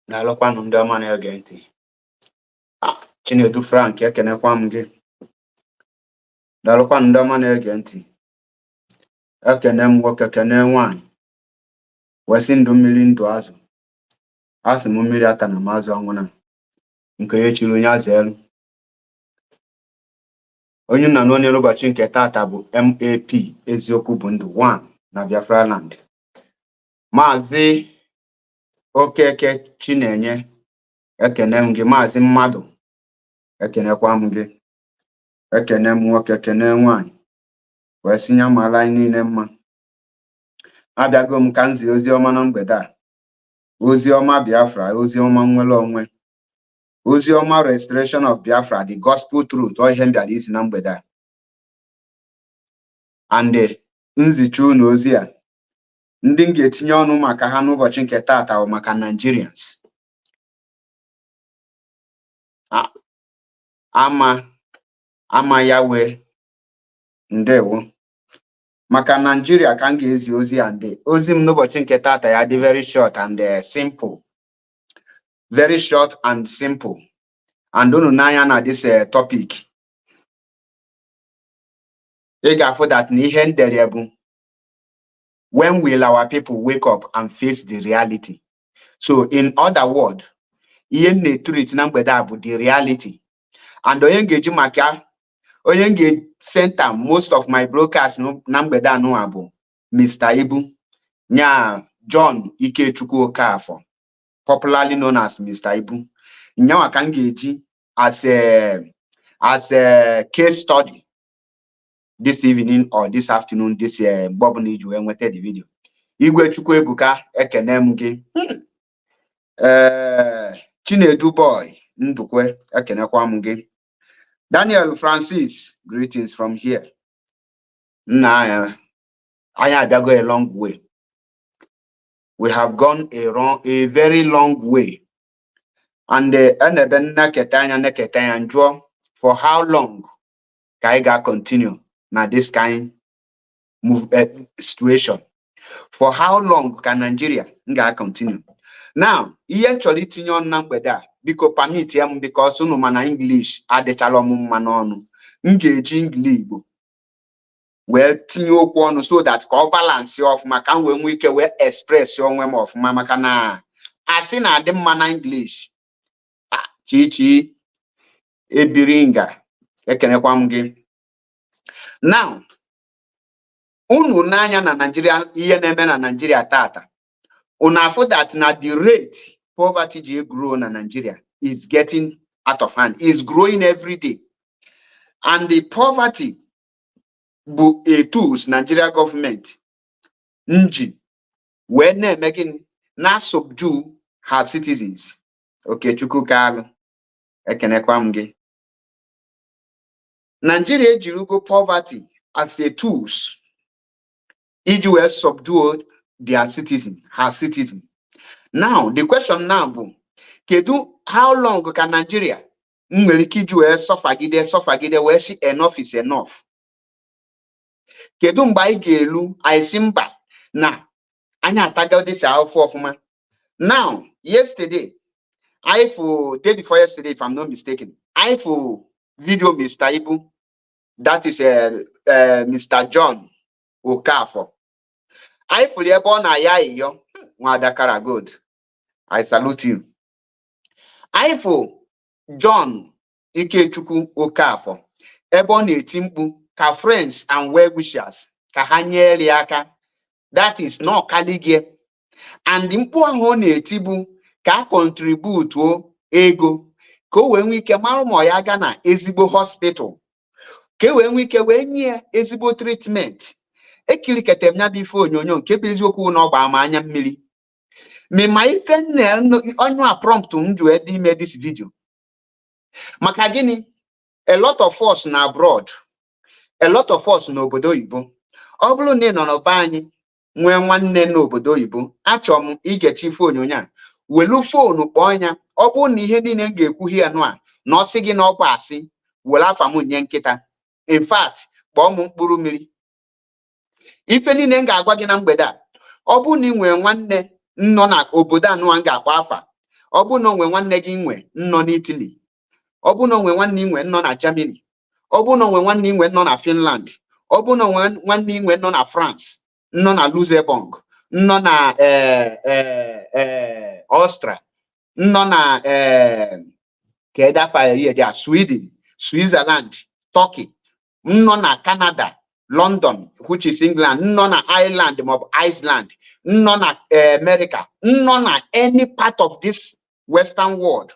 Daalụkwanụ ndị ọma na-ege ntị. Chinedu Frank ekenekwa m gị. Daalụkwanụ ndị ọma na-ege ntị. Ekene m nwoke kene nwaanyị. Wesị ndụ mmiri ndụ azụ. Asị m mmiri ata na mazụ ọnwụna. Nke ya chiri onye azụ elu. Onye nna n'onye n'ụbọchị nke tata bụ MAP eziokwu bụ ndụ 1 na Biafra land. Maazị Okeke Chinenye ekene m gị. Maazị Mmadụ ekenekwa m gị. Ekene m nwoke kene nwaanyị. Wee sinye amaala anyị niile mma. Abịago m ka nzi ozi ọma na mgbede a. Ozi ọma Biafra, ozi ọma nnwere onwe. Ozi ọma restoration of Biafra, the gospel truth, ọ ihe m bịara izi na mgbede a. And nzicha unu ozi a, ndị m ga-etinye ọnụ maka ha n'ụbọchị nke tata bụ maka Nigerians. Ama ya wee ndewo. Maka Nigeria ka m ga-ezi ozi a nde. Ozi m n'ụbọchị nke tata ya dị very short and simple. Very short and simple. And unu n'anya na this topic. Ị ga-afụ that na ihe ndere bụ when will our people wake up and face the reality? So in other words, ihe na-etreat na mgbede a bụ the reality. And onye ga-eji maka onye ga-center most of my broadcasts na mgbede a nụwa bụ Mr. Ibu nya John Ikechukwu Okafor, popularly known as Mr. Ibu. Nyawa ka m ga-eji as a case study this evening or this afternoon, this Bob Niju enweta the video. Igwe Chukwu Ebuka ekene m gị. Chinedu Boy Ndukwe ekenekwa m gị. Daniel Francis, greetings from here. Nah, I have go a long way. We have gone a very long way. And for how long can I continue now this kind situation? For how long can Nigeria continue? Now, actually tinyon nambeda because permit yam because unu mana English adechalo mma n'ọnụ. Ngeji English wee tinye okwu ọnụ so that ka balance off maka nwe nwe ike wee express onwe m ọfụma maka na asị na adị mma na English. Chichi ebiringa ekenekwa m gị. Now, unu n'anya na Nigeria ihe na-eme na Nigeria tata. Unafo that na the rate poverty grow in Nigeria is getting out of hand, is growing every day. And the poverty a tools Nigeria government nji when making na subdue her citizens. Okay, Chukwukalu ekenekwamge. Nigeria jirugo poverty as a tools. Iji subdued their citizen, her citizen. Now, the question now, how long can Nigeria suffagide where she enough is enough? Kedu mbai gelu I simba na anya tagal this of man. Now, yesterday, day before yesterday, if I'm not mistaken, video Mr. Ibu, that is Mr. John Okafor. I fully born a yo, Wadakara good. I salute you. John Ikechukwu Okafor. Ebony Timbu, ka friends and well wishers, ka hanyeli aka. That is not Kaligie. And impo hone tibu ka contribute to ego. Ko when we ke maru moyaga na ezigbo hospital. Ke when we ke wenye ezigbo treatment. Ekilikete mnya bifo onyonyo nke bụ eziokwu na ọgba ama anya mmiri. Me ma ife onye prompt nju ebe ime this video. Maka gini, a lot of us na abroad, a lot of us n'obodo oyibo. Ọ bụrụ na ị nọ n'ọba anyị nwee nwanne n'obodo oyibo, achọ m igechi ife onyonyo a, welu fonu kpọọ ya. Ọ bụrụ na ihe niile m ga-ekwu here nụ a, na ọ sị gị na ọkwa asị, were afa m nye nkịta. In fact, kpọọ m mkpụrụ mmiri. Ife niile m ga-agwa gị na mgbede a, ọ bụ na ị nwere nwanne nọ na obodo anụ a ga-akpọ afa, ọ bụ na onwe nwanne gị nwe nọ n'Italy, ọ bụ na onwe nwanne inwe nọ na Germany, ọ bụ na onwe nwanne inwe nọ na Finland, ọ bụ na onwe nwanne inwe nọ na France, nọ na Luxembourg, nọ na Austria, nọ na Sweden, Switzerland, Turkey, nọ na Canada, London, which is England, nọ na Ireland maọbụ Iceland, nọ na America, nọ na any part of this Western world.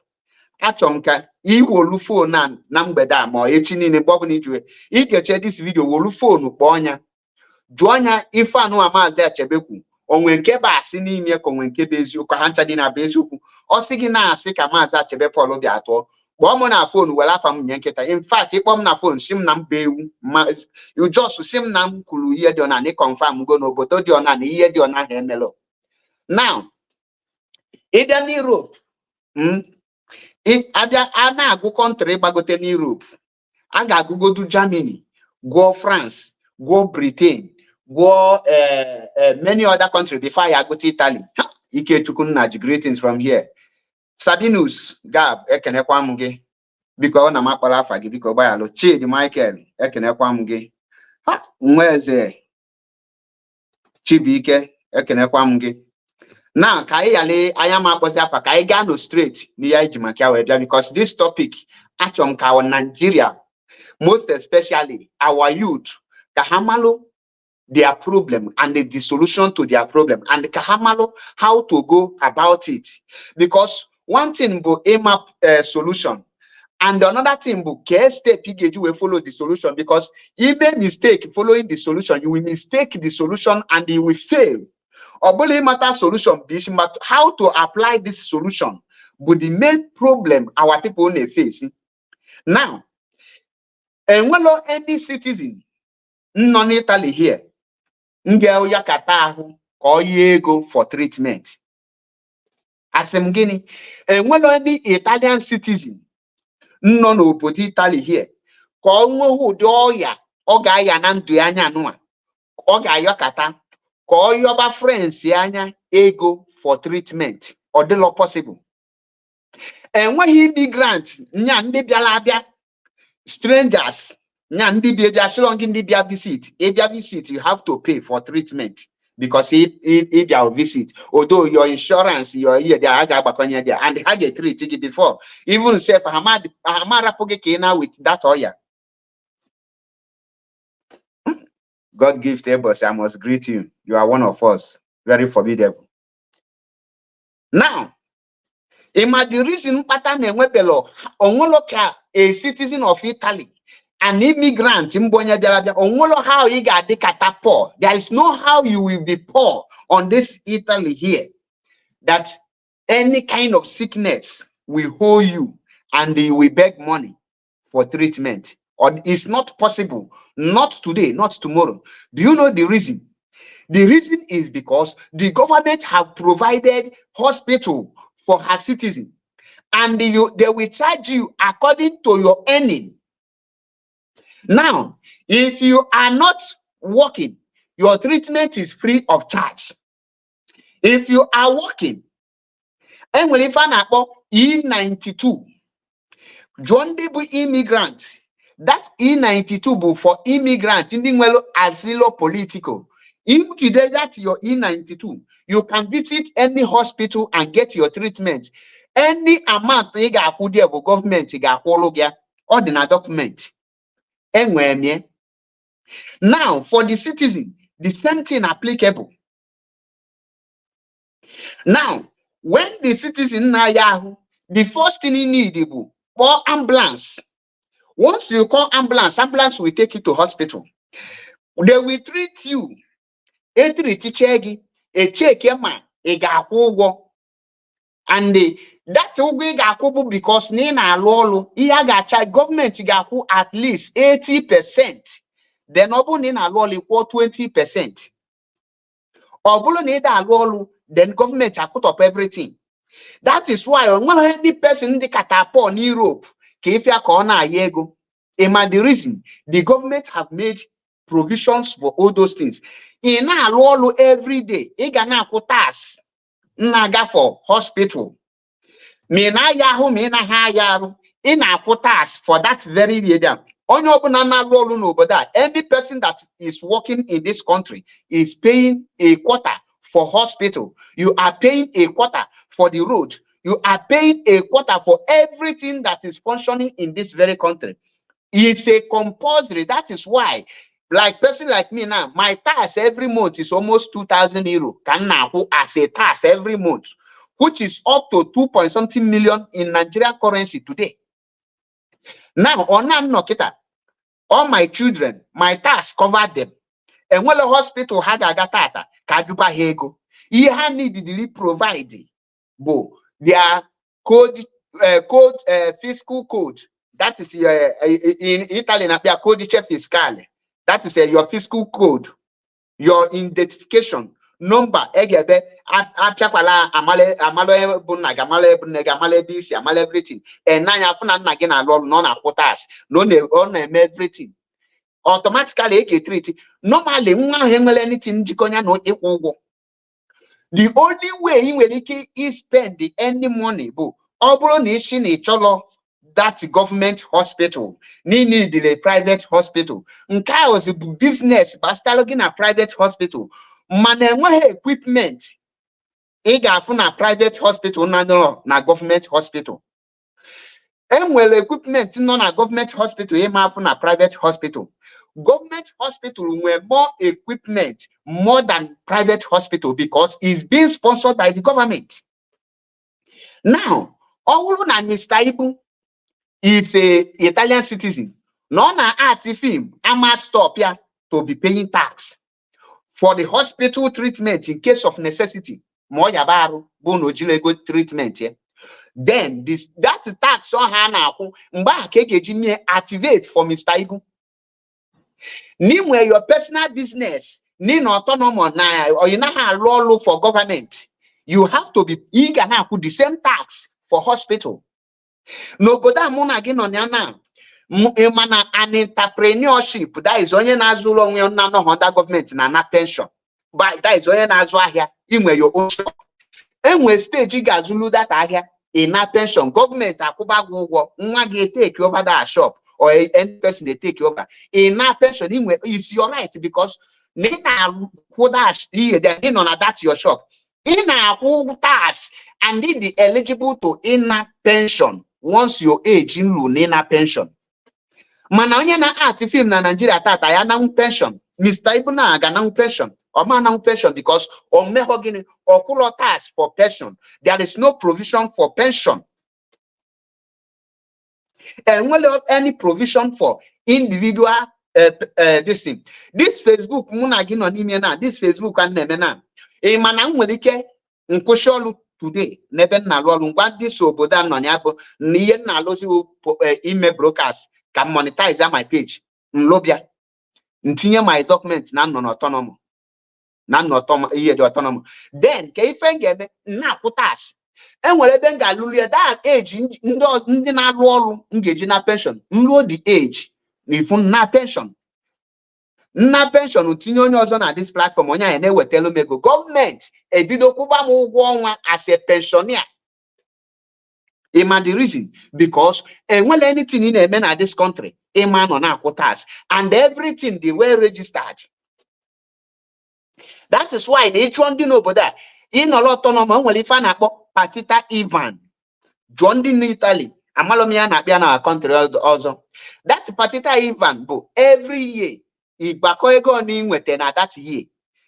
Achọrọ m ka iwolu phone na mgbede a ma echi niile mgbe ọbụla ijue ị ga-eche this video, wolu phone kpọọ ọnya jụọ ọnya ife anụ Maazị Achebe kwu onwe nke bụ asị n'ime ka onwe nke bụ eziokwu, ha ncha dị na bụ eziokwu. Ọ sị gị na-asị ka Maazị Achebe Paul bịa atụọ, kpọọ m na phone were afa m nye nkịta. In fact, ịkpọ m na phone si m na mba ewu just si m na m kwuru ihe dị ọna, confirm go n'obodo dị ọna na ihe dị ọna ha emelụ. Now ịbịa n'Europe, abịa a na-agụ kọntrị gbagote n'Europe, a ga-agụgodu Germany, gụọ France, gụọ Britain, gụọ many other countries before ya agụta Italy. Ikechukwu Nnaji, greetings from here. Sabinus Gab, ekenekwa m gị, biko ọ na m akpara afa gị, biko gbayalụ. Chidi Michael, ekenekwa m gị. Nweze Chibuike, ekenekwa m gị. Now, ka anyị yale anya ma akpọzi afa ka anyị gaa no straight n'ihe anyị ji maka ya wee bịa, because this topic achọrọ m ka our Nigeria, most especially our youth, ka ha malụ their problem and the solution to their problem, and ka ha malụ how to go about it. Because one thing bụ map solution, and another thing bụ ka step ị ga-eji wee follow the solution, because if you make mistake following the solution, you will mistake the solution and you will fail. Obuli matter solution, but how to apply this solution but the main problem our people may face. Now, and when any citizen non Italy here, ngel yakata or go for treatment. As I'm getting, and when any Italian citizen non put Italy here, call who do ya or guy and duanya noa or guy yakata. Call your friends yanya ego for treatment or the law possible. And when he immigrant nyandi bialabia strangers nyandi bia long in the visit. If you visit, you have to pay for treatment because if you visit, although your insurance, your year there and had a treat before, even say for Hamad Pogekena with that oya. God give tables, I must greet you. You are one of us. Very formidable. Now, the reason pattern a citizen of Italy, an immigrant in Bonya Jalabia, how he got the kata poor. There is no how you will be poor on this Italy here. That any kind of sickness will hold you and you will beg money for treatment. Or it's not possible, not today, not tomorrow. Do you know the reason? The reason is because the government have provided hospital for her citizens, and they will charge you according to your earning. Now, if you are not working, your treatment is free of charge. If you are working, and when you find out E92, John Debu immigrant. That E92 book for immigrants in the asilo political. If today that's your E92, you can visit any hospital and get your treatment. Any amount you got government you got or the document. Now for the citizen, the same thing applicable. Now, when the citizen na Yahoo, the first thing you need is for ambulance. Once you call ambulance, ambulance will take you to hospital. They will treat you. And that's because Nina Lolo, government at least 80%. Then Obu Nina Lolo equal 20%. Obulo Nida Lolo, then government put up everything. That is why any person in the Katapo in Europe. The reason the government have made provisions for all those things. In every day, tax naga for hospital. Me na yahu me na ha yaru. In a tax for that very year. Onye ọbụla na-arụ ọrụ n'obodo a, any person that is working in this country is paying a quarter for hospital. You are paying a quarter for the road. You are paying a quarter for everything that is functioning in this very country. It's a compulsory. That is why, like person like me now, my tax every month is almost 2,000 euro. Can now as a tax every month, which is up to 2.something million in Nigerian currency today. Now, on Nokita, all my children, my tax covered them. And when the hospital had a data, Kajuba Hego, he had needed provide their fiscal code. That is in Italian, codice fiscale. That is your fiscal code, your identification number. Egebe apchakwala amale bunaga amale bisi amale everything. And now you have again a lot non quotas, non everything. Automatically treat. Normally, anything no equal. The only way in which he spend any money, that government hospital, need the private hospital. Nka was a business, but still looking at private hospital. Man, equipment. Ega funa private hospital na government hospital. Well, equipment non government hospital, funa private hospital. Government hospital were more equipment more than private hospital because it's being sponsored by the government. Now, Owuluna Mr. Ibu is a Italian citizen. Non art film, I must stop here to be paying tax for the hospital treatment in case of necessity. More yabaru, bono jilego treatment here. Then that tax on Hana Mba activate for Mr. Ibu. Meanwhile, your personal business, need autonomous now, or you know how roll for government. You have to be eager now put the same tax for hospital. No, but that moon again on yana. An entrepreneurship that is only Nazulo when none of the government na pension. But that is only Nazwa here, in where your own shop. And when stage Gazulu that are here in a pension, government Akuba go take over that shop. Or any person they take over in a pension is your right because Nina that's your shop in a tax and did the eligible to inner pension once your age in Nina pension. Mananya na art film na Nigeria tata ya na pension. Mr. Ibuna aga na pension or man pension because on mehogini or kulo tax for pension. There is no provision for pension. And without any provision for individual this thing. This Facebook munagin on email now. This Facebook and nemena. A man welike nkosholu today. Neben na lolu ngwa this oboda no nyabo niye na losi email brokers can monetize my page. Nlobia. Ntinye my document na non autonomous. Na non autonomous. Then ke ifengebe na kutas. And when they got that age, ndị na-arụ ọrụ ngeji na pension, the age, if na pension, tinye onye ọzọ na this platform onye anyị na-ewetelu mego government ebido kwụba m ụgwọ ọnwa as a pensioner. Ima the reason because when anything in a man at this country, a man on our quotas and everything they were registered. That is why each one didn't know about that. In a lot of well, if I Patita Ivan, John in Italy, Amalomia Nabiana our country also. That Patita Ivan, but every year, if Bakoego name with that year,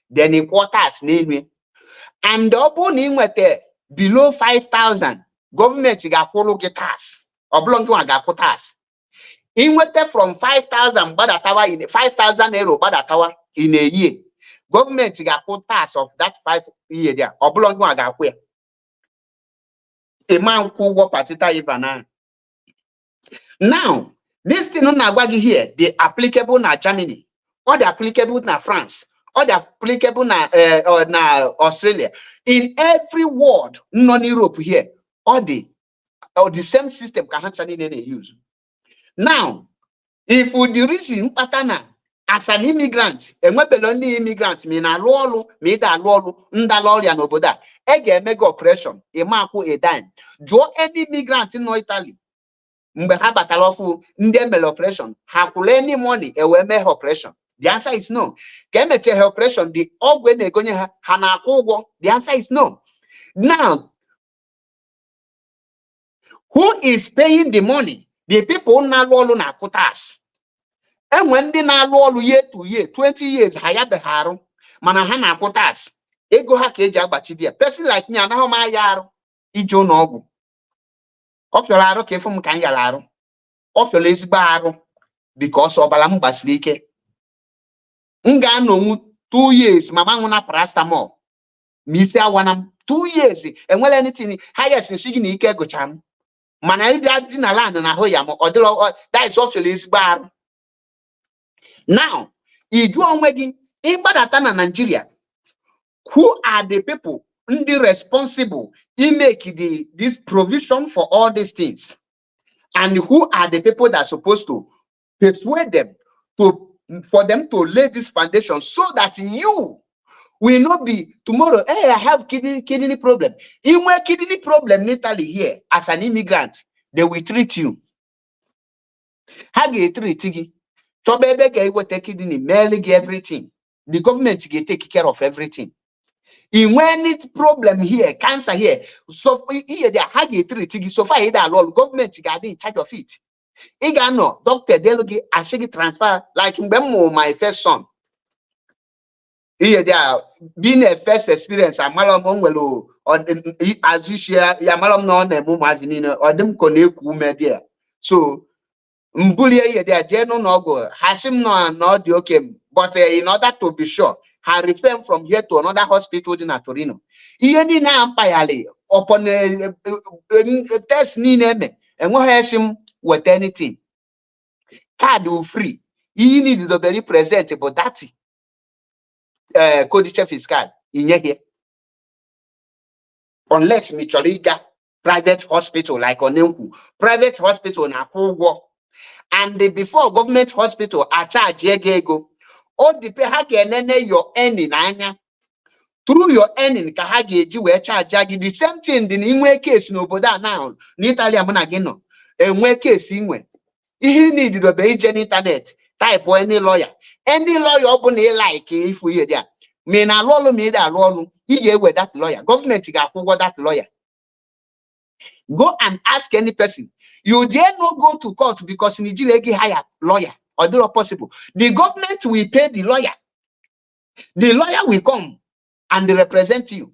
then in quarters name and double name with below 5,000, government got polo guitars, oblong to a gapotas. In with from 5,000 badatawa in 5,000 euro badatawa in a year. Government got quotas of that 5 year there, oblong to a gapwe. A man who work Patita Ivana. Now, this thing on Nagwagi here, they applicable na Germany, or they applicable na France, or they applicable na Australia. In every world, non-Europe here, or the same system can actually use. Now, if we the reason patana as an immigrant, enwebelo ndị immigrant ma ị na-alụ ọrụ ma ị da-alụ ọrụ ndala ọrịa n'obodo a, ga-eme gị operation ịmakwụ a dime. Jụọ any immigrant nọ Italy mgbe ha batara ọfụ ndị emere operation, ha kwụrụ any money wee mee ha operation? The answer is no. Ka emechie ha operation, the ọgwụ na-egonye ha, ha na-akwụ ụgwọ? The answer is no. Now, who is paying the money? The people na-alụ ọrụ na-akwụ tax. Enwe ndị na-alụ ọrụ year to year, 20 years ha ya beghị arụ, mana ha na-akwụ tax. Ego ha ka eji agbachi di ya. Person like me anaghị m aya arụ ije ụlọ ọgwụ. Ọ fịọrọ arụ ka efu m ka m yara arụ. Ọ fịọrọ ezigbo arụ because ọbara m gbasiri ike. M ga-anọnwu 2 years mama nwụ na paracetamol ma isi awana m 2 years enwere anything highest nsi gị na ike gụcha m, mana ịbịa dị na land na ahụ ya ma ọ dịrọ that is ọ fịọrọ ezigbo arụ. Now, iju onwe gị ịgbadata na Nigeria, who are the people ndị responsible in make this provision for all these things, and who are the people that are supposed to persuade them for them to lay this foundation so that you will not be tomorrow, hey, I have kidney problem. In a kidney problem in Italy here as an immigrant, they will treat you. How do you treat you? So baby, you will take kidney, mail everything. The government will take care of everything. In when it's problem here, cancer here, so here they how do you treat you? So far, the government got in charge of it. Igano, doctor, they look at transfer like my first son. Here they are being a first experience. I'm malum well or as you share, ya malum no ne mumazino or them connect media. So Mbulia here they are general no go. Hashim no the okay, but in order to be sure, I refer from here to another hospital in Torino. Here ni na ampayale upon a test ni name and what has him with anything. Card free. You need to be presentable that codice fiscal in here. Unless Micholiga private hospital like Onenku, private hospital na Kogo, and before government hospital are charge yegego. All the pay hage your earning anya. Through your earning kahage we charge the same thing in one case no boda now. Italy amonagino. In one case inwe. He need to be agent internet type or any lawyer. Any lawyer open a like if we hear there. Me na lolo me that lolo. He with that lawyer. Government got that lawyer. Go and ask any person. You dare not go to court because Nigeria hire lawyer. Or do not possible. The government will pay the lawyer. The lawyer will come and represent you.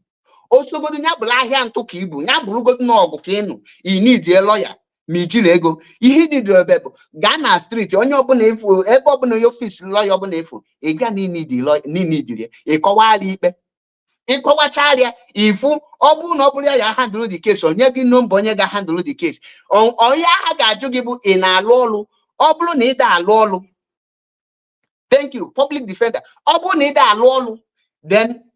Also, go to Nyabulahian to Kibu, Nyaburugo no Kenu. You need a lawyer. Mijilego. You need a bebo. Ghana Street, on your bonefu, a bob no your fish lawyer bonefu. A Gani need the lawyer, need it. A Kawali. A Kawacharia, if you obu nobulia ya handle the case, or Yagi no Bonyega handle the case. On Yaga Jugibu in a lolu. Oblu nida lolu. Thank you, public defender. Oblu nida lolu. Then,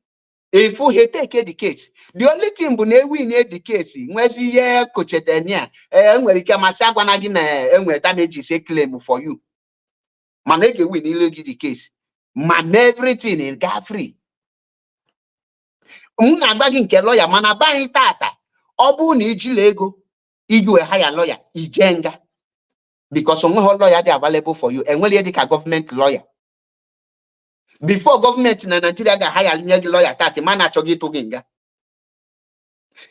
if you take the case, the only thing we need the case. When see ye coach etenia, when you come asagwanagina, and where damages a claim for you. Maneke win the case. Man everything in got free. Bagging ke lawyer, mana buying tata. Obu ni jilego. Igu a higher lawyer, ijenga. Because some lawyer they are available for you, and when you a government lawyer. Before government in Nigeria got hire lawyer, that a man actually to ginga.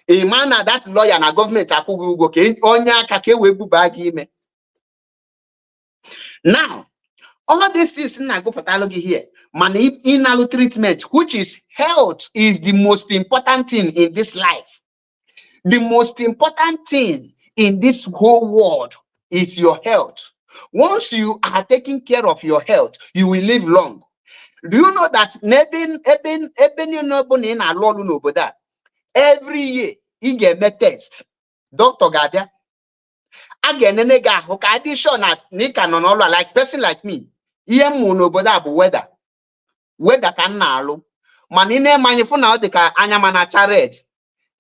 A man that lawyer na government akugu okay, onya kake webu bagi me. Now, all this is na go pathology here. Man in treatment, which is health, is the most important thing in this life. The most important thing in this whole world is your health. Once you are taking care of your health, you will live long. Do you know that every year you get a test? Dr. Gadia, again, nega who can addition at Nika no like person like me. Weather. Weather can nalo. Manine manifuna de ka anyamana chared.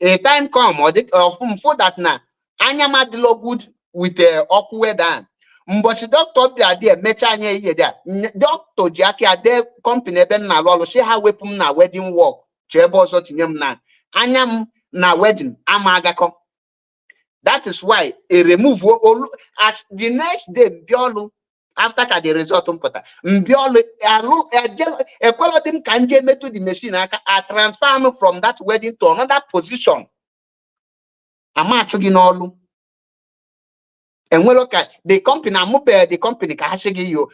A time come or food that na anyama de good with the awkward weather. Mbochi doctor bia there mecha anya ihe there. Doctor ji aka ade company ebe na alụ ọlụ shi ha wepụ m na wedding work che ebe ọzọ tinye m na anya m na wedding ama agakọ. That is why a remove as the next day mbiolu after ka the result mpụta mbiolu ekwelo dim ka nje metu the machine aka a transfer m from that wedding to another position. Ama achụ gị n'ọlụ. And when look at the company, the company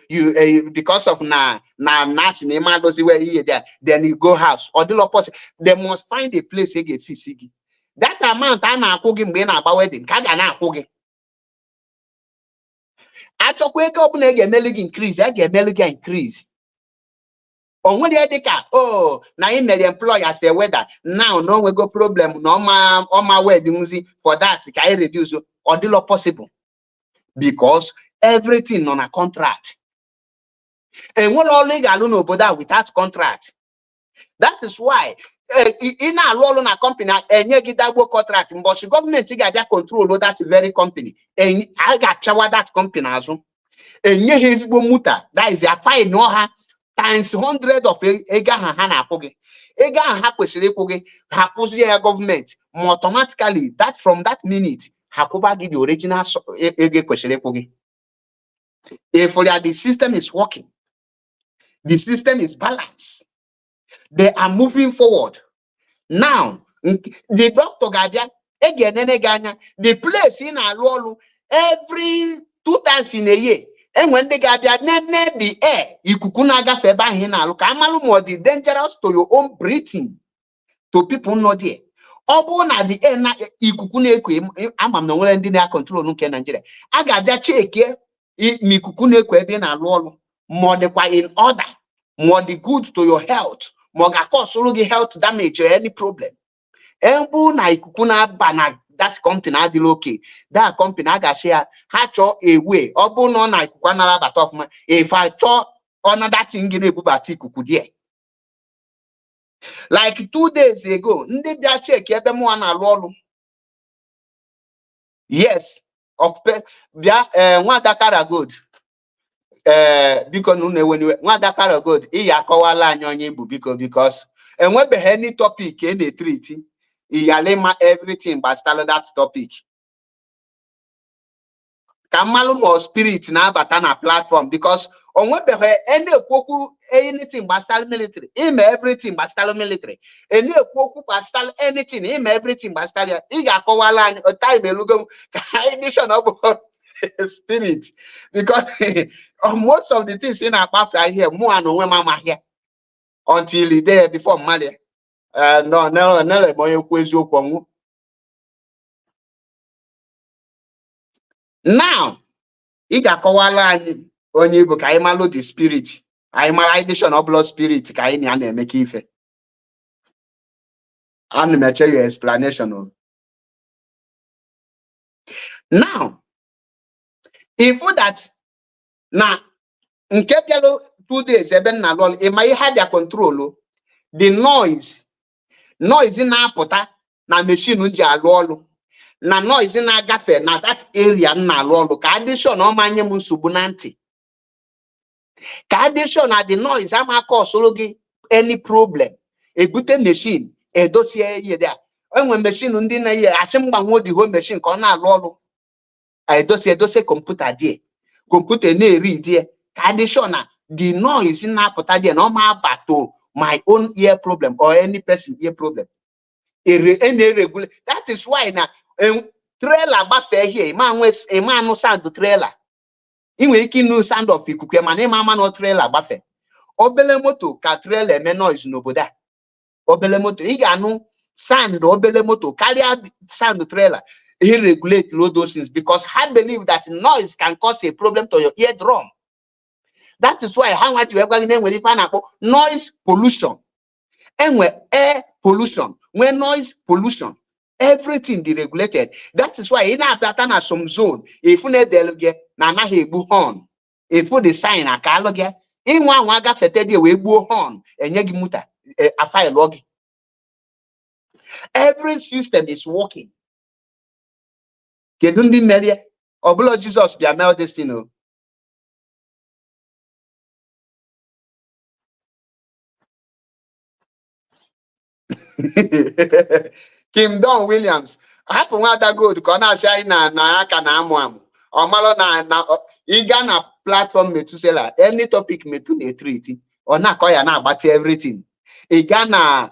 you because of national where you there, then you go house or the opposite. They must find a place they get fisigi. That amount I na cooking being about wedding, kaga na cooking. I talk wake up and get melig increase, I get melig increase. On when they take oh, now in the employer say whether now no we go problem, no my wedding for that, can I reduce or the possible. Because everything on a contract. And what all legal alone about without contract. That is why in a role on a company and you get that contract, but the government got control of that very company. And I got shower that company as well. And you his muta that is a fine no ha times 100 of ega hana poge. Ega hakwesiri poge hapuzi government automatically that from that minute. Hakuba give the original question. If the system is working, the system is balanced, they are moving forward. Now, the doctor Gadia, again and again, the place in Alolu every 2 times in a year. And when they got the air, you could naga feba hina look. I'm more dangerous to your own breathing. To people not there. Obu na the end na ikuku na-ekwe amam na nwere ndị na control nke Nigeria. A ga-aja cheke mi ikuku na-ekwe ebe na alụ ọlụ. More dekwa in order, more the good to your health, more ga cause gị health damage or any problem. Ebu na ikuku na aba na that company adịla okay. That company aga share ha chọ a way. Obu no na ikuku na abata ofuma. If I chọ another thing na-ebubata ikuku there. Like 2 days ago, ndị bịa check ebe mụ na alụ ọlụ. Yes, bịa Nwada Karagold. Biko na ewe Nwada Karagold iyi akọwala anyị onye bụ biko because enwebeghị any topic e na-treat iyalema everything gbasara that topic. Ka mmalụ more spirit na-abata na platform because onwebeghị okwu anything gbasara military ime everything gbasara military okwu gbasara anything ime everything gbasara ya ị ga-akọwala anyị time elugo ka edition of spirit because most of the things in na-akpafe here mụ na onwe m amaghị until there before mmadụ no onye okwu eziokwu ọnwụ. Now ị ga-akọwala anyị onye Igbo ka anyị malụ the spirit, anyị mara edition of blood spirit ka anyị na-eme ka ife. Ana m eche your explanation. Now, if that na nke bịalụ 2 days ebe na alụ ịma ihe bịa control the noise na-apụta na machine ji alụ ọlụ na noise na-agafe na that area na alụ ọlụ ka addition ọmanye m nsogbu na ntị. Ka addition na the noise ama cause gị any problem ebute machine edosie ihe there. Enwe machine ndị na-eyi asị mgbanwe the whole machine ka ọ na-alụ ọlụ edosie computer there. Computer na-eri there. Ka addition na the noise na-apụta there na ọ ma abato my own ear problem or any person ear problem. Regulate. That is why na trailer gbafe here ịma anụ sound trailer. I nwere ike ịnụ sound of ikuku mana ịma ama na trailer gbafe. Obele moto ka trailer eme noise n'obodo a. Obele moto ị ga-anụ sound obele moto karịa sound trailer. He regulate all those things because I believe that noise can cause a problem to your eardrum. That is why how much we are going to find out noise pollution. And when air pollution, when noise pollution, everything deregulated. That is why in a pattern at some zone, if you need delegate, na he bu horn. If you design a calogue, in one waga fetted we bu horn and yagi muta a fire log. Every system is working. Kedundi Melia, or blood Jesus be a male destiny. Kim Don Williams hapụ nwada gold ka ọ na-asị anyị na aka na amụ amụ ọmalụ na ịga na platform Metusela any topic Metu na-etriti ọ na-akọ ya na-agbati everything ịga na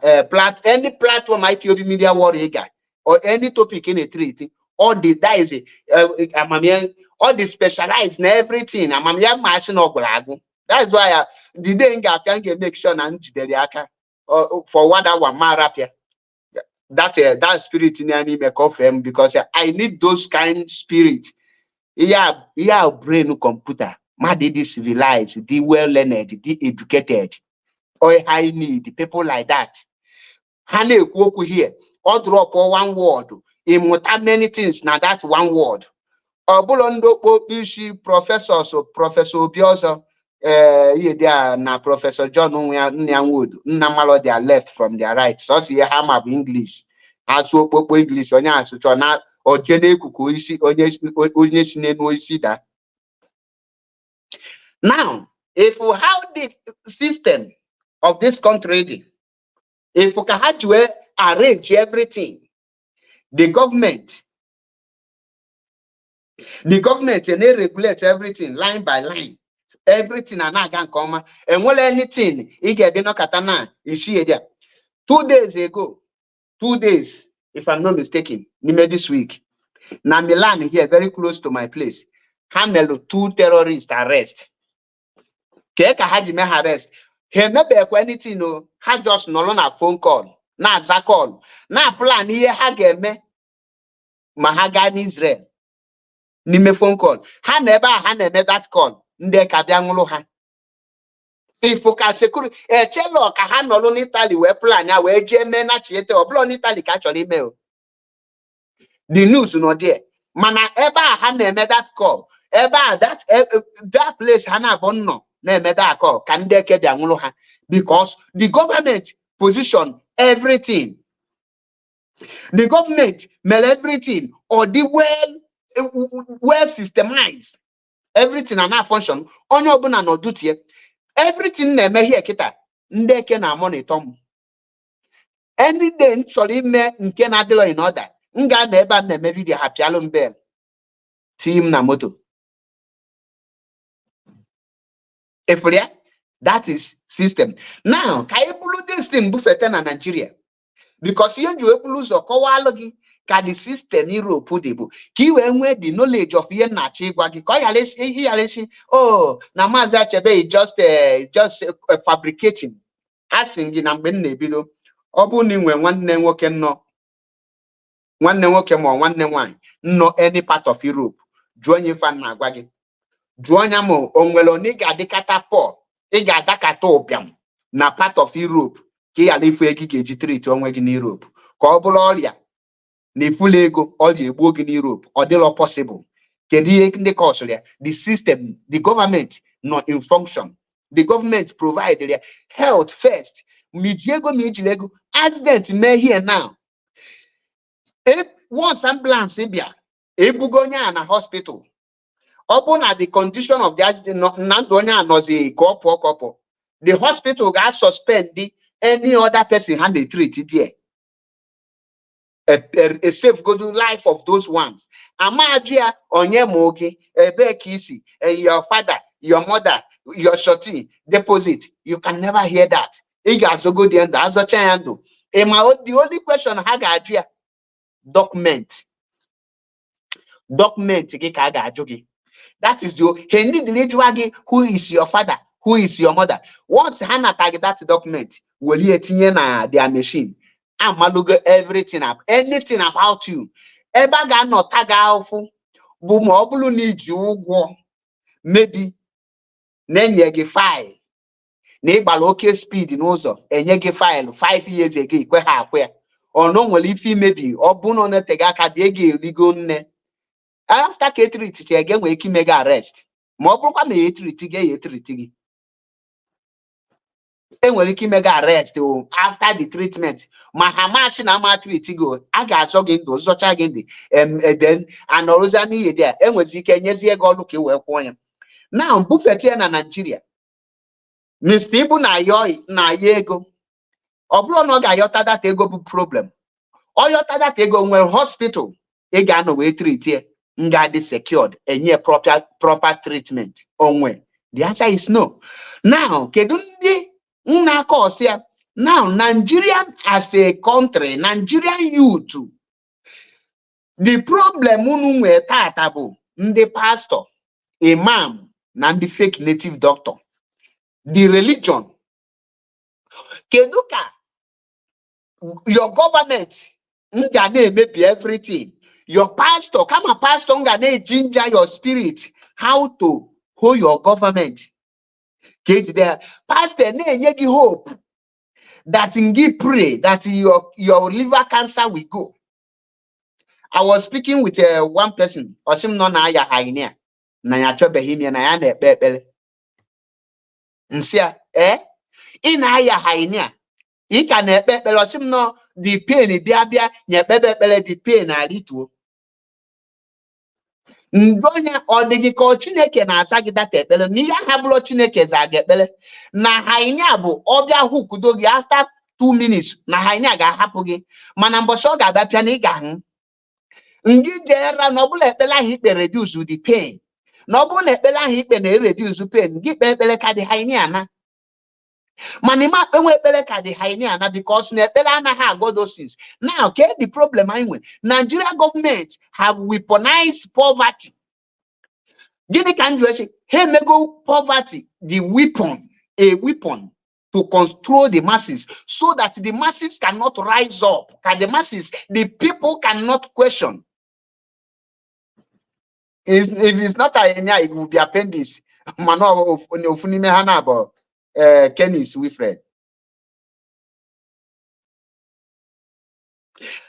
any platform IPOB Media Warrior ịga or any topic na-etriti all the that is amamihe all the specialized na everything amamihe masị na ọgwụrụ agụ. That's why the day m ga make sure na njidere aka for what I want marapia. That spirit in anime confirm because I need those kind spirit. Yeah, brain computer. Ma the civilized, the well learned, the educated. Or I need people like that. Hane kwoku here. Or drop one word. Immortal many things now that one word. Obulondo Bishi professor so Professor Obiozo. Na Professor John Nyanwood Namalo they are left from their right. So see hammer English. As Popo English on ya so na or jede kuku isi onye sine no isi da. Now, if we have the system of this country, if we can arrange everything, the government and they regulate everything line by line. Everything and I can come and well anything he get no katana is she there 2 days ago 2 days if I'm not mistaken this week now Milan here very close to my place Hamelo 2 terrorists arrest Keka Hajime arrest he maybe anything no had just no on a phone call na za call na plan here hageme Mahagan Israel nime phone call ha never made that call ndị ka bịa nwụrụ ha ifu ka security echelo ka ha nọrọ n'Italy wee plan ya wee jee mee na chiete ọbụla n'Italy ka chọrọ ime o the news no there mana ebe a ha na-eme that call ebe a that place ha na-abụ nnọ na-eme that call ka ndị eke bịa nwụrụ ha because the government position everything the government made everything or the well systemized. Everything and not function on your bone no duty. Everything na me here kita ndeke na monitor. Any day sorry me nke na adilo in order. Nga na eba na me video happy alum bell. Team na moto. If that is system. Now, ka ebulu this thing bufete na Nigeria. Because you ebulu so kowa alogi ka the system Europe debo ki we nwe the knowledge of ihe na chi gwa gi ko yalesi oh na Maazị Achebe just fabricating asking gi na mgbe na ebido obu ni nwe nwanne nwoke ma nwanne nwanyị nno any part of Europe jụọ onye fan na agwa gi jụọ onya mo onwere oni ga adikata Paul ị ga adakata ụbịam na part of Europe ki yala ifu egi ga-eji treat onwe gi na Europe ka ọ bụrụ ọrịa na full ego all the egbu in Europe or they are possible. The system, the government not in function. The government provide their health first. Mijilego accident may here now. Once ambulance ebugonya na hospital. Open at the condition of the accident nandonya nozi couple. The hospital got suspend any other person hand they treat it there. A safeguard life of those ones. Amajia onye moge ebe kisi your father, your mother, your shorty deposit. You can never hear that. Iga so go the end as a chayando. The only question haga document. That is your he need the who is your father, who is your mother. Once Hannah tag that document, will you na their machine? Amalugo everything up, anything about you. Eba ga no taga alfu, bu ma obulu ni ji ugwo, maybe nenye gi file. Na igbala oke speed n'ụzọ, enye gi file 5 years ago ikwe ha akwe. Ono nwere ife maybe obuno na tega aka de gi eligo nne. After ka treat ti ege nwe ike mega arrest. Ma obulukwa na treat gi. Enwere ike mega arrest after the treatment ma Hamas na ma treat go aga azo gị ndụ zocha gị ndị then anọrọza n'ihe dị enwezi ike nyezie gị ọlụ ka wee kwụọ ya now bufete na Nigeria Mr. Ibu na yo ego Obro no ga yota that ego bu problem. Or yota that ego when hospital e ga no we treat here nga be secured and ye proper treatment onwe. The answer is no. Now, kedundi na cause here. Now, Nigerian as a country, Nigerian youth, the problem we tatabu the pastor, imam, and the fake native doctor. The religion. Keduka, your government, maybe everything. Your pastor, come a pastor, ginger your spirit, how to hold your government. There, pastor, give hope that in give pray that your liver cancer will go. I was speaking with one person, or some non aya hainia, na ya chobehinia na ya ne bebele. Nsia, in aya hainia, I can bebele, or some no the pain, biabia, nye bebele, the pain a little. Ndonya odigi Chineke na asagida tebele ni ya hablo Chineke za gebele na hainya bụ obia hukudo gi after 2 minutes na hainya ga hapụ gị mana mbọsọ ga abịa na ị ga hụ ngi jera na ọbụla ekpele ahụ ikpe reduce the pain na ọbụla ekpele ahụ ikpe na reduce pain gị kpe ekpele ka dị hainya na mana ma kpenwe ekpele ka dị hainya na because na ekpele anaghị agwọ those things. Now the problem anyway, Nigeria government have weaponized poverty. Gini can you say, hey, mego poverty, the weapon, a weapon to control the masses so that the masses cannot rise up. Can the masses, the people cannot question. If it's not a, it will be appendix. Mano of Unime Hanabo, Kenny's Wilfred.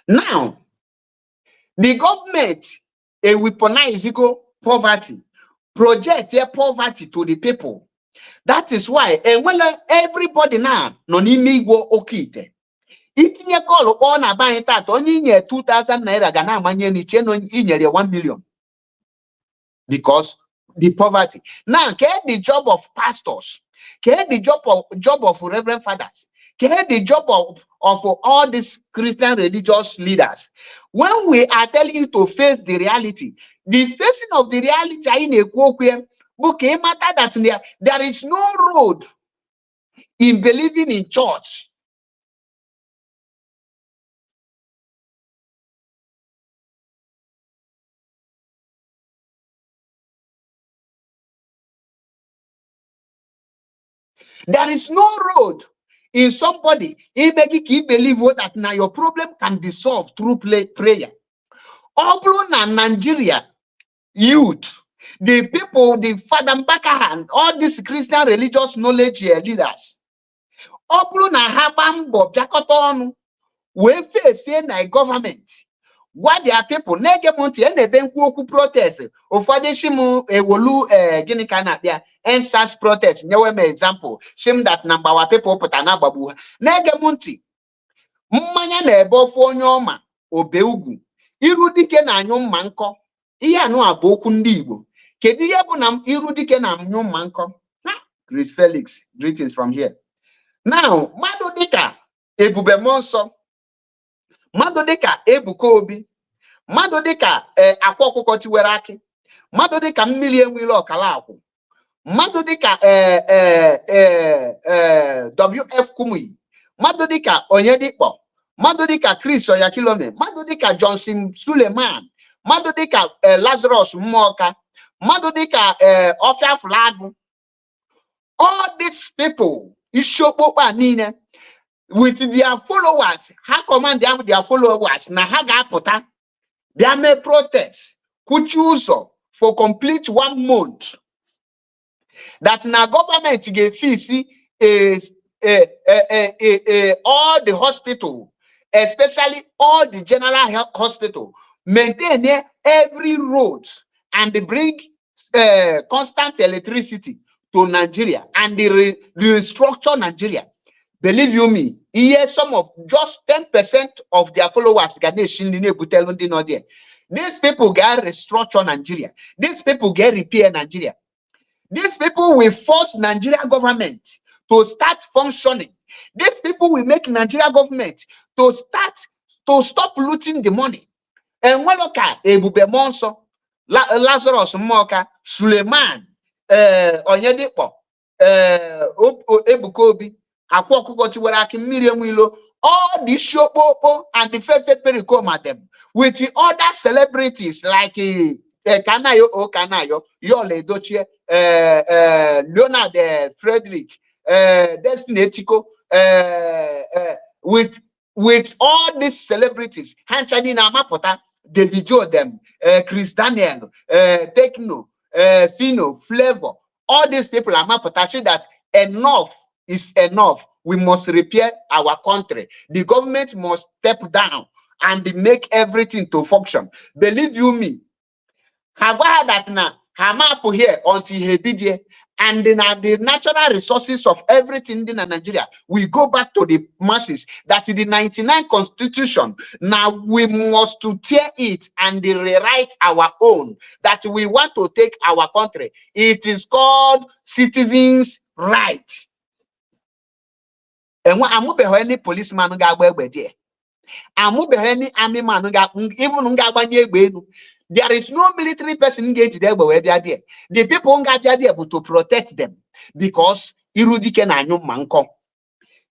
Now, the government a weaponize poverty, project poverty to the people. That is why, and when everybody now no need go okite. Itinye call on a buying that only 2,000 naira gana manye ni cheno in 1 million. Because the poverty. Now, get the job of pastors, get the job of reverend fathers, get the job of all these Christian religious leaders. When we are telling you to face the reality, the facing of the reality in a quote, matter that there is no road in believing in church. There is no road in somebody in making you believe that now your problem can be solved through prayer. Oblo na Nigeria youth, the people, the Father Mbakahan, all these Christian religious knowledge leaders. Oblo na habambo biakoton we face na government. What their people nege monti ene benku protest ofade shimu ewolu gini kana bia ensas protest nyewe me example shim that number our people put na babu nege monti mmanya na ebe ofu onye ọma obe ugwu iru dike na anyu mma nkọ ihe anu abụ okwu ndị Igbo kedu ihe bụ na iru dike na anyu mma nkọ na Chris Felix, greetings from here. Now mmadụ dịka Ebube Monso, mmadụ dịka Ebuka Obi, mmadụ dịka akwa ọkụkọ tiwere akị, mmadụ dịka mmiri enwere ọkala akwụ, mmadụ dịka WF Kumuyi, mmadụ dịka Onyedikpo, mmadụ dịka Chris Oyakilome, mmadụ dịka Johnson Suleman, mmadụ dịka Lazarus Mmoka, mmadụ dịka Ofia Flagu. All these people ishokpokpa niile with their followers, how command they have their followers na ha ga-apụta bịa mee protest kwuchi ụzọ for complete 1 month that na government ga-efisi all the hospital, especially all the general health hospital, maintain every road and they bring constant electricity to Nigeria and they restructure Nigeria. Believe you me, here some of just 10% of their followers there. These people get restructure Nigeria. These people get repair Nigeria. These people will force Nigeria government to start functioning. These people will make Nigeria government to stop looting the money. And Waloka, Ebube Monso, Lazarus Moka, Suleiman, Onyedipo, Ebukobi, Akwokukotiwaraki, Miriam Willow, all the Shopo and the Fefe Pericoma them, with the other celebrities like Kanayo Kanayo, Yole Doche, Leonard Frederick, Destiny Etiko, with all these celebrities, Hanchani Namapota, Davido them, Chris Daniel, Techno, Fino, Flavor, all these people are Mapota say that enough is enough. We must repair our country. The government must step down and make everything to function. Believe you me, Hagwa that now, Hamapo here until he be there, and then the natural resources of everything in Nigeria, we go back to the masses. That is the 99 constitution. Now we must to tear it and rewrite our own. That we want to take our country. It is called citizens' right. And when I'm any policeman there, I'm any army man even there is no military person engaged there, but there. The people are able to protect them because Irudike na nyo manko.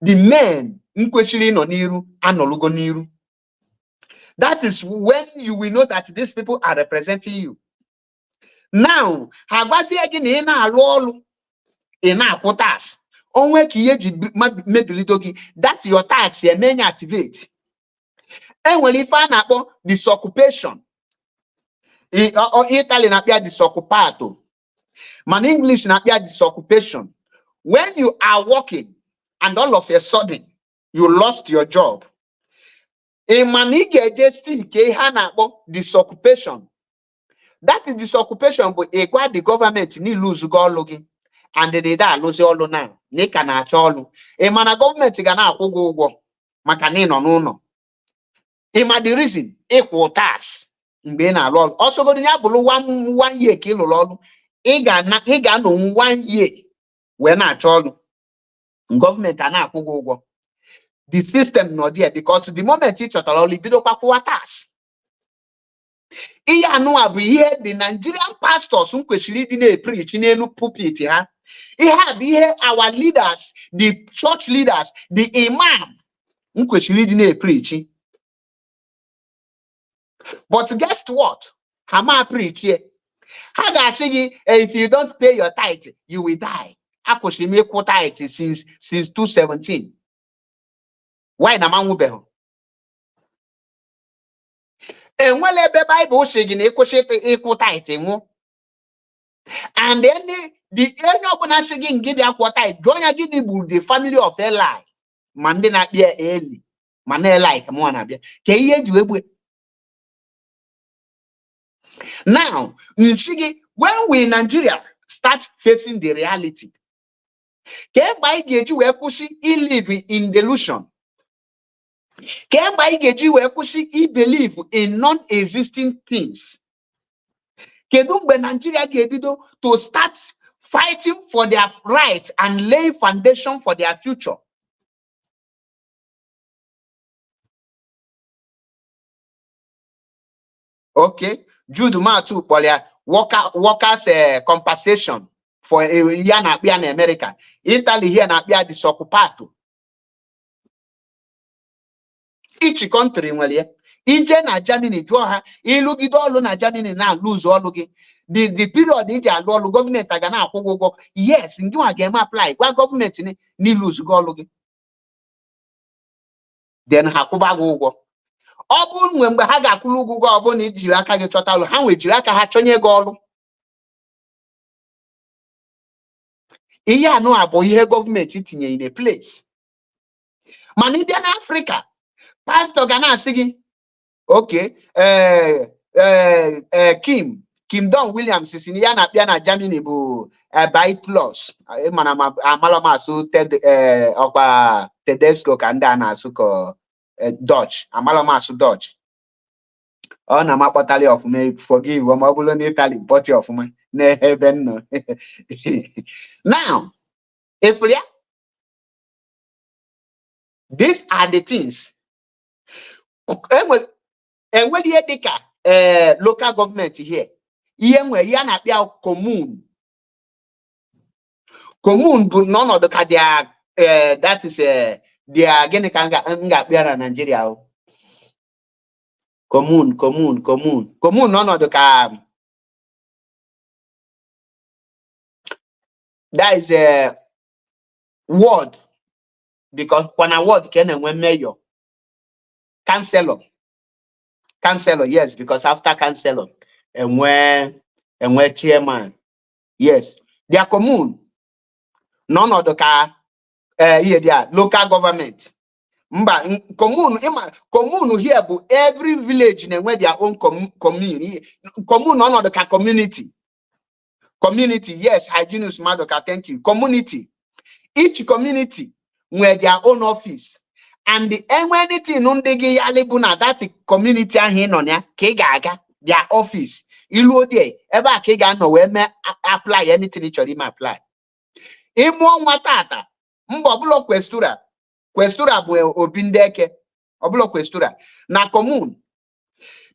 The men nkwesili no niru anolugo niru. That is when you will know that these people are representing you. Now, hagwasi again ina alolu ina quotas. Onwe kiyeji mebilidogi that your tax ye many activate. And when you find out disoccupation. Italy napia disoccupato. Man English napia disoccupation. When you are working and all of a sudden you lost your job. A manige still ke hanabo disoccupation. That is disoccupation, but the government ni lose go logi and they da lose all now. Ni kana cholu. A man government gana akwụgwọ maka na no. Ima the reason equal tax. Also, go to 1 year kilo lolu. Iga no 1 year when I told government and go. The system not there because the moment it's totally bido tax. Iya no abi here the Nigerian pastors unkwesili di na preach in enu pulpit ha. He have here our leaders, the church leaders, the imam unkwesili di na preach. But guess what? Hama preach here. Haga say if you don't pay your tithe, you will die. Akoshi make tithe since 2017. Why na manwu beho? Enwele be Bible say gini ekoshi tithe nwu. And then the any obuna say gini give ya tithe. Jonya gini bu the family of Eli. Mande na bia Eli. Mane Eli kamo na bia. Ke iye ju ebu. Now, when we in Nigeria start facing the reality, he live in delusion. He believe in non-existing things. Nigeria to start fighting for their right and lay foundation for their future. Okay. Jude Matu Polia workers compensation for a year na in America. Italy here na bia disoccupato. Each country nwele ije na Germany jụọ ha ilugide ọlụ na Germany na lose ọlụ gị. The period ije alụ ọlụ government aga na akwụ ụgwọ. Yes, ndị nwa ga-eme apply gwa government ni lose go ọlụ gị. Then ha kwụba gị ụgwọ. Ọ bụ mgbe ha ga-akwụrụ ụgwọ ọ bụ na ijiri aka gị chọta ọlụ ha nwejiri aka ha chọnye gị ọlụ. Ihe anụ abụ ihe gọọmenti tinye in a place. Mana ịbịa na Africa, pastor ga na-asị gị, okay, Kim Don Williams si ya na-abịa na Germany bụ by plus. Mana amala masụ ọkwa Tedesco ka ndị a na-asụ ka Dutch, amalomasu Dutch. Oh, na mapotali of me forgive or mabulo in Italy, but of me ne heaven no. Now, if we These are the things. Enwere ihe dịka local government here. Ihe nwe ya na-akpịa commune. Commune bụ n'ọnọdụ ka that is their gịnị ka m ga-akpịa na Nigeria. Commune n'ọnọdụ ka that is a ward, because when a ward can enwe mayor, councillor, yes, because after councillor and when chairman, yes, they are commune. None of the local government. Commune here, but every village in where their own community. Commune none of the community. Community, yes, Hygienist Madoka, thank you. Community. Each community where their own office. And the anything that community their office. Ilu de ever kega no we apply anything it apply. Imo matata mbobulo questura bu obindeke obulo questura na commune.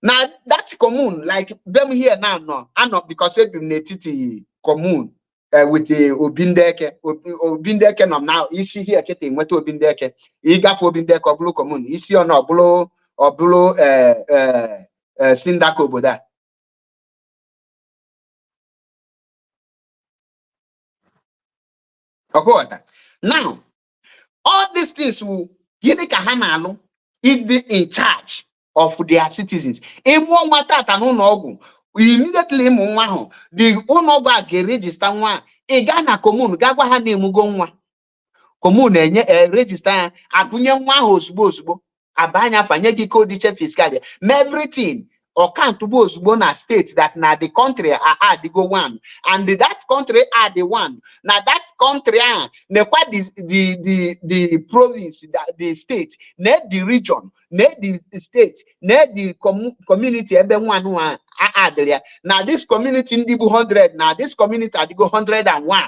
Now that commune, like them here now, no, I know because it be netiti commune with the Obindeke no now. Is she here getting what Obindeke? Iga for Obindeke or blue commune. Is she or no blue Sindako Boda? Okay, now all these things will Yedika Hanalo it be in charge of their citizens. In one matter, immediately the owner get register one. A Ghana commune, Gagwa Hane Mugonwa. Commune register Abunya Hosbo, Abanya Fanyaki code fiscal. Everything or can't to both bona state that now the country are the go one, and that country are the one. Now that country are the province, the state, not the region, not the state, not the community, everyone who are there. Now this community in the 100, now this community are the go 101.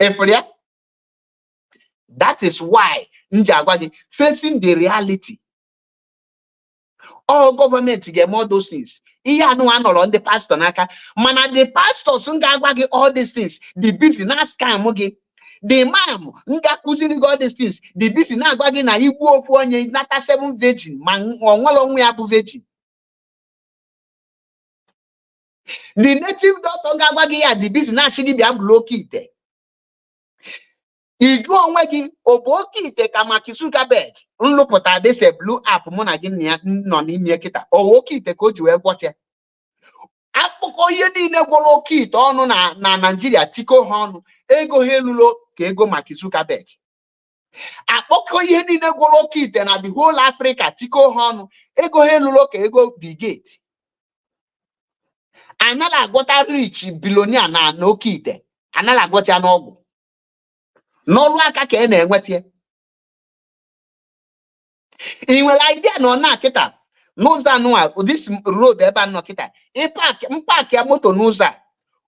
Eforia? That is why Njagwadi facing the reality. All government get more those things. Iya no one on the pastor naka. Mana the pastors ngagwagi all these things. The business scam mugi. The man nga kuzini all these things. The business ngagwagi na ibu ofu onye nata 7 virgin. Man onwalo onwe abu virgin. The native doctor ngagwagi ya the business shidi bi abloki ite. Idu onwe gị oboki ite ka Mark Zuckerberg nlụpụta dese blue app mụ na gị nọ n'ime kịta owoki ite ka o ji wee gwọcha akpụkọ ihe niile gwọrọ oke ite ọnụ na Nigeria tiko ha ọnụ ego ha elulo ka ego Mark Zuckerberg akpụkọ ihe niile gwọrọ oke ite na the whole Africa tiko ha ọnụ ego ha elulo ka ego Bill Gates anala agwọta rich billionaire na oke ite anala agwọcha n'ọgwụ n'ọrụ aka ka na-enweta inwere idea na ọ na-akịta n'ụzọ anụwa this road ebe anọ kịta mpak ya moto n'ụzọ a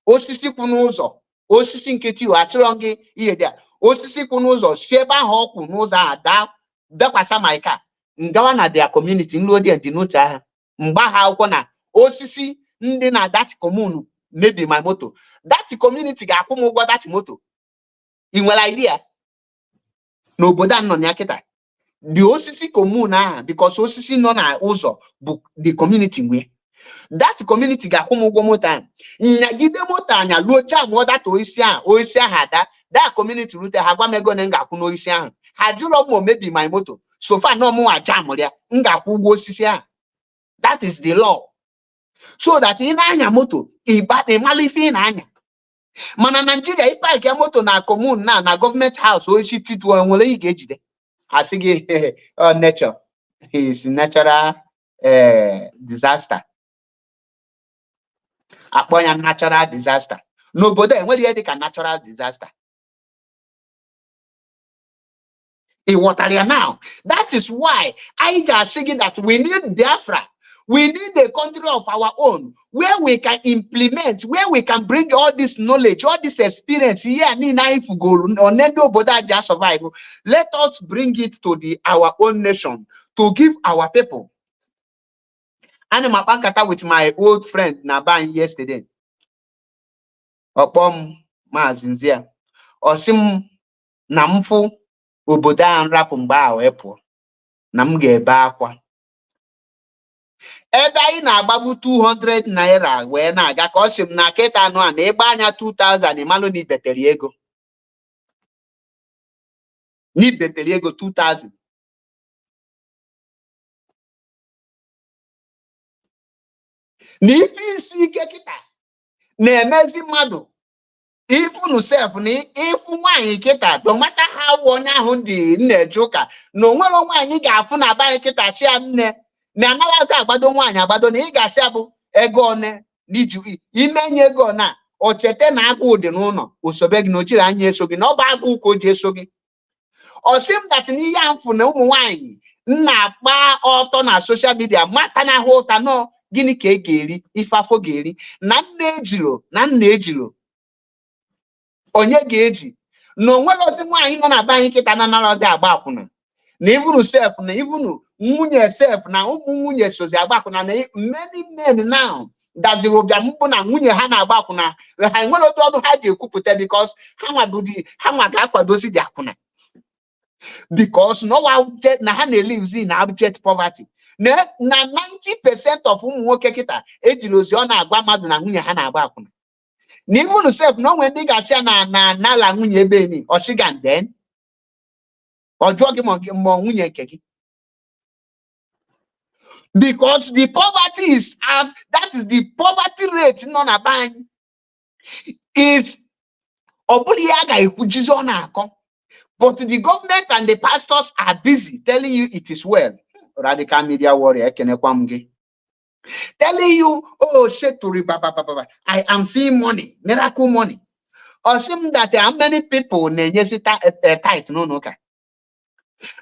osisi kwụ n'ụzọ osisi nkịtị asịrọ gị ihe dị a osisi kwụ n'ụzọ si ebe ahụ ọkwụ n'ụzọ a dakwasa maika ngawa na their community nlu odi dị n'otu agha mgba ha akwụkwọ na osisi ndị na that commune maybe my moto that community ga-akwụ m ụgwọ that moto. I nwere idea n'obodo a nọ na kịta the osisi commune ahụ because osisi nọ na ụzọ bụ the community nwe that community ga-akwụ m ụgwọ moto ahụ nyagide moto anya luo jam data osisi ahụ ada that community rute ha gwa m ego na m ga-akwụ n'osisi ahụ ha jụrụ m maybe my moto so far na ọmụnwa jam ya m ga-akwụ ụgwọ osisi ahụ. That is the law, so that ị na-anya moto ịmala ife ị na-anya. Mana Nigeria ipark ya moto na commune na government house oishi titu nwere ị ga-ejide asị gị nature is natural disaster. Akpọ ya natural disaster. N'obodo enwere ihe dịka natural disaster. Now that is why I just saying that we need Biafra. We need a country of our own where we can implement, where we can bring all this knowledge, all this experience. Here, if we go on just survive. Let us bring it to our own nation to give our people. And I'm a with my old friend Naban yesterday. Opom Mazinzia. Osim Namfu Oboda and Rapumba Epo. Namge Bakwa. Ebe anyị na-agbagbu 200 naira wee na-aga ka ọ sị m na kịta anụ a na ịgba anya 2000 ịmalụ na ibeteli ego. N'ibeteli ego 2000. Na ife isi ike kịta na-emezi mmadụ ifunu self na ifu nwaanyị kịta no matter how onye ahụ dị nneje ụka na onwere nwaanyị ga-afụ na abalị kịta si ya nne na anaghịzi agbado nwaanyị agbado na ị ga-asị abụ ego one n'iji imenye ego na ochete na agụ dị n'ụlọ osobe gị na ojiri anya eso gị na ọ bụ agụ ka o ji eso gị. Osi m dat na ihe mfụ na ụmụ nwaanyị na-akpa ọtọ na social media mata na ahụ ụta nọ gịnị ka e ga-eri ife afọ ga-eri na nne ejiro na nna ejiro onye ga-eji na onwere ozi nwaanyị nọ na be anyị kịta na narazi agba akwụna na ivunu self na ivunu nwunye self na ụmụ nwunye sozi agba akwụna na many men now daziri ụbịa mbụ na nwunye ha na-agba akwụna ha enwere otu ọdụ ha ji ekwupụta because ha nwa ga-akwadozi dị akwụna because no na ha na-elive na abject poverty na 90% of ụmụ nwoke kịta ejiri ozi ọ na-agwa mmadụ na nwunye ha na-agba akwụna. Na even self no when ndị ga-asị na n'ala nwunye ebe ni ọsịga den ọjụọ gị ma nwunye nke gị because the poverty is that is the poverty rate nọ na be anyị is ọ bụrụ ya ga-ekwujizi ọ na-akọ but the government and the pastors are busy telling you it is well. Radical media warrior ekenekwa m gị telling you, oh, Shetori Baba, I am seeing money, miracle money. Or seem that how many people tight no okay.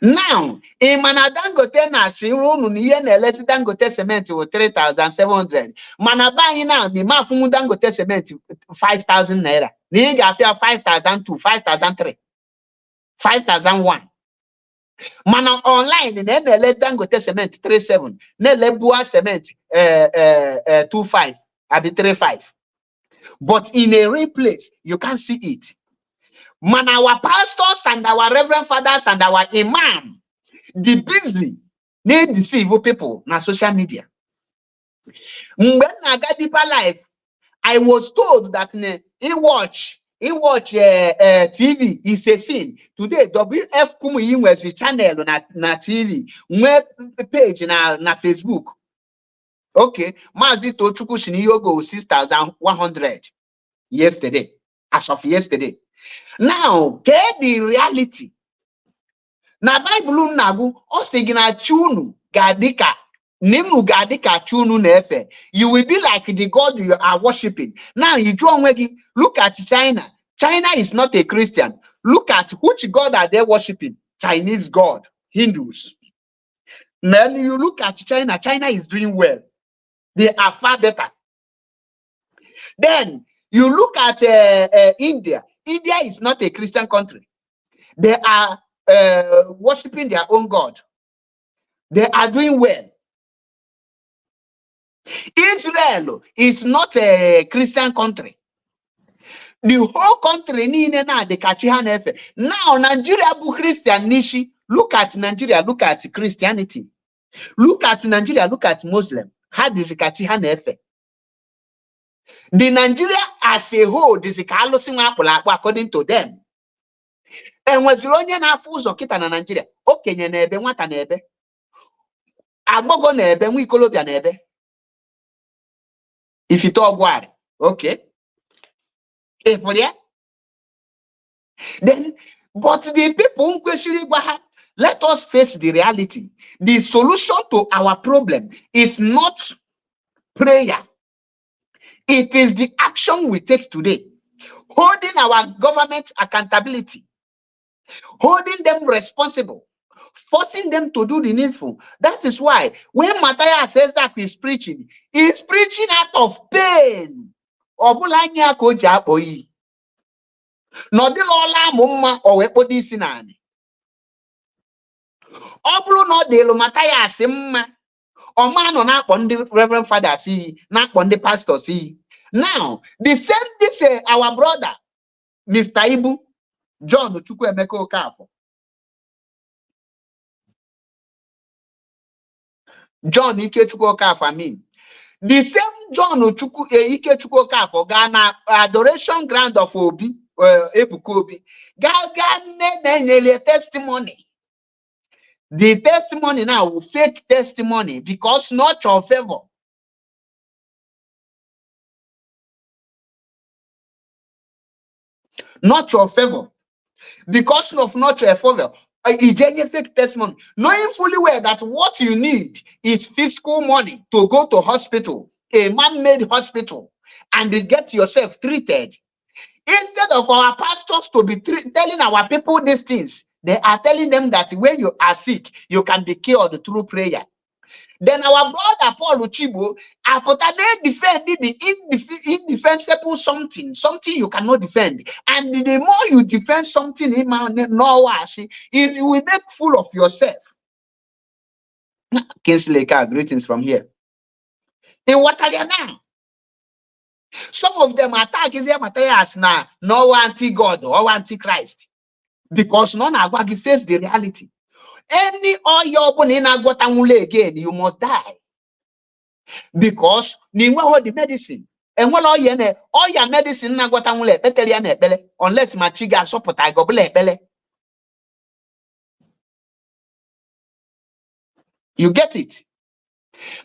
Now, in Manadangote na Shirunu Yen less Dangote cement with 3,700. Manabai now the Mafumu Dangote cement 5,000 naira. Niga 5,002, 5,003, 5,001. Mana online nele Dangote cement 37, nele Bua cement 25 at the 35. But in a real place, you can't see it. Man, our pastors and our reverend fathers and our imam, the busy need deceive people na social media. When I got deeper life, I was told that he watch TV is a sin. Today, WF Kumuyi was the channel na TV, web page na Facebook. Okay, Mazi Tochuku Shiniyogo 6,100 yesterday, as of yesterday. Now, get the reality. Na Bible nagu osigina chunu gadika. Nimu gadika chunu nefe. You will be like the God you are worshiping. Now you look at China. China is not a Christian. Look at which God are they worshiping? Chinese God, Hindus. Then you look at China. China is doing well. They are far better. Then you look at India. India is not a Christian country. They are worshiping their own God. They are doing well. Israel is not a Christian country. The whole country now Nigeria bu Christian nishi. Look at Nigeria, look at Christianity. Look at Nigeria, look at Muslim. How does it The Nigeria as a whole, according to them. And was Ronya na fuzo kita na Nigeria. Okay, nebe, nwata nebe. Agbogo nebe, mwikolobia nebe. If you talk what, okay. For that, then, but the people let us face the reality. The solution to our problem is not prayer. It is the action we take today, holding our government accountability, holding them responsible, forcing them to do the needful. That is why when Matthias says that he's preaching out of pain. Obulanya ko japo yi. No de lola mumma o wepo di sinani. Obulu no de lo Matthias mma. O man no na akpọ ndị Reverend Father see, na akpọ ndị pastor see. Now, the same this our brother, Mr. Ibu, John Chukwuemeka Okafor. John Ikechukwu Okafor, I mean. The same John Ikechukwu Okafor Ghana adoration ground of Obi, Ebuka Obi. Ghana testimony. The testimony now will fake testimony because not your favor. Not your favor. Because of not your favor. A fake testimony. Knowing fully well that what you need is fiscal money to go to hospital, a man-made hospital, and get yourself treated. Instead of our pastors to be telling our people these things, they are telling them that when you are sick, you can be cured through prayer. Then our brother Paul Uchibo, defended the indefensible something you cannot defend. And the more you defend something, it will make fool of yourself. Kingsley Car, greetings from here. In what are they now? Some of them attack is Matthias now, no anti-God or anti-Christ. Because none are going to face the reality. Any oil again, you must die. Because you hold the medicine. And what all your medicine na unless my chiga support I go bele. You get it?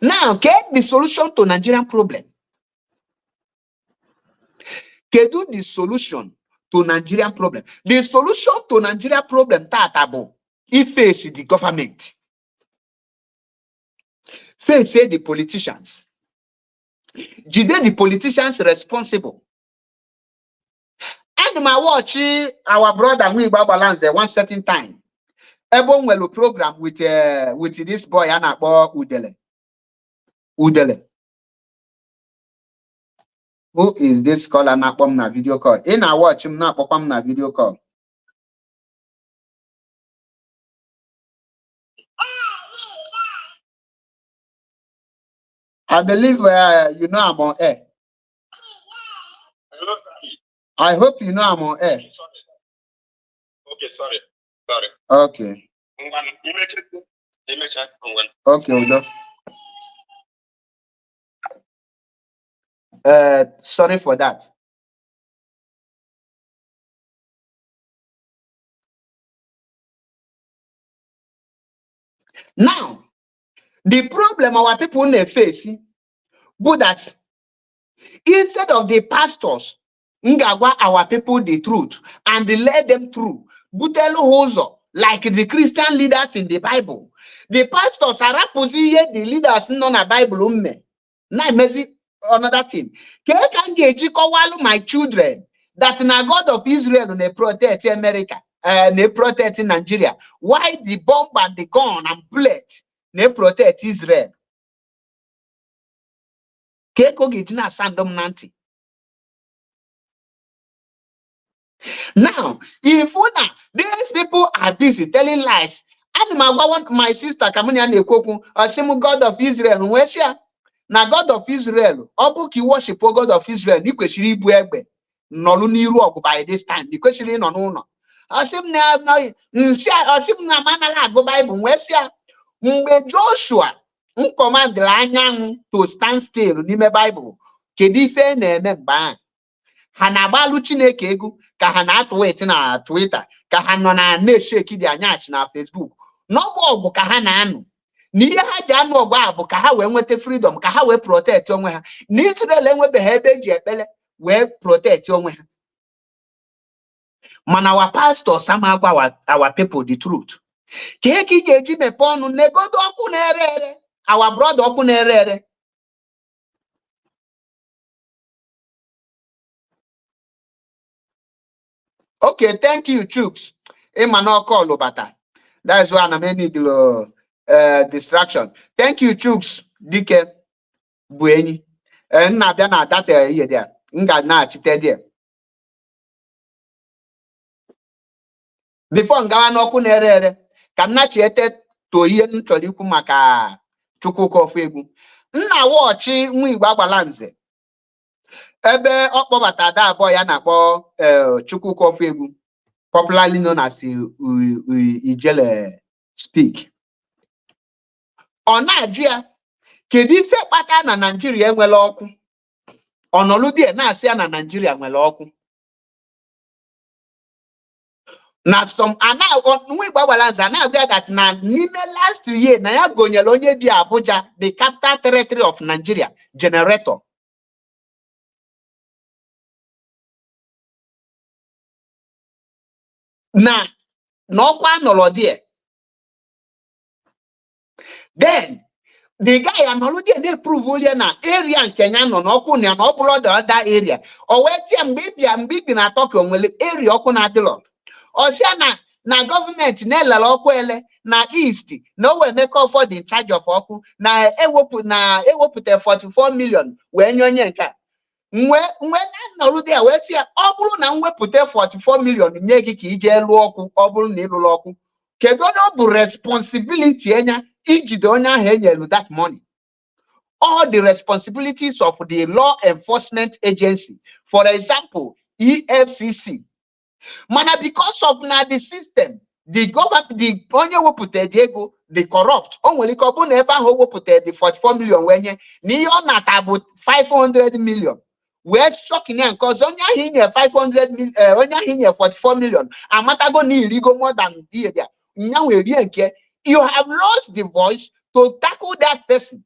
Now, get the solution to Nigerian problem. Do the solution to Nigerian problem. The solution to Nigerian problem tatabo. If face the government, face the politicians. Jide the politicians responsible. And my watch our brother we balance one certain time. Ebon will program with this boy Anakbo Udele. Udele. Who is this caller Anakbom na video call? In I watch him na popam na video call. I believe you know I'm on air. Hello, I hope you know I'm on air. Okay, sorry. Okay. Okay, Udo. Sorry for that. Now, the problem our people may face, but that instead of the pastors, our people the truth and let them through, like the Christian leaders in the Bible. The pastors are the leaders non a Bible. Now, another thing. My children that na God of Israel they protect America, they protect Nigeria. Why the bomb and the gun and bullet they protect Israel? Now, if these people are busy telling lies, and my sister Kamuni God of Israel, where she na God of Israel, Obuki worship God of Israel, Nikweshiri Buegbe, Noluniru by this time, the question no no. Asim na manala go Bible, where she Joshua command the anyanwụ to stand still n'ime Bible. Kedu ife na-eme mgbe ha na-agbalụ Chineke egwu ka ha na-atụweti na Twitter ka ha nọ na-esheki dị anyachi na Facebook n'ọgbọ ọgụ ka ha na-anụ n'ihe ha ji anụ ọgụ a bụ ka ha wee nweta freedom ka ha wee protect onwe ha n'Israel enwebeghị ebe eji ekpele wee protect onwe ha mana our pastors amagwa our people the truth ka eke ị ga-eji mepe ọnụ negodo ọkụ na-ere ere our brother ọkụ na-ere ere. Okay, thank you, Chuks. Emmanuel call Lobata. That's why I'm need distraction. Thank you, Chuks. Dike Bueni. And na that here there. Nga na chite there. Before ngawa n'ọkụ na-ere ere ka nna chiete to ihe m chọrọ ikwu maka Chukwuka Ofegbu. Nna wọchị nwa Igbo Agbala Nze ebe ọ kpọbata ada abụọ ya na-akpọ Chukwuka Ofegbu, popularly known as Ijele Speak. Ọ na-ajụ ya kedu ife kpata na Nigeria enwere ọkụ, ọnọlụdị na-asị ya na Nigeria nwere ọkụ. Na some nwa Igbo Agbala Nze na-agwa that na n'ime last year na ya gonyere onye bi Abuja, the capital territory of Nigeria, generator. Na n'ọkwa nọrọ there. Then the guy anọlụdị na-eprove onye na area nke ya nọ n'ọkụ na ọ bụrụ the other area. O wee tie mgbe ibi na Turkey onwere area ọkụ na-adịrọ. Ọsịa na gọọmenti na-elele ọkụ ele na East na o wee make ụfọdụ in charge of ọkụ na ewepụta 44 million wee nye onye nke a. Mgbe na-anọrụdị ya wee sị ya ọ bụrụ na mwepụta 44 million nye gị ka ije lụọ ọkụ, ọ bụrụ na ịlụrụ ọkụ, kedu onye ọ bụ responsibility enya ijide onye ahụ enyelu that money? All the responsibilities of the law enforcement agency, for example EFCC. Mana because of na the system, the government, the onye wepụta the ego, the corrupt, o nwere ike ọ bụ na ebe ahụ wepụta the 44 million wenye na ihe ọ nata bụ 500 million. Wee shocking ya nke ọzọ onye ahụ inye 500 million, onye ahụ inye 44 million amatago na irigo more than ihe dia. Nya wee rie nke, you have lost the voice to tackle that person.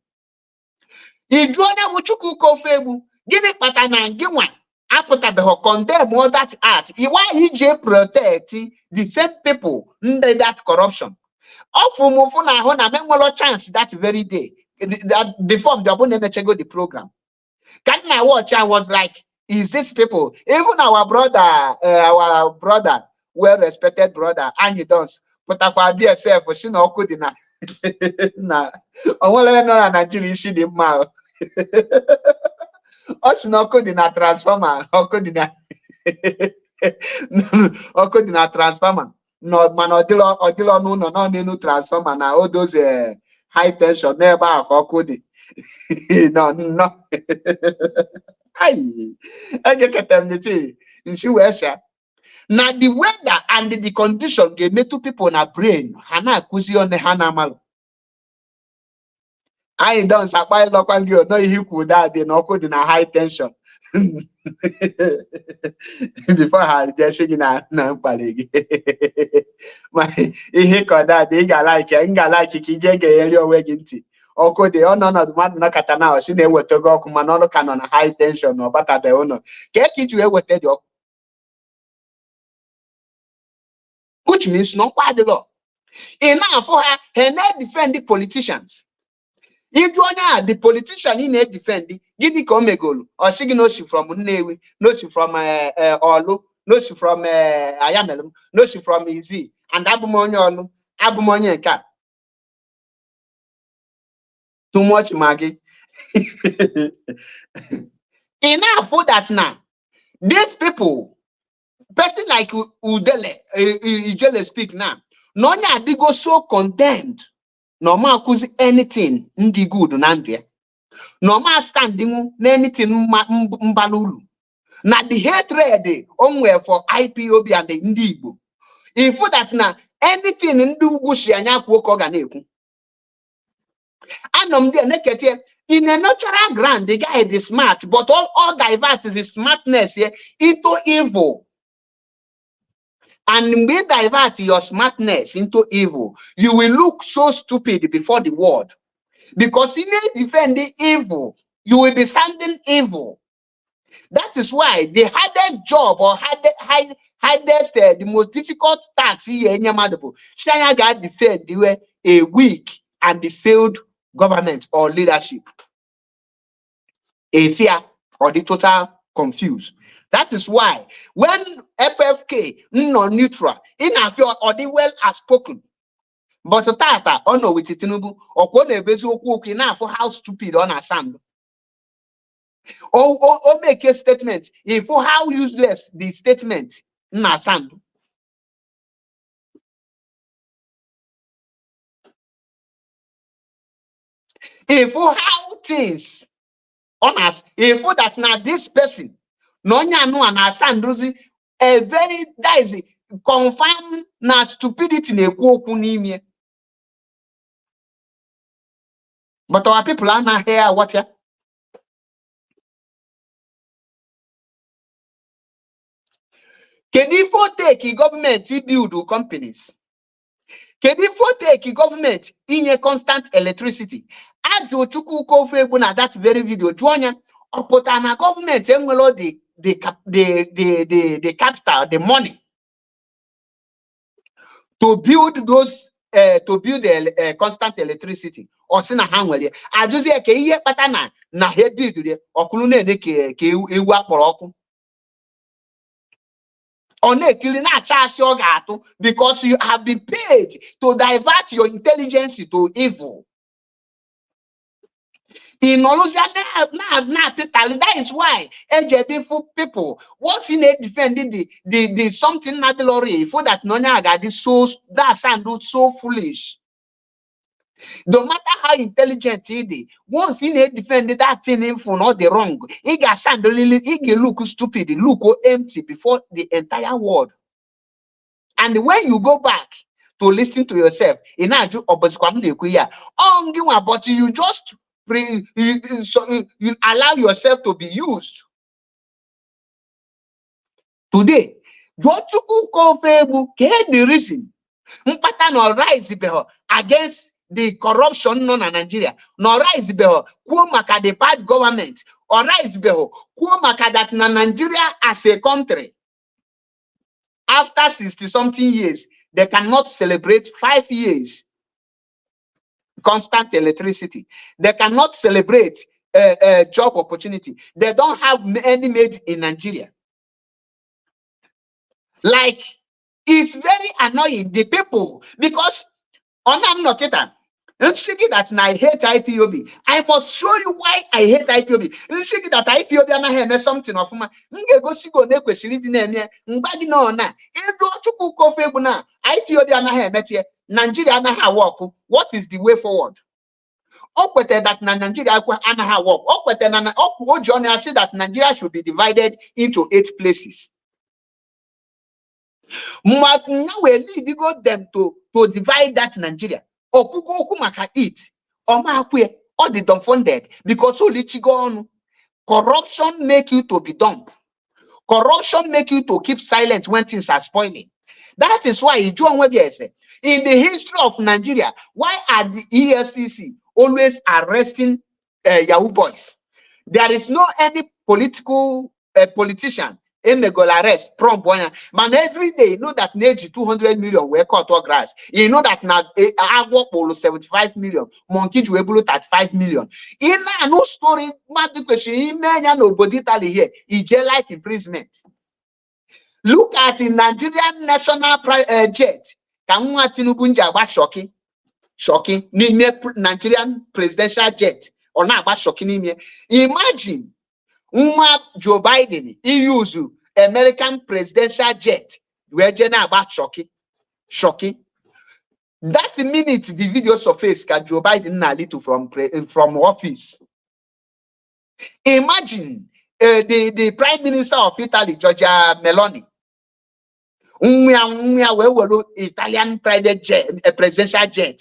Iju onye bụ Chukwuka Ofegbu, gịnị kpata na gị nwa apụtabeghị condemn all that act? Why ije protect the same people under that corruption? Ọfụmụfụ na ahụ na menwelo chance that very day before the ọbụna emechego the program. Can I watch? I was like, is this people? Even our brother, well-respected brother, Anyi Dons, but I DSF, she no good enough. Na, I want to know Nigeria she the mal. Oh, she no good in a transformer. How could in a transformer? No man, odilo no transformer. Now all those high tension never how could no. I get them the tea. She wears now the weather and the condition gave me two people in a brain. Hana kuzi on the Hanamal. I don't supply local girl. No, he could that they no could in a high tension. Before her, they're shaking a nampaligi. My he called that they got like Kijega area wagging tea. Oko de ono no man na katana o sine weto go kuma no ka no na high tension no bata be ono ke kiju e wete di, which means no kwadilo ina for her he na defend the politicians. Idu onya the politician in defend gini ka o megolu o sigi no she from Nnewi, no she from Olu, no she from Ayamelum, no she from Izi, and abumonye Olu, abumonye nka. Too much Maggie. Enough for that now. These people, person like Ijele Speak now, no nya they go so condemned. No ma kuzi anything ndi good nandia. No ma standing anything mbalulu. Na the hatred onwe for IPOB and the ndi Igbo. If that now anything ndu gushi anya kwuo ka ọ ga na-ekwu. Anom there naked here in a natural ground, the guy is smart, but all divert his smartness here into evil. And we divert your smartness into evil, you will look so stupid before the world. Because in defending evil, you will be sounding evil. That is why the hardest job or hardest the most difficult task here in Yamadabo, Shaya got defend the way a weak and the failed government or leadership, a fear or the total confused. That is why when FFK non neutral in a fear or the well has spoken, but tata ọ nọ with Tinubu ọkwa na-ebezi okwu na-afụ how stupid ọ na-sound. O make a statement if how useless the statement na-sound. If how things on us, if that now this person no nya na sound a very dicey confirm na stupidity na-ekwu okwu n'ime. But our people are not here what ya. Can if take government build companies? Can if take government in a constant electricity? Add to Chukwuko that very video. Join or put an government the capital, the money to build those the constant electricity. Or sina hangwele. I just say ke iye patana na he build the okulu ne ke ewu akporo oku. Onekili na charge your gato because you have been paid to divert your intelligence to evil. In Olusia that is why NJB people once in defending the something not the lorry for that nonya got this so that sound so foolish. No matter how intelligent he is, once he defended that thing for not the wrong, he got sound really he look stupid, look empty before the entire world. And when you go back to listen to yourself, in but you just you allow yourself to be used. Today, what you call the reason no rise against the corruption in Nigeria, no rise maka the bad government, or rise maka that in Nigeria as a country, after 60-something years, they cannot celebrate 5 years constant electricity. They cannot celebrate job opportunity. They don't have any made in Nigeria. Like, it's very annoying, the people, because on I'm not that I hate IPOB. I must show you why I hate IPOB. That IPOB and something of my IPOB Nigeria what is the way forward? That Nigeria I say that Nigeria should be divided into 8 places. Now we lead them to divide that Nigeria. It or the dumbfounded because corruption make you to be dumb. Corruption make you to keep silent when things are spoiling. That is why in the history of Nigeria, why are the EFCC always arresting Yahoo boys? There is no any politician arrest prompt one. Man, every day you know that 200 million were cut or grass. You know that now Agwo Polo 75 million, Monkey Juebulu 35 million. In no story, nobody tell here, life imprisonment. Look at the Nigerian national jet. Shocking. Nigerian presidential jet. Or not shocking. Imagine Joe Biden, he used American presidential jet. We're about shocking. That minute the video surface Joe Biden na little from office. Imagine the Prime Minister of Italy, Giorgia Meloni. Italian private jet, presidential jet.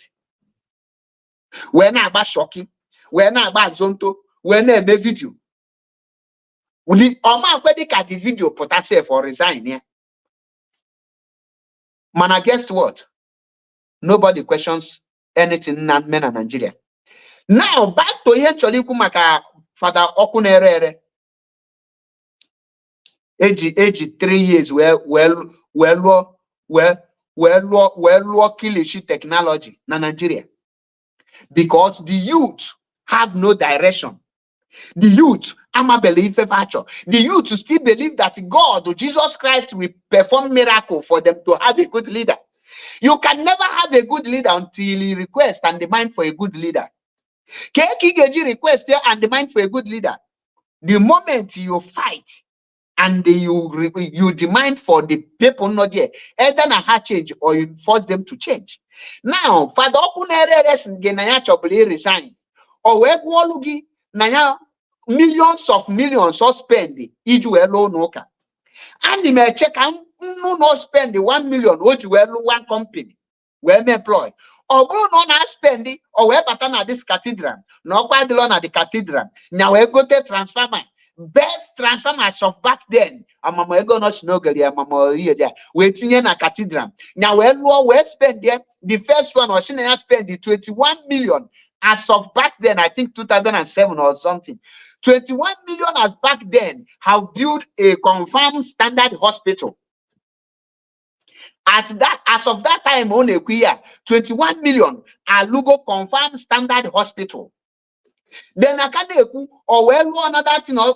We're not about shocking. We're not about zonto. We're not a video. The video put herself or resign here. Man, guess what? Nobody questions anything in Nigeria. Now back to here Kumaka Father Okunere. Age 3 years well kilishi technology na Nigeria. Because the youth have no direction. The youth, the youth still believe that God or Jesus Christ will perform miracle for them to have a good leader. You can never have a good leader until you request and demand for a good leader. Kekigeji request here and demand for a good leader. The moment you fight and you demand for the people not there, either na change or you force them to change. Now, Father Opunere resign. Or we nanya millions of millions of spend iju elo noka. And he may check and no spend the 1 million which well one company where me employ. Or go no na spend it or where batana this cathedral. No quite alone at the cathedral. Now we go to transformer. Best transformers of back then. Amama ego no snoggle ya mama there. Waiting in a cathedral. Now we spend there. The first one was spend the 21 million as of back then. I think 2007 or something. 21 million as back then have built a confirmed standard hospital. As of that time on a year, 21 million Alugo confirmed standard hospital. Then I can or well another thing or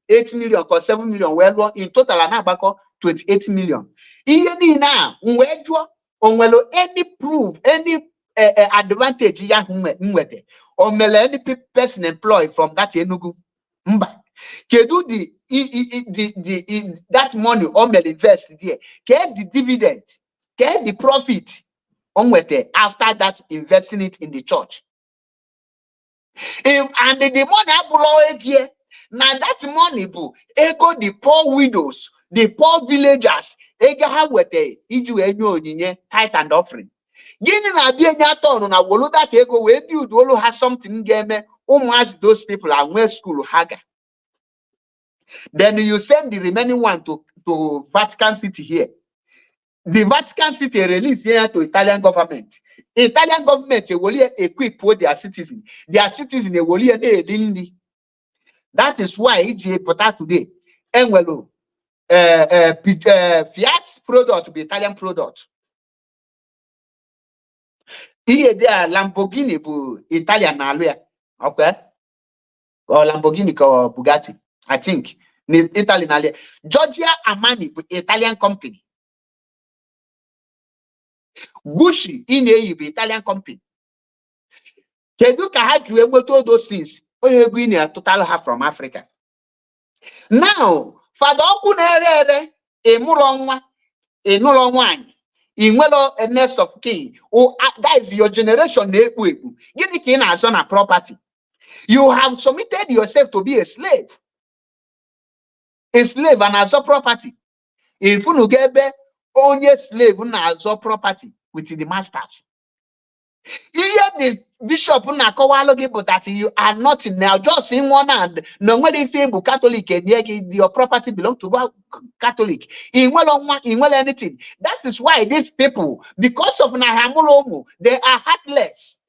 8 million or 7 million well in total and 28 million. Even now, on any proof, any advantage ya nwete or any person employed from that Enugu mba kedu the that money or invest there get the dividend get the profit onwete after that investing it in the church. And the money abroad here now that money bu ego the poor widows, the poor villagers ega ha wete iju enyo onyinye tithe and offering. Gini na bia nya turn na wolu that ego we build olu has something game as those people are where school haga. Then you send the remaining one to Vatican City here. The Vatican City release here to Italian government. Italian government will equip with their citizens. Their citizens will that is why EGA put out today. Enwelo Fiat product be Italian product. Here there Lamborghini bu Italian alwe. Okay. Or Lamborghini or Bugatti. I think Italian alwe. Giorgio Armani bu Italian company. Gucci in a Italian company. Keduka had to all those things. A total half from Africa. Now, Father Okunere, a Mulongwa, a Nolongwan, in well a nest of king. Oh, that is your generation. Gini as on a property. You have submitted yourself to be a slave. A slave and as a property. If you get only slave and as a property with the masters. Here the bishop but that you are not now just in one hand. Normally, if you Catholic and your property belongs to Catholic. In well anything. That is why these people, because of Nahamulomu, they are heartless.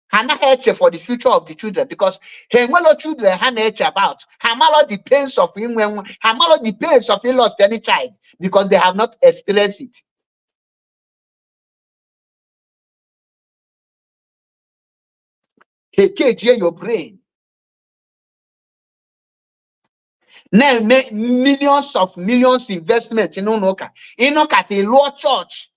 Hana for the future of the children because Hemelo children Hana about Hamalo the pains of him when Hamalo the pains of he lost any child because they have not experienced it. He your brain. Now make millions investment in Inoka. Inoka the law church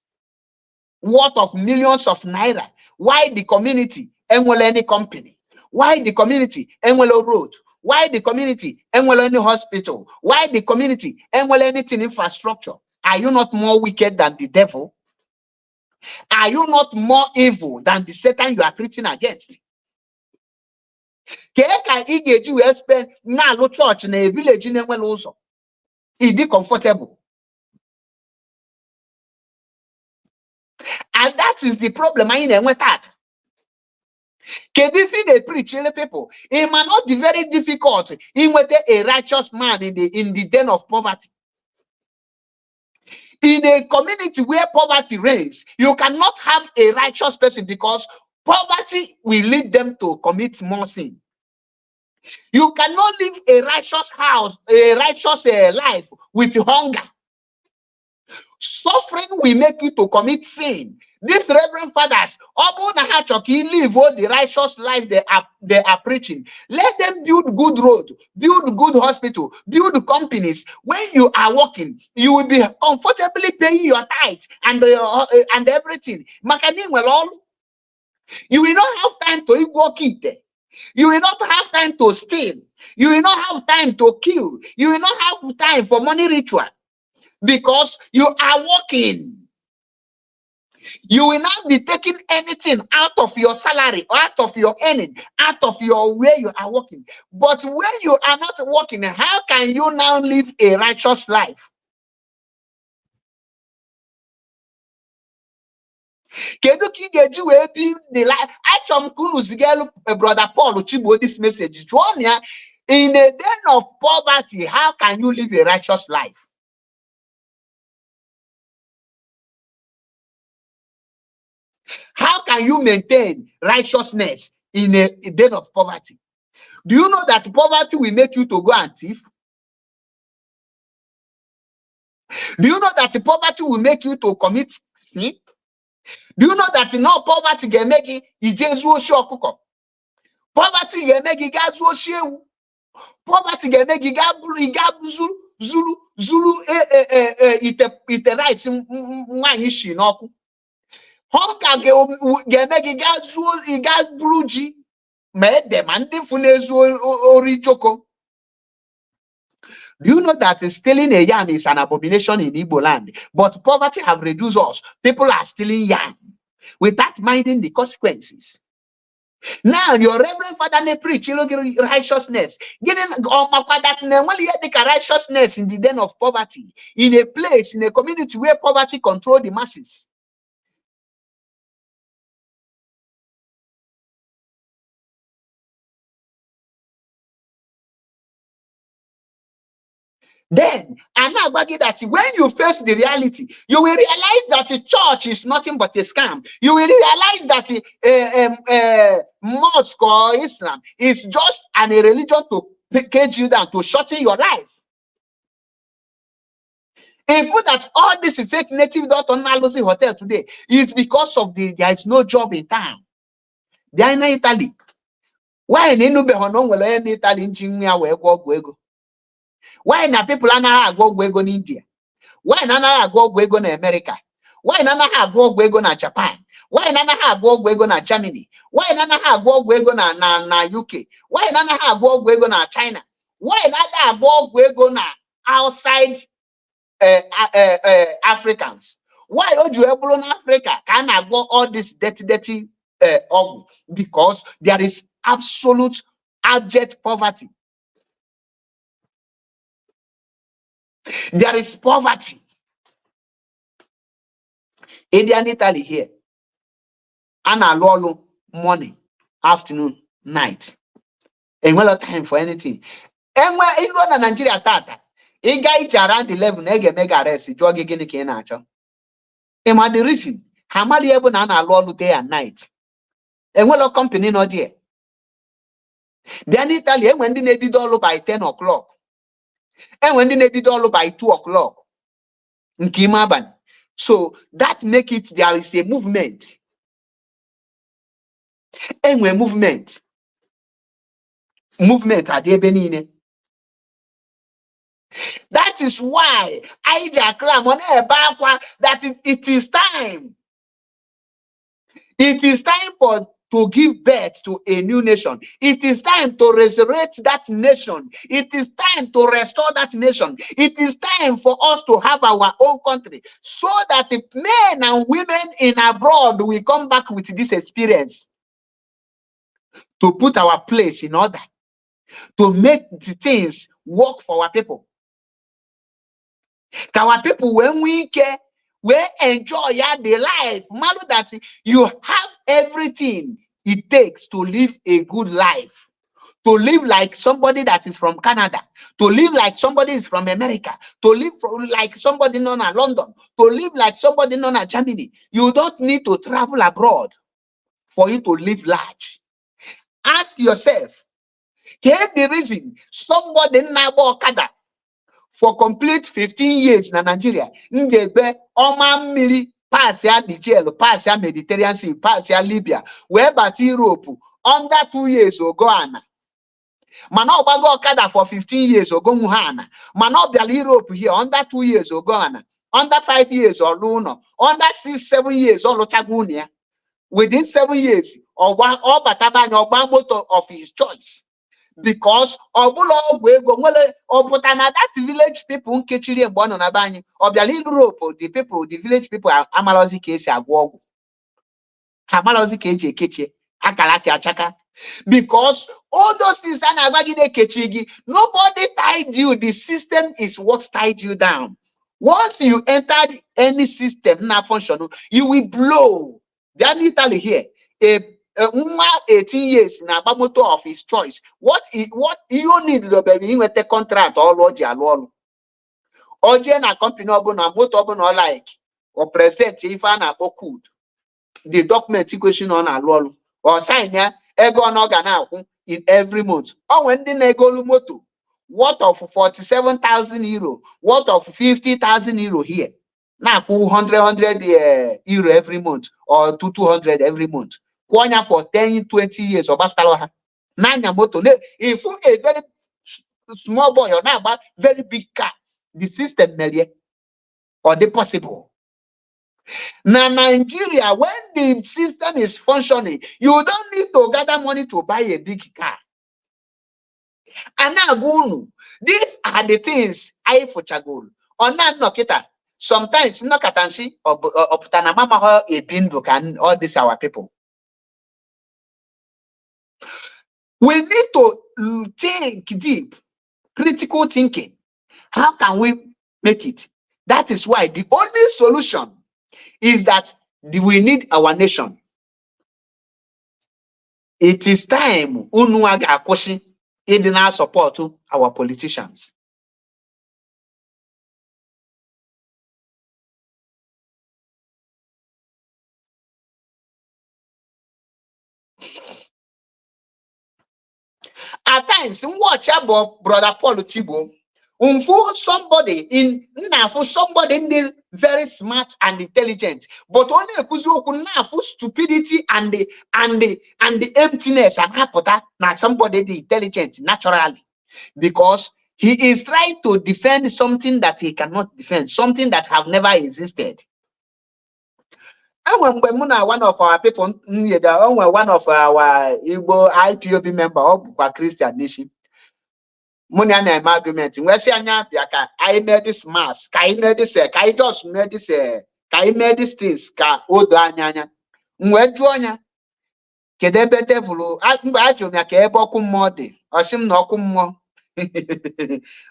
worth of millions of naira. Why the community enwele any company? Why the community enwele road? Why the community enwele any hospital? Why the community enwele anything infrastructure? Are you not more wicked than the devil? Are you not more evil than the Satan you are preaching against? Keka igeji we spend na lo church na a village in enwele uzo. Idi comfortable. And that is the problem I know with that. If they preach people, it might not be very difficult in with a righteous man in the den of poverty. In a community where poverty reigns, you cannot have a righteous person because poverty will lead them to commit more sin. You cannot live a righteous house, a righteous life with hunger. Suffering will make you to commit sin. These reverend fathers, live all the righteous life they are preaching. Let them build good road, build good hospital, build companies. When you are working, you will be comfortably paying your tithe and everything. You will not have time to work it. You will not have time to steal. You will not have time to kill. You will not have time for money ritual because you are working. You will not be taking anything out of your salary, or out of your earning, out of your where you are working. But when you are not working, how can you now live a righteous life? Kedu ka ị ga-eji wee bi the life? Achọrọ m ka unu zigelu brother Paul Chigbo this message. Jụọ ya, in a den of poverty, how can you live a righteous life? How can you maintain righteousness in a den of poverty? Do you know that poverty will make you to go and thief? Do you know that poverty will make you to commit sin? Do you know that no poverty can make you poverty can make you poverty can make you Zulu ite rights nwanyi shi n'ọkụ. Hunger ga-eme gị gaa buru ji ma ede ma ndị fu na-ezu ori joko. Do you know that stealing a yam is an abomination in Igbo land? But poverty have reduced us. People are stealing yam without minding the consequences. Now, your reverend father may preach righteousness. Righteousness in the den of poverty, in a place, in a community where poverty controls the masses. Then, I'm not arguing that when you face the reality, you will realize that the church is nothing but a scam. You will realize that mosque or Islam is just a religion to cage you down, to shorten your life. In fact, that all this fake native Nalusi hotel today is because of there is no job in town. They are in Italy. Why in Italy? Why na people anaghị agụ ọgwụ ego n'India? Why na anaghị agụ ọgwụ ego na America? Why na anaghị agụ ọgwụ ego na Japan? Why na anaghị agụ ọgwụ ego na Germany? Why na anaghị agụ ọgwụ ego na UK? Why na anaghị agụ ọgwụ ego na China? Why na anaghị agụ ọgwụ ego na outside Africans? Why o ji wee bụrụ na Africa ka a na-agwọ all this dirty ọgwụ? Because there is absolute abject poverty. There is poverty. Indian Italy here. Analolu morning, afternoon, night. And well time for anything. And where in Nigeria tata, a guy around 11 mega arrest, drug again can actual. And the reason, how many able to analolu day and night? And well company no dear. Then Italy when the Navy dollar by 10 o'clock. And when the Navy dollar by 2 o'clock, so that make it there is a movement. And when movement at the Benin. That is why I declare that it is time. It is time to give birth to a new nation. It is time to resurrect that nation. It is time to restore that nation. It is time for us to have our own country so that men and women in abroad will come back with this experience to put our place in order, to make the things work for our people. Our people, when we care, we enjoy the life. Matter that you have everything it takes to live a good life, to live like somebody that is from Canada, to live like somebody is from America, to live like somebody known at London, to live like somebody known at Germany. You don't need to travel abroad for you to live large. Ask yourself, here's the reason somebody in Okada for complete 15 years in Nigeria, Ngebe Oma Mili pass ya Niger, pass ya Mediterranean Sea, pass ya Libya, wee bata Europe under 2 years ogo ana. Mana ọgbago ọkada for 15 years ogo nwu ha ana. Mana ọ bịala Europe here under 2 years ogo ana. Under 5 years ọlụ ụlọ. Under 6-7 years ọlụchago ụlọ ya. Within 7 years, ọ bataba anya ọgba motor of his choice. Because ọbụla ọgwụ ego nwere ọpụta na that village people nkechiri mgbe ọ nọ na be anyị ọ bịala Europe, the village people amalozi ka esi agwọ ọgwụ. Ha amalozi ka eji ekechie akara ki achaka. Because all those things a na-agbagide ekechi gị, nobody tied you. The system is what tied you down. Once you entered any system na function, you will blow. They are literally here. A 18 years na motor of his choice. What you need to be with a contract or lodge alone. Or na company obuna motor obuna like or present if an code. The document equation on a law or sign ya ego on in every month. Or when the nego moto, what of 47,000 euro, what of 50,000 euro here. Now, 100 euro every month or 200 every month. Kwanya for 10-20 years or bastaloha. Nanya moto. If a very small boy or now about very big car, the system or the possible. Now, Nigeria, when the system is functioning, you don't need to gather money to buy a big car. And now, these are the things I for chagul. On that nokita. Sometimes no katansi or mama a bindu can all these our people. We need to think deep, critical thinking. How can we make it? That is why the only solution is that we need our nation. It is time unuaga akoshi in our support to our politicians. At times, watch about Brother Paul Chibo, for somebody in the very smart and intelligent, but only for stupidity and the emptiness and hapota now somebody the intelligent naturally, because he is trying to defend something that he cannot defend, something that have never existed. And when one of our people, one of our Igbo IPOB member of Christian Nation, Munya na argument. We say anya biaka, I made this mass, I made this, I just made this, I made this things, ka odo anya. Mweju anya, kedebe devil, mba ajo mi ka ebe oku mmụọ dị, osim na oku mmụọ,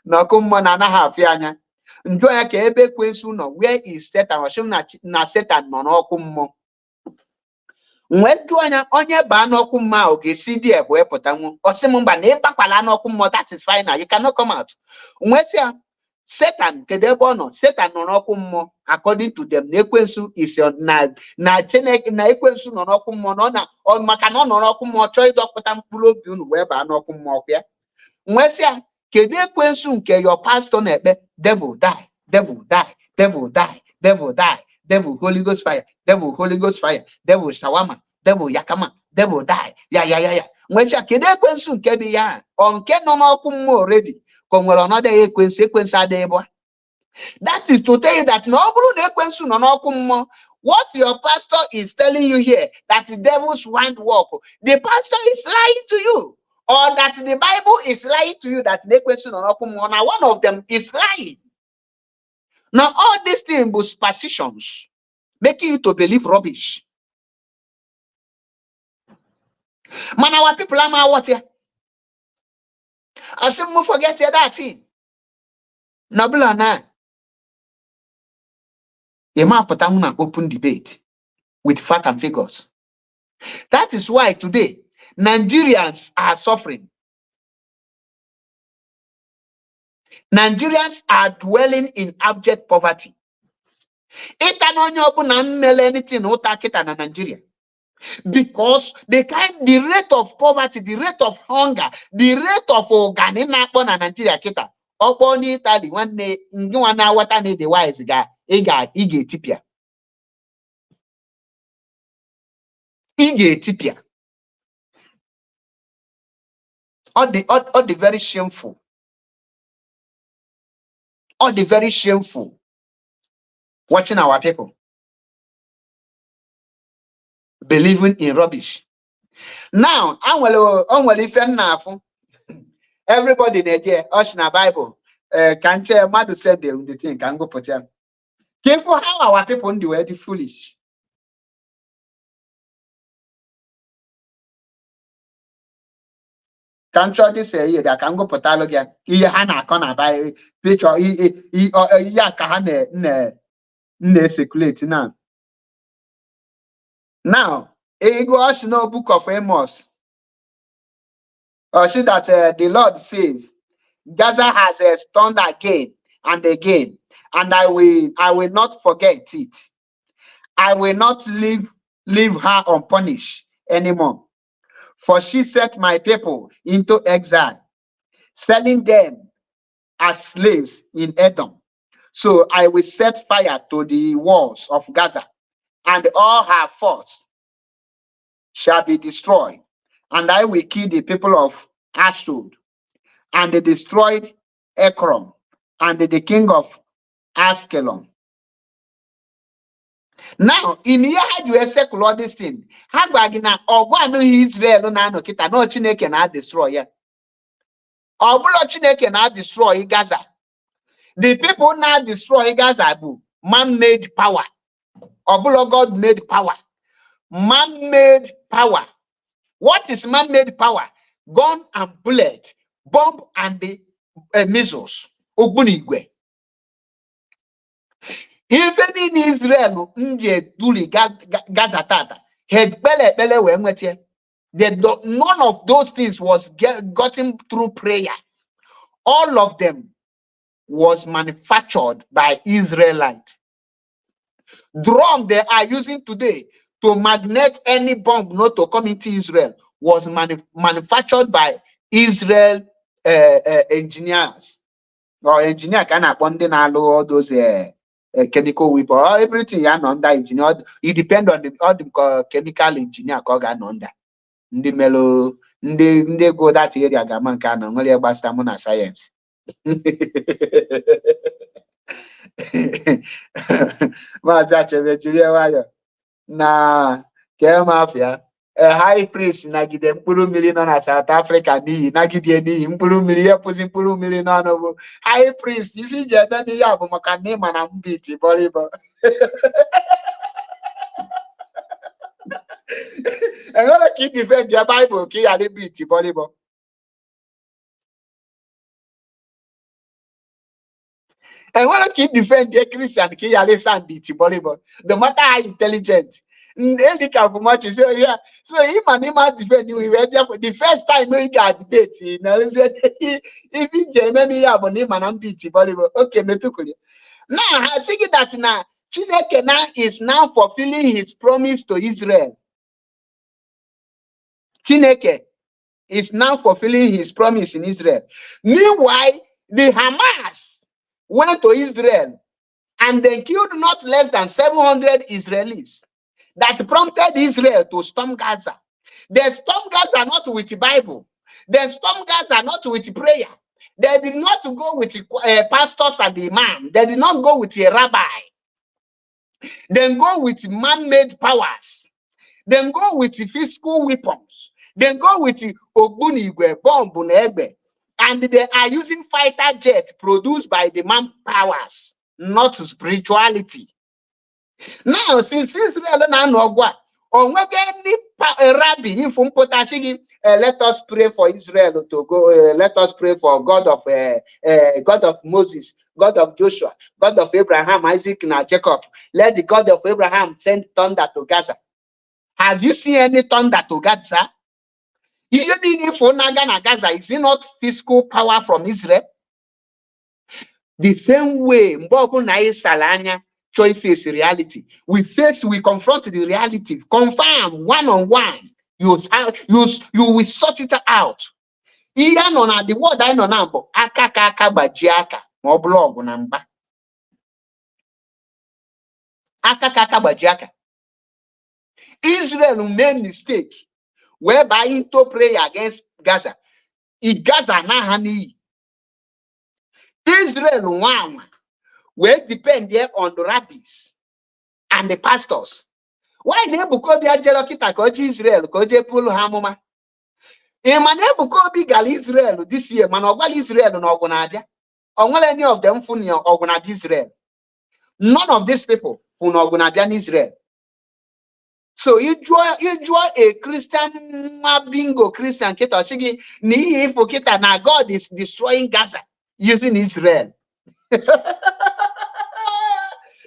na oku mmụọ na anaghị afịa anya. Njọ ya ka ebe Ekwensu nọ, where is Satan? Osim na Satan nọ n'ọkụ mmụọ. Mweju anya onye ba n'ọkụ mmụọ o ga-esi dị ebe epụta nwu. Osim mba na ịbakwala n'ọkụ mmụọ, that is fine now. You cannot come out. Mwesi Satan kedu ebe ọ nọ? Satan nọ n'ọkụ mmụọ according to them. Na Ekwensu is na Chineke na Ekwensu nọ n'ọkụ mmụọ nọ na maka na ọ nọ n'ọkụ mmụọ chọọ ịdọpụta mkpụrụ obi unu wee baa n'ọkụ mmụọ kwa. Mwesi kedu Ekwensu nke your pastor na-ekpe? Devil die, devil die, devil die, devil die, devil Holy Ghost fire, devil Holy Ghost fire, devil shawama, devil yakama, devil die, ya. Mwesi kedu Ekwensu nke bi ya o nke nọ n'ọkụ mmụọ already? That is to tell you that what your pastor is telling you here, that the devils won't work, the pastor is lying to you, or that the Bible is lying to you, that now one of them is lying. Now all these things were superstitions, making you to believe rubbish. Man, our people are what here? I said, forget that thing. Nabula na. Yema potamuna open debate with fact and figures. That is why today Nigerians are suffering. Nigerians are dwelling in abject poverty. Anything na Nigeria. Because the rate of poverty, the rate of hunger, the rate of organ in Nigeria kita. Upon Italy, one day, you are now what I need the wise guy, Iga tipia. Igetipia. All the very shameful. All the very shameful. Watching our people believing in rubbish. Now, everybody in there, us in the Bible, can tell mother said the thing can go put them. Careful how our people do it foolish. Can try this here that can go put again. Hana can buy picture ya kahane ne circulate now. Now, you go us no book of Amos. Or see that the Lord says, Gaza has stoned again and again, and I will not forget it. I will not leave her unpunished anymore. For she set my people into exile, selling them as slaves in Edom. So I will set fire to the walls of Gaza, and all her forts shall be destroyed. And I will kill the people of Ashdod, and they destroyed Ekron, and the king of Askelon. Now, in here, how do you secular this thing? How do you Israel no kita no Chineke na destroy ya? Obulo Chineke na destroy Gaza. The people now destroy Gaza bu man-made power. Obulo God-made power. Man-made power. What is man-made power? Gun and bullet, bomb and the missiles. Ogbunigwe. Even in Israel, Gaza tata, none of those things was gotten through prayer. All of them was manufactured by Israelites. Drum they are using today to magnet any bomb not to come into Israel was manufactured by Israel engineers. Or engineer can abandon all those chemical weapon, everything under engineer. It depends on the chemical engineer under. Ndị melo ndị go that area ga man ka na nwere gbasta mu na science. Maazị Achebe jiri wayo na ke mafia high priest nagide mkpụrụ mmiri nọ na South Africa n'ihi nagide n'ihi mkpụrụ mmiri ya pụzi mkpụrụ mmiri n'ọnụ bụ high priest ife iji ebe n'ihe a bụ maka na ịma na mbiti bọrịbọ. Enwere ka ị defend ya Bible ka ị ghara ibiti bọrịbọ. Enwere ka ị defend ya Christian ka ị ghara ịsa mbiti bọrịbọ. No matter how intelligent. So yeah, so him and him had defend you. The first time we got debate, you know, if he get me here, but him and I'm beat volleyball. Okay, me too. Now I think that now Chineke now is now fulfilling his promise to Israel. Chineke is now fulfilling his promise in Israel. Meanwhile, the Hamas went to Israel and then killed not less than 700 Israelis. That prompted Israel to storm Gaza. They stormed Gaza not with the Bible. They stormed Gaza not with prayer. They did not go with the pastors and the imam. They did not go with a rabbi. Then go with man-made powers. Then go with the physical weapons. Then go with the Ogbunigwe, bomb, and they are using fighter jets produced by the man powers, not spirituality. Now, since Israel let us pray for Israel to go. Let us pray for God of Moses, God of Joshua, God of Abraham, Isaac, and Jacob. Let the God of Abraham send thunder to Gaza. Have you seen any thunder to Gaza? Gaza is it not physical power from Israel? The same way, face reality. We confront the reality, confirm one-on-one. You will sort it out. The word I know now, aka bajiaka, more blog number. Aka bajiaka. Israel made mistake whereby into prayer against Gaza. Gaza na hani. Israel one will depend there on the rabbis and the pastors. Why nebuko bia jelo kita ko Israel ko je pulu hamuma? Ima nebuko bi gal Israel this year man ogwal Israel no ogu na abia. Onwere any of them fun ogu na Israel. None of these people fun ogu na abia in Israel. So you draw a Christian bingo Christian kita shigi ni ifo kita na God is destroying Gaza using Israel.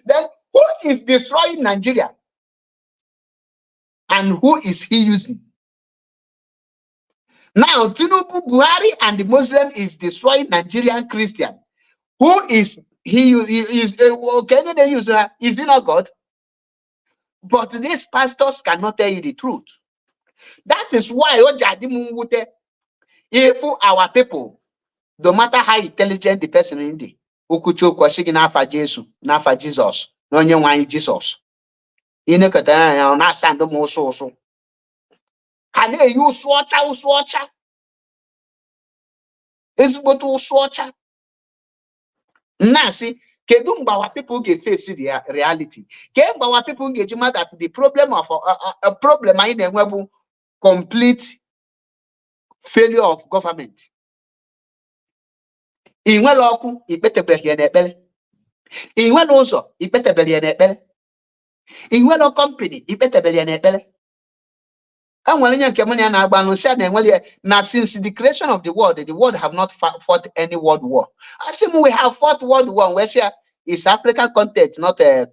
Then who is destroying Nigeria? And who is he using? Now Tinubu Buhari and the Muslim is destroying Nigerian Christian. Who is he? Can they use? Is he not God? But these pastors cannot tell you the truth. That is why if our people, no matter how intelligent the person is, ukucho kwashigi nafa Jesu, nafa Jesus, no nyenwanyi Jesus. Inekata ya na sando mo so. Kane you uswacha. Ezigboto uswacha. Nasi kedu mgbe our people get face the reality. Ke mgbe our people get mad that the problem of a problem anyị na-enwe bụ complete failure of government. Inwere ọkụ ikpetebere ya n'ekpere. Inwere ụzọ ikpetebere ya n'ekpere. Inwere company ikpetebere ya n'ekpere. Enwere nke manya na agba no say na enwere na since the creation of the world have not fought any world war. I say we have fought world war where say is African continent not a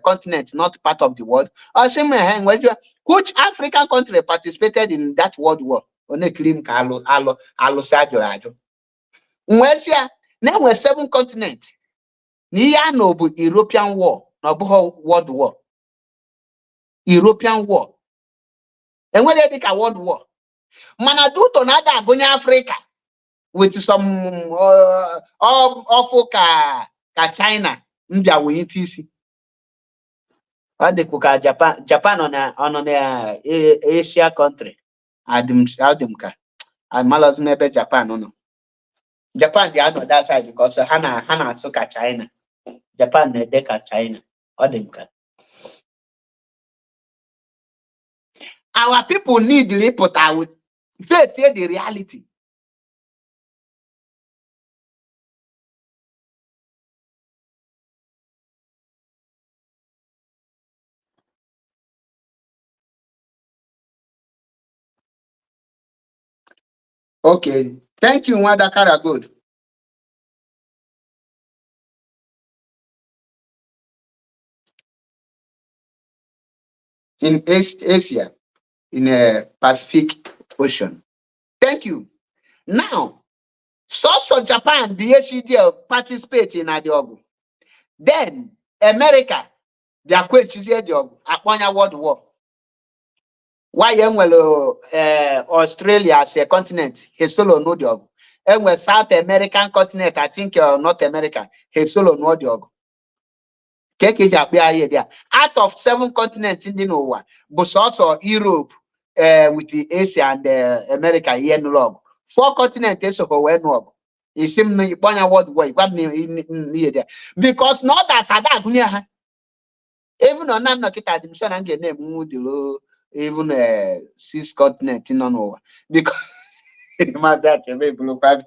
continent, not part of the world. I say which African country participated in that world war? One claim ka alo sajurajo. Where say na we 7 continents. Ni ya no bu European war, no bu world war. European war. And when they take a world war, Manadu to nada agonya Africa with some awful ka China, India we TC. What they cook Japan on Asia country. Adam ka. I malas maybe Japan no. Japan the other that side because Hana so ka China. Japan they ka China. Adam ka. Our people need to put out face the reality. Okay, thank you, Wadakara. Good. In Asia, in a Pacific Ocean. Thank you. Now, so Japan, BHD participate in Adiogo. Then America, they are quite easy Adiogo. Aponya World War. Why Australia as a continent, he solo no diogo. And with South American continent, I think North America, he solo no diogo. Out of 7 continents in the Noah, but also Europe with the Asia and America here no log. 4 continents of where no. It seems one world war because not as that even on none kita admission and get name even 6 continents in no because that blue pipe.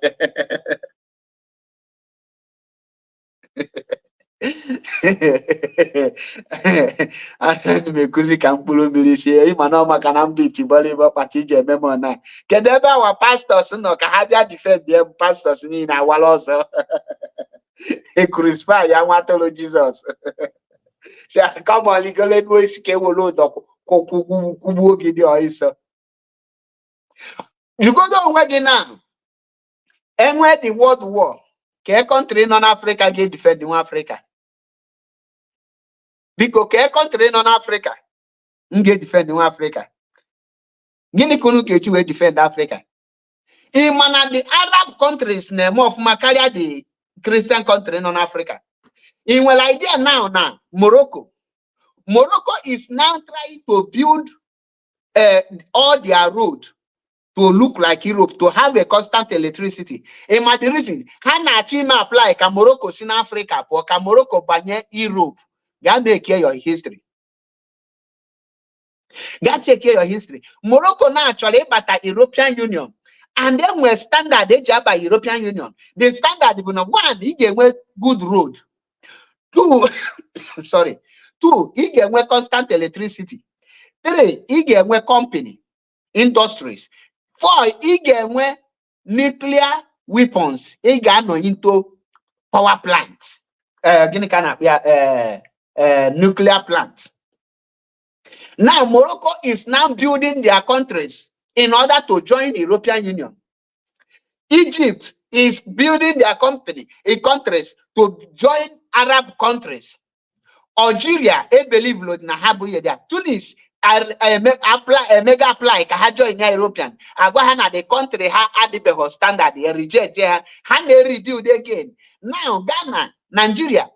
Asante mekuzi kampulo milishi imana maka na mbiti bali ba patije memo na kedebe our pastors no ka haja defend them pastors ni na waloso e crucify ya nwatolo Jesus say come on ligole no isike wolo do kubu ogidi oiso you go down where now enwe the world war ke country non Africa get defend in Africa. Because ke country non Africa, get defend in Africa. Guinea kunu ke we defend Africa. Even the Arab countries name of Makaria the Christian country non Africa. In well idea now Morocco. Morocco is now trying to build all their road to look like Europe, to have a constant electricity. And the reason, Hana Chima apply ka Morocco in Africa, or ka Morocco banye Europe. That make your history. That take your history. Morocco now actually but the European Union. And then when standard they job by European Union. The standard is one, he get good road. Two, sorry. Two, he get constant electricity. Three, he get company, industries. Four, he get nuclear weapons. He get no into power plants. Nuclear plants. Now Morocco is now building their countries in order to join the European Union. Egypt is building their countries to join Arab countries. Algeria, I believe, Tunis, mega apply ka join European. Agwahana the country had the standard, they reject here, and they rebuild again. Now Ghana, Nigeria,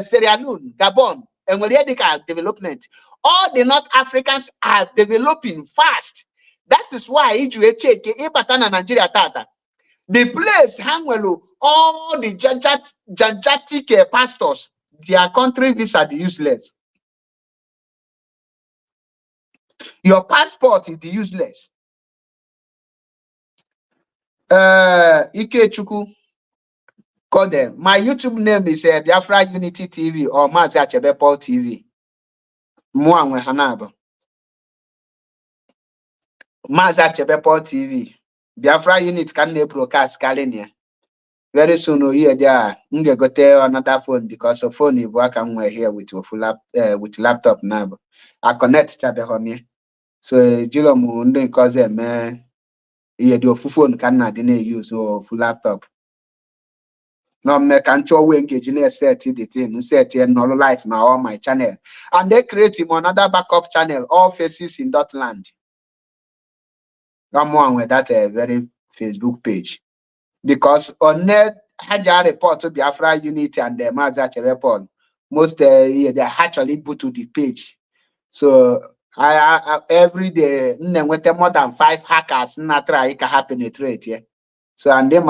Sierra Leone, Gabon, and medical development. All the North Africans are developing fast. That is why Nigeria Tata. The place Hangwelo, all the Janjatic pastors, their country visa is useless. Your passport is useless. Ike Chuku Kode. My YouTube name is Biafra Unity TV or Mazi Achebe Paul TV. Mwanwe Hanaba. Mazi Achebe Paul TV. Biafra Unit can broadcast Kalenia. Very soon we hear there. Nge go tell another phone because of phone is working here with with laptop now. I connect to the honey. So Jilo Mundo cause me here do phone can not use or full laptop. No me can show we engage in set the thing set here no life now on my channel. And they create him another backup channel, all faces in Dotland. Come on with that very Facebook page. Because on net Haja report to Biafra Unity and the Mazache report, most they actually put to the page. So I every day more than 5 hackers not try to penetrate here. So and them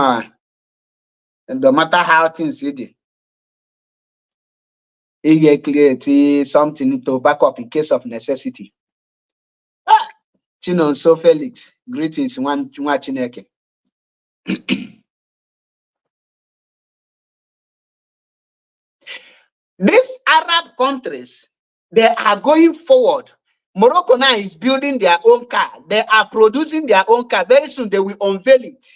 no matter how things it create something to back up in case of necessity. Chino so Felix, greetings one Chineke. These Arab countries, they are going forward. Morocco now is building their own car. They are producing their own car. Very soon they will unveil it.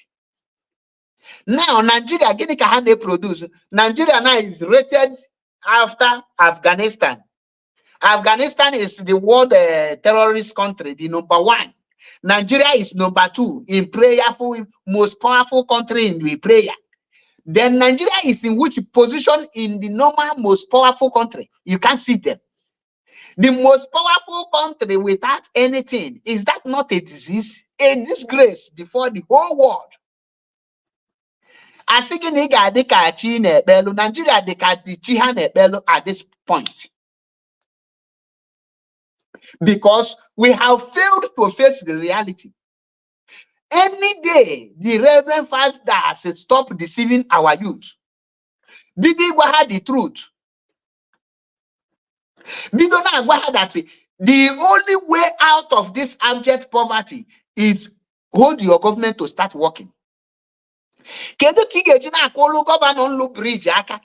Now Nigeria, can they produce? Nigeria now is rated after Afghanistan. Afghanistan is the world terrorist country, the #1. Nigeria is #2 in prayerful, most powerful country in the prayer. Then Nigeria is in which position in the normal most powerful country? You can't see them. The most powerful country without anything, is that not a disease? A disgrace before the whole world. I think Nigeria at this point. Because we have failed to face the reality. Any day, the Reverend Father has stopped deceiving our youth. Bidi Gwaha the truth. Bidona Gwaha that the only way out of this abject poverty is hold your government to start working. Kedu kigeji na akolu governor lu bridge aka.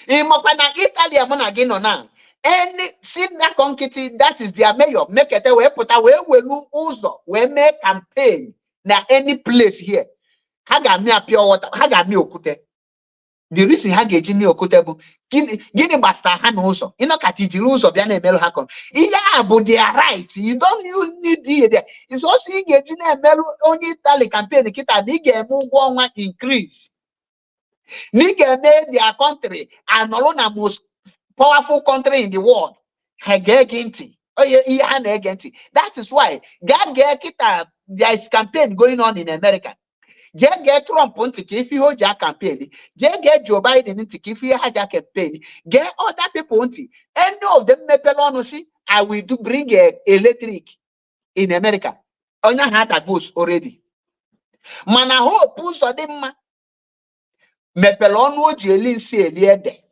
Imopana Italy amona gino na. Any senior concrete that is their mayor make it we put away we uzo we make campaign na any place here. Haga me pure water, haga me okute. The reason haga me okute bu gini basta ha no uzo. Ino katiji uzo bia na emelu hakon. Iya but they are right. You don't need there. It's also geji na emelu only Italy campaign kita di ge mu gwo increase. Ni ge made their country and alone most powerful country in the world. That is why there is campaign going on in America. Get Trump if you hold your campaign. Get Joe Biden if you have your campaign. Get other people. Any of them I will do bring electric. in America. Onya had that boost already. Mana hope Uzodimma mepele ọnụ o ji eli nsi eli ede.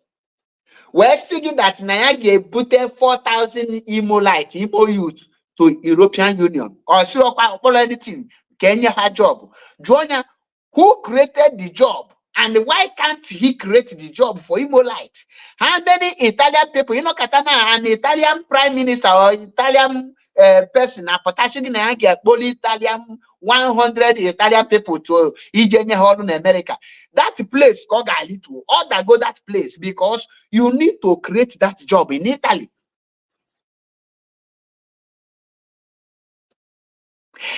We're thinking that Naya put 4,000 Imo light, Imo youth to European Union. Or anything, Kenya had job. Joanna, who created the job? And why can't he create the job for Imo light? How many Italian people, you know, Katana, an Italian prime minister or Italian person, potentially Italian 100 Italian people to in America. That place called Galito, all that go that place because you need to create that job in Italy.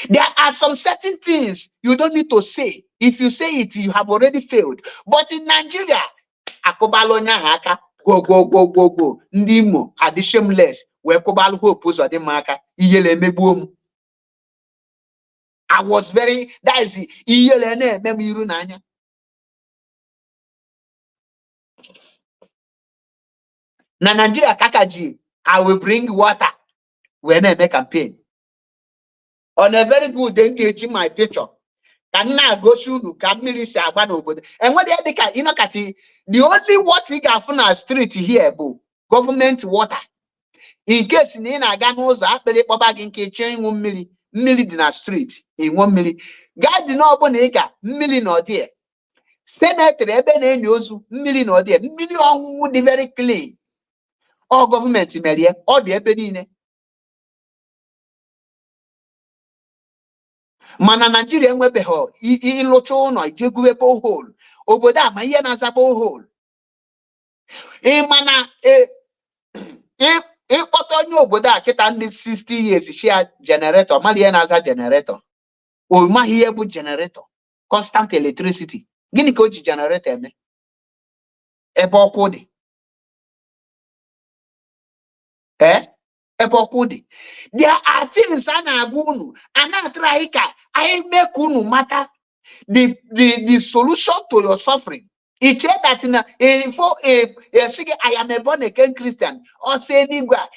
There are some certain things you don't need to say. If you say it, you have already failed. But in Nigeria, akobalonya haka go. Ndimo are shameless. We kobalo hope Uzodimma aka iyele emegbuom. I was very that is iyele na-eme iru n'anya. Na Nigeria kakaji, I will bring water when I make campaign. On a very good engaging my picture. Can now go soon, can militia about. And what they can, you know, Kati, the only water he got from our street here, boo, government water. In case Nina Ganos are bag in kitchen 1 milli in a street in 1 milli. God did not bonega, million or dear. Senator Eben knows million or dear, million would be very clean. All governments in Media, all the Ebenine. Mana Nigeria nwebe ho ilocho ụlọ ijegube borehole obodo a ma ihe na-aza borehole mana ịkpọta onye obodo a kịta ndị 60 years shia generator mali ihe na-aza generator o maghị ihe bụ generator constant electricity gịnị ka o ji generator eme ebe ọkụ dị there are things I na-agwa unu and I try ka I make unu matter the solution to your suffering. It's that in I am a born again Christian or say nigga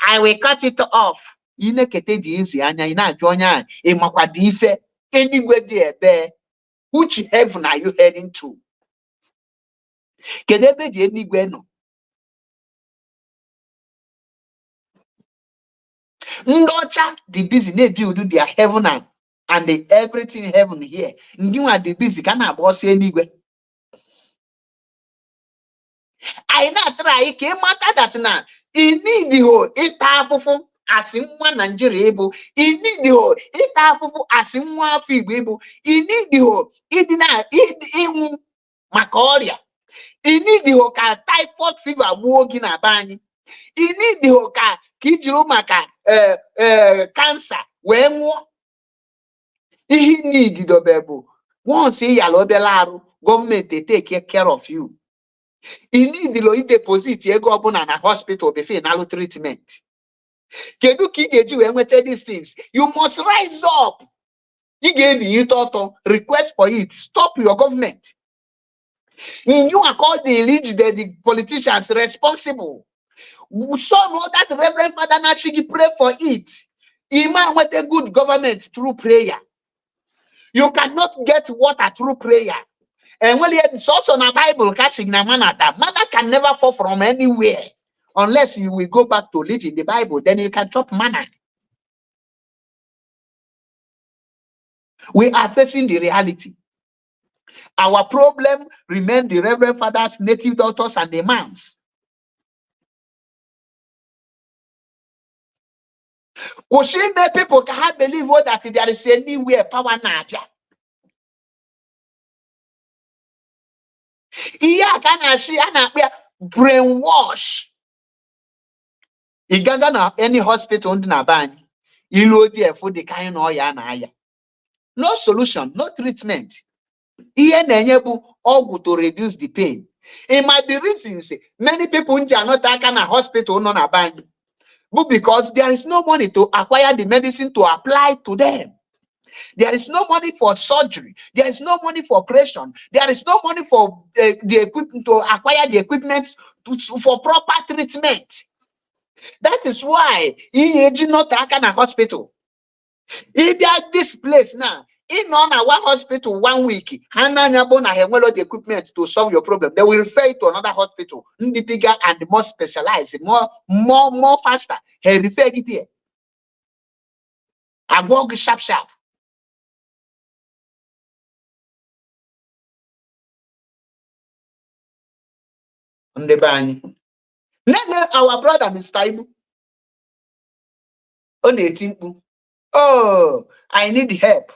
I will cut it off. Inekete di easy anya ina jonya e makwadi ife anywhere there which heaven are you heading to? Kedebe di enigwe no. Ndocha the busy they build their heaven and the everything heaven here. You are the busy can I boss anywhere. I not try came matter that now. In need the whole it powerful as in one Nigeria able. In need the whole it powerful as in one feeble. In need the whole it not in Macaria. In need the whole typhoid fever walking a bang. In need the whole kijiro maka cancer when he need the baby. Once he alobelaru government they take care of you. You need the low deposit you go up on a hospital before now treatment. Kedu ki geju when these things you must rise up. He gave you total request for it. Stop your government. You are called the politicians responsible. So know that Reverend Father Nashigi pray for it. Iman with a good government through prayer. You cannot get water through prayer. And when it's also in the Bible, catching manna can never fall from anywhere unless you will go back to live in the Bible. Then you can chop manna. We are facing the reality. Our problem remains the Reverend Fathers, native doctors, and the imams. Will she make people can believe that there is anywhere power na appear? Iya can she appear brainwash? Iganga na any hospital na ban. Ilu there for the kind of ya na aya. No solution, no treatment. Iye nenyebu all to reduce the pain. It might be reasons many people are not taking a hospital no na ban. But because there is no money to acquire the medicine to apply to them. There is no money for surgery. There is no money for operation. There is no money for the equipment to acquire the equipment for proper treatment. That is why EAG not a hospital. If at this place now, in on our hospital 1 week, the equipment to solve your problem. They will refer you to another hospital, the bigger and more specialized, more faster. He refer it here. I walk sharp. On the band. Our brother Mr. Ibu. On 18. Oh, I need help.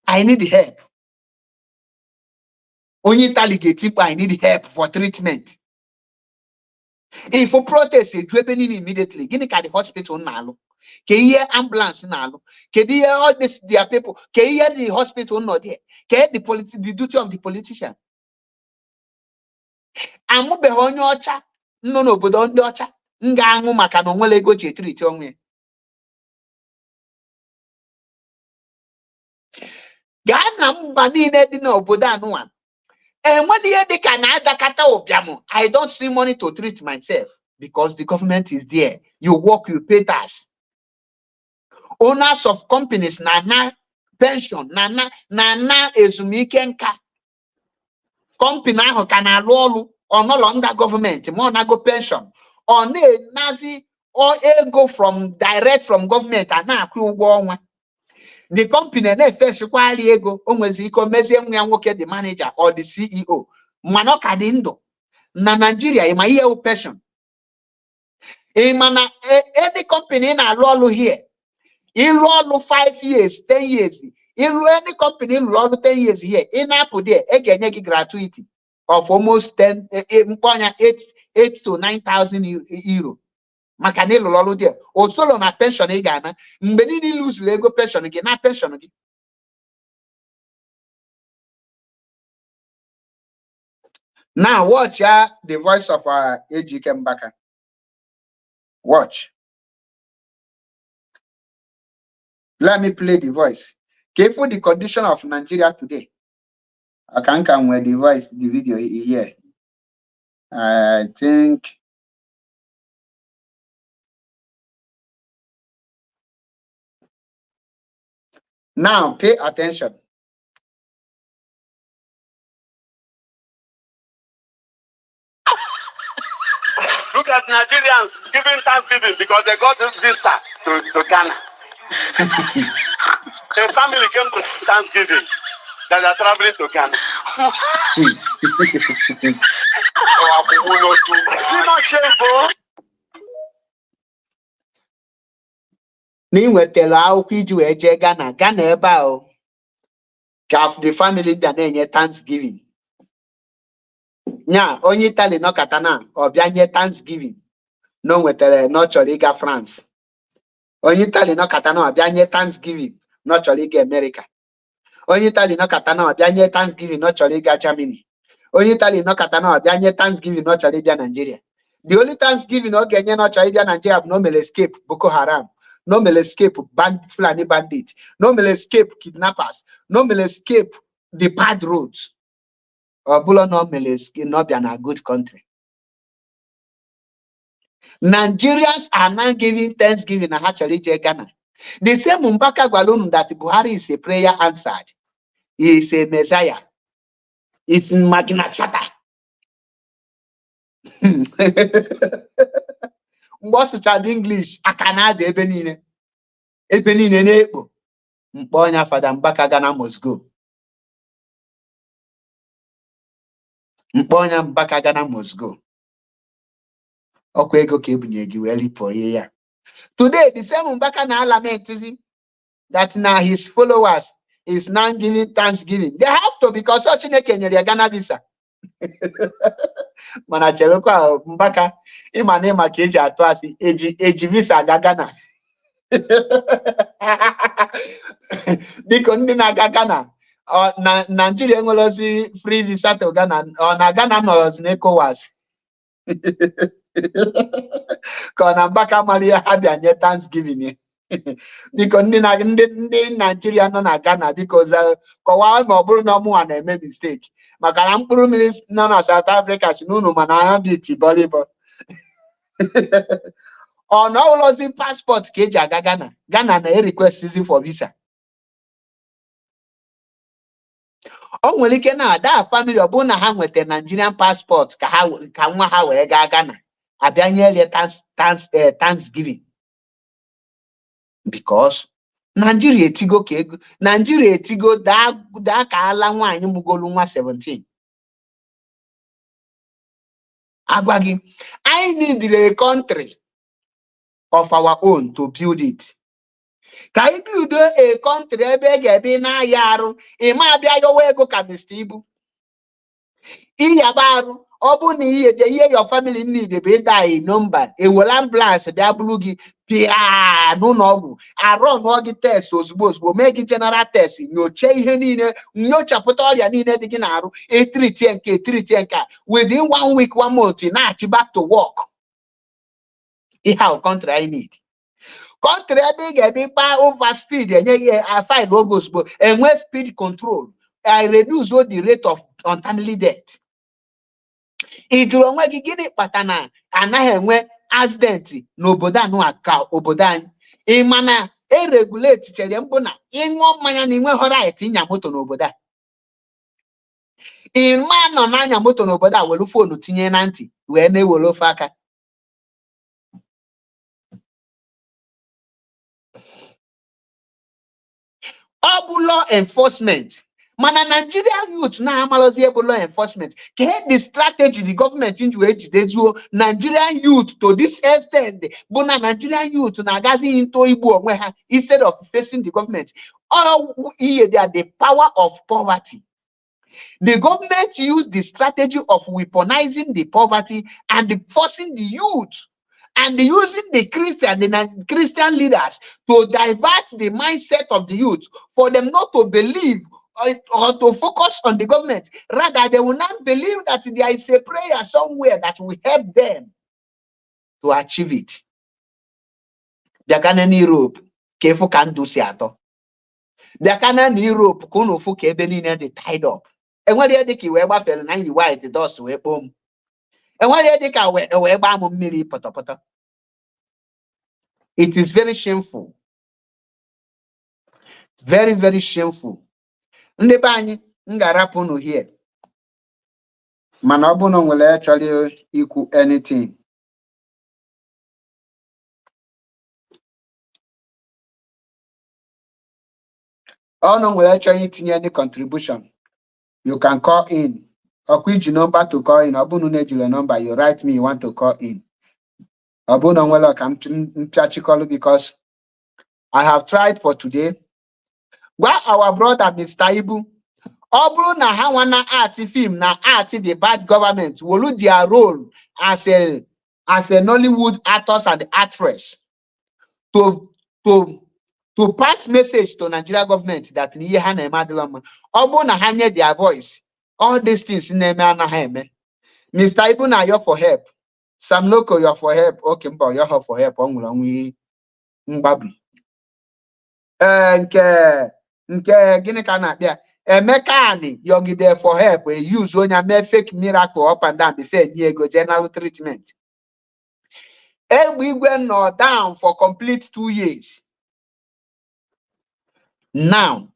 I need help. Only Taligate, I need help for treatment. If for protest, you immediately. Give me the hospital now. Can you hear ambulance now? Can you hear all this? Their people. Can you hear the hospital not there? Can you hear the duty of the politician? I'm not behind your chat. No, but on your chat. Ngangu makano nwele go je treat onwe. Gana mba niile dị n'obodo anụwa. I don't see money to treat myself because the government is there. You work, you pay tax. Owners of companies na pension na ezumike nka. Company ahụ ka na-alụ ọrụ ọ no longer government ma ọ na-go pension ọ na-enazi ego from direct from government a na-akwụ ụgwọ ọnwa. The company na-efesi kwali ego o nwezi iko mezie nwa ya nwoke the manager or the CEO mana ọ ka dị ndụ na Nigeria ịma ihe o pension ịma na any company na-alụ ọrụ here ịlụ ọrụ 5 years 10 years ịlụ any company ịlụ ọrụ 10 years here ị na-apụ there e ga-enye gị gratuity of almost 8 to 9,000 euro maka na ịlụrụ ọrụ there o solo na pension ị ga-ana mgbe niile ịlụzuru ego pension gị na pension gị. Now watch the voice of Ejike Mbaka. Watch. Let me play the voice. Careful the condition of Nigeria today. I can't come with the voice, the video here. I think. Now pay attention. Look at Nigerians giving Thanksgiving because they got this visa to Ghana. A family came to Thanksgiving that are traveling to Ghana. Not shameful. N'inwetela akwụkwọ iji wee jee Ghana ebe a ka the family bịa na-enye Thanksgiving. Nya onye Italy nọkata na ọ bịa nye Thanksgiving na o nwetara na ọ chọrọ ịga France. Onye Italy nọkata na ọ bịa nye Thanksgiving na ọ chọrọ ịga America. Onye Italy nọkata na ọ bịa nye Thanksgiving na ọ chọrọ ịga Germany. Onye Italy nọkata na ọ bịa nye Thanksgiving na ọ chọrọ ịbịa Nigeria. The only Thanksgiving ọ ga-enye na ọ chọrọ ịbịa Nigeria bụ na o mere escape Boko Haram. No will escape Fulani bandit. No will escape kidnappers. No will escape the bad roads. Bulo no will escape not be in a good country. Nigerians are now giving Thanksgiving and actually Ghana. The same Mbaka Gwalum that Buhari is a prayer answered. He is a Messiah. It's in Magna Charta. What's the English? I can add Ebenine Nepo. Mponya Father Mbaka Ghana must go. Mponya Mbaka Ghana must go. Okwego Kebunyegi weli for here. Today, the same Mbaka na lament that now his followers is now giving Thanksgiving. They have to because such a Kenya Ghana visa. Mana chelokwa Mbaka imane maka eji atụ asị eji visa aga Ghana. Biko ndị na-aga Ghana na Nigeria enwelozi free visa to Ghana ọ na Ghana nọrọzi na ECOWAS. Ka ọ na Mbaka mara ihe ha bịa nye Thanksgiving. Biko ndị Nigeria nọ na Ghana biko kọwaa ma ọ bụrụ na ọmụnwa na-eme mistake. Maka na mkpụrụ mmiri nọ na South Africa si n'unu mana ha dị iti volleyball. ọ na ọlọzi passport ka eji aga Ghana. Ghana na-request for visa. O nwere ike na that family ọ bụ na ha nweta Nigerian passport ka nwa ha wee gaa Ghana abịa nye Thanksgiving, because Nigeria etigo ka ego, Nigeria etigo daa ka ala nwaanyị mugolu nwa 17. Agwa gị, I need a country of our own to build it. Ka I build a country ebe ga-ebe na-aya arụ, ịma abịa yowa ego ka Mr. Ibu. Iyaba arụ, ọ bụ na ihe your family need ebe die number, ewere ambulance bịa buru gị pịa n'ụlọ ọgwụ, arụ nụọ gị test ozugbo mee gị general test, nyocha ihe niile, nyochapụta ọrịa niile dị gị na-arụ, etiritie nke within 1 week 1 month na-achị back to work. Ihe ahụ country I need. Country ebe ị ga-ebe ịkpa over speed enye gị file oge ozugbo, enwe speed control, I reduce the rate of untimely death. Ịjụrụ onwe gị gịnị kpata na anaghị enwe accident n'obodo anụ ka obodo anyị? Ịma na regulate chere mbụ na ịṅụọ mmanya na inwe right ịnya moto n'obodo a. Ịma nọ n'anya moto n'obodo a were fonu tinye na ntị wee na-ewere ofe aka. Ọ bụ law enforcement, mana Nigerian youth na-amalozi ebe law enforcement. Ka the strategy the government ji wee jidezuo Nigerian youth to this extent bụ na Nigerian youth na-agazi into igbu onwe ha instead of facing the government. All they are the power of poverty. The government used the strategy of weaponizing the poverty and forcing the youth and using the Christian leaders to divert the mindset of the youth for them not to believe or to focus on the government. Rather, they will not believe that there is a prayer somewhere that will help them to achieve it. They can in Europe, kefu can do seato. They can in Europe, kuno fu kebeni they tied up. And when they diki weba fell na you white the dust we boom. And when they dika weba mumiri potopoto. It is very shameful. Very, very shameful. Ndị be anyị ngarapụ unu here. Mana ọ bụ na nwere actually ikwu anything. Ọ na nwere actually itinye any contribution. You can call in. Ọkwa iji number to call in. Ọ bụ na ejire number, you write me you want to call in. Ọ bụ na nwere ka mpịachikọlụ because I have tried for today. Why our brother Mr. Ibu, ọ bụrụ na ha wana art film na art the bad government will their role as a Nollywood actors and actress to pass message to Nigeria government that niye ha na-eme adịla mma. Ọ bụrụ na ha nye their voice, all these things na-eme anaghị eme. Mr. Ibu na you're for help. Sam Loco, you're for help. Okay, mba, you're for help. Ọ nwụrụ ọnwụ mgbabi. Nke gịnị ka na-akpịa Emeka ani yogide for help use onye mee fake miracle up and down before nye ego general treatment. Egbe igwe nọ down for complete 2 years. Now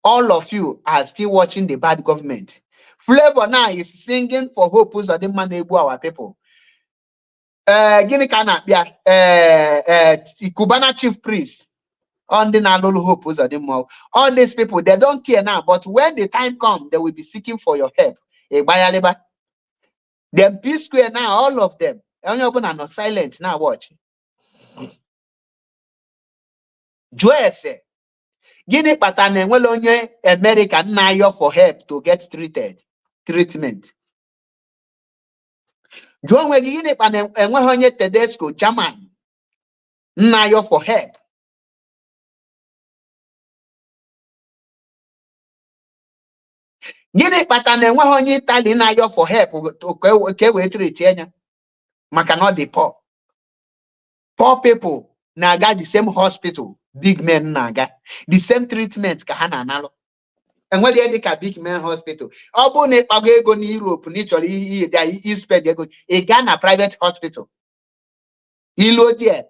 all of you are still watching the bad government. Flavor now is singing for hope Uzodimma na-egbu our people. Gịnị ka na-akpịa Cubana chief priest on the Nalolo Hope Uzodimma. All these people, they don't care now, but when the time comes, they will be seeking for your help. Them P Square now, all of them. Only open and not silent. Now watch. Joyce, Guinea Patane, well on your American now for help to get treatment. John Guinea Pan and when you Tedesco, German, now for help. Gịnị kpata na enweghị onye Italy na-ayọ for help ka wee treat anya maka na the poor people na-aga the same hospital big men na-aga the same treatment ka ha na-analụ. Enwere dị ka big men hospital. Ọ bụ na ịkpago ego na Europe na ịchọrọ ispend ego ị gaa na private hospital. Ilo there,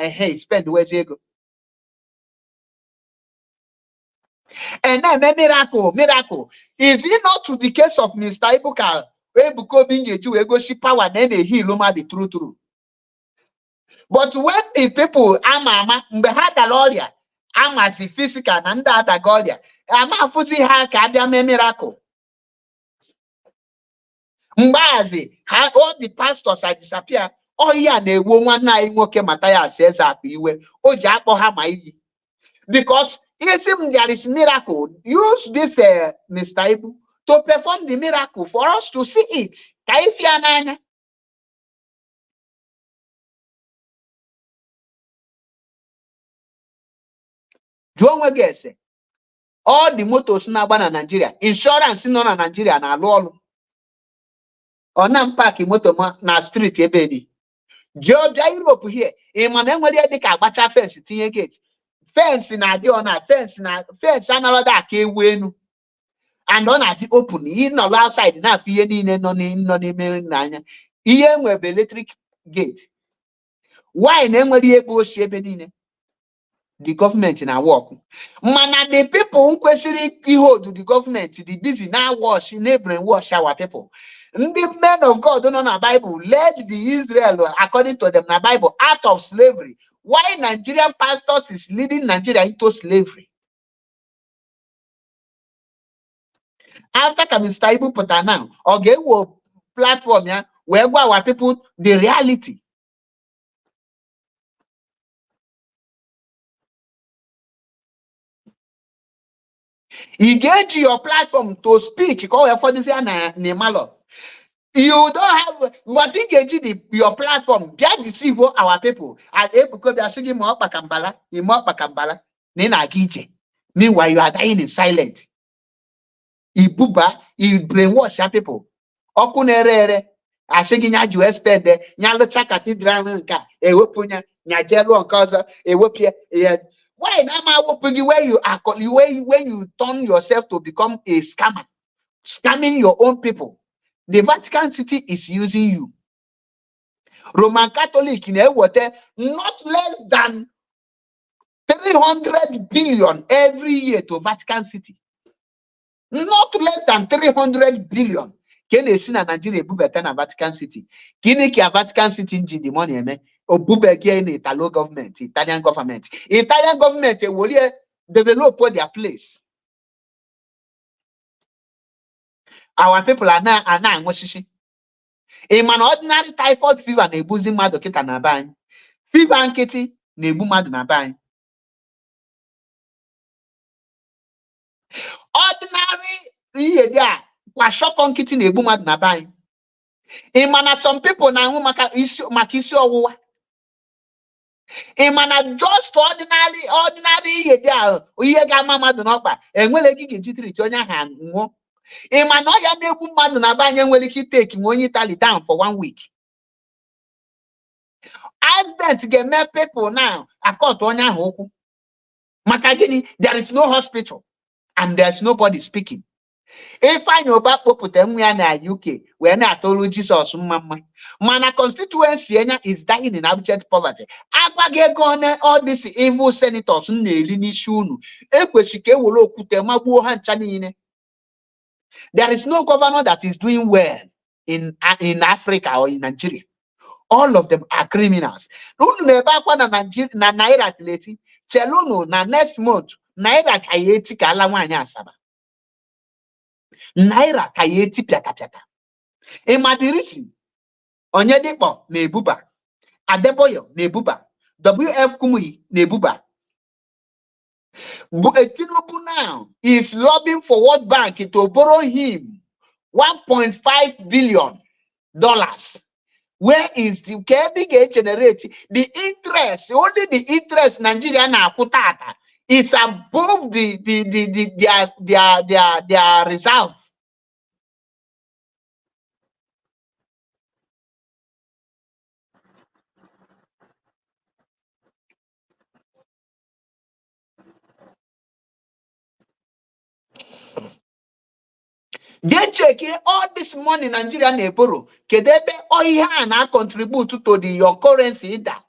hey, spend where's ego. And then miracle. Is it not to the case of Mr. Ibuka? Ebuko being a Jew, ego she power, then a heal the true. But when the people ama mgbe ha gara ọrịa amazi physical na ndị adaga ọrịa amafụzi ha ka abịa mee miracle. Mgbazi ha all the pastors are disappear. Ọ ya na-ewo nwanne anyị nwoke Mathias Ezeaku iwe o ji akpọ ha ma iyi. Because there is miracle. Use this Mr. Ibu to perform the miracle for us to see it. Ka ifia n'anya. Jụọ onwe gị ese, all the motos na-agba na Nigeria, insurance nọ na Nigeria na-alụ ọrụ. Ọ na mpaki moto na street ebe ni. Jụọ bịa Europe here, ị ma na enwere dị ka agbacha fence tinye gate. Fence na-adị ọ na fence anarọda aka ewu enu. And ọ na-adị open, ị nọrọ outside na-afụ ihe niile nọ n'ime n'anya. Ihe nwebe electric gate. Why na enwere ihe bụ oshi ebe niile? The government na work. Mana the people kwesịrị hold the government the busy now wash brainwash our people. The men of God don't know na Bible led the Israel according to them na Bible out of slavery. Why Nigerian pastors is leading Nigeria into slavery? After Mr. Ibu put now, okay, will platform ya where go our people the reality. You get your platform to speak. You call for this Nemalo. You don't have but engage your platform. Get deceive our people. As because they are singing more pakambala, more pakambala. Nina gije. Meanwhile, you are dying in silence. Ibuba, you brainwash your people. Okunere. I singing ya you expect there. Nyalo cathedral nka. Ewopunya. Nyajelo nkaza. Ewopia. Why am I opening where you are when you turn yourself to become a scammer, scamming your own people? The Vatican City is using you. Roman Catholic in water not less than 300 billion every year to Vatican City. Not less than 300 billion. Can you see Nigeria better than Vatican City? Can you Vatican City in the money? In Italian government. Italian government will develop their place. Our people are now in an ordinary typhoid fever nebuzi mado kita na bany. Fever anketi nebu mado na bany. Ordinary yeah, kwa shock anketi nebu mado na bany. Imana some people na maka isi owuwa. Imana just ordinary yeah, oye ga mama do nokpa enwele gige jitri onya ha nwo. Imana ya nebu mado na bany enwele ki take nwo Italy down for 1 week. Accident get make people now account onya ha okwu. Maka gini there is no hospital and there's nobody speaking. If I know back put them na UK, where na told Jesus mama. Mana constituency is dying in abject poverty. Agwage gone all these evil senators n'eli n'isi unu. Ekwesike wolo okute magbuo ha ncha niile. There is no governor that is doing well in Africa or in Nigeria. All of them are criminals. Unu na-ebe akwa na Nigeria na naira atleti. Chelunu na next month naira ka eti ka ala nwanyị Asaba. Naira ka eti piata. Imadirisi Onyedikpo na-ebuba. Adeboyo na-ebuba. WF Kumuyi na-ebuba. Tinubu now is lobbying for World Bank to borrow him $1.5 billion. Where is the KBG generate the interest? Only the interest Nigeria na kutata is above their reserve. They check all this money Nigeria na borrow. Kedebe all here and contribute to the your currency that.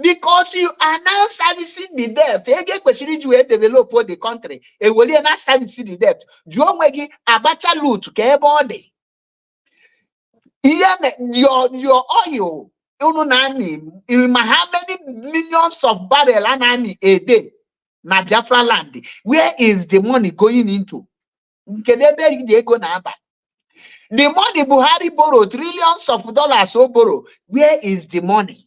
Because you are now servicing the debt. Ege kwesiri ju develop the country. E woli na servicing the debt. Juo nwegi abacha loot ke ebe ọ dị. Your oil, how many millions of barrels a day na Biafra land? Where is the money going into? The money Buhari borrowed, trillions of dollars borrow. Where is the money?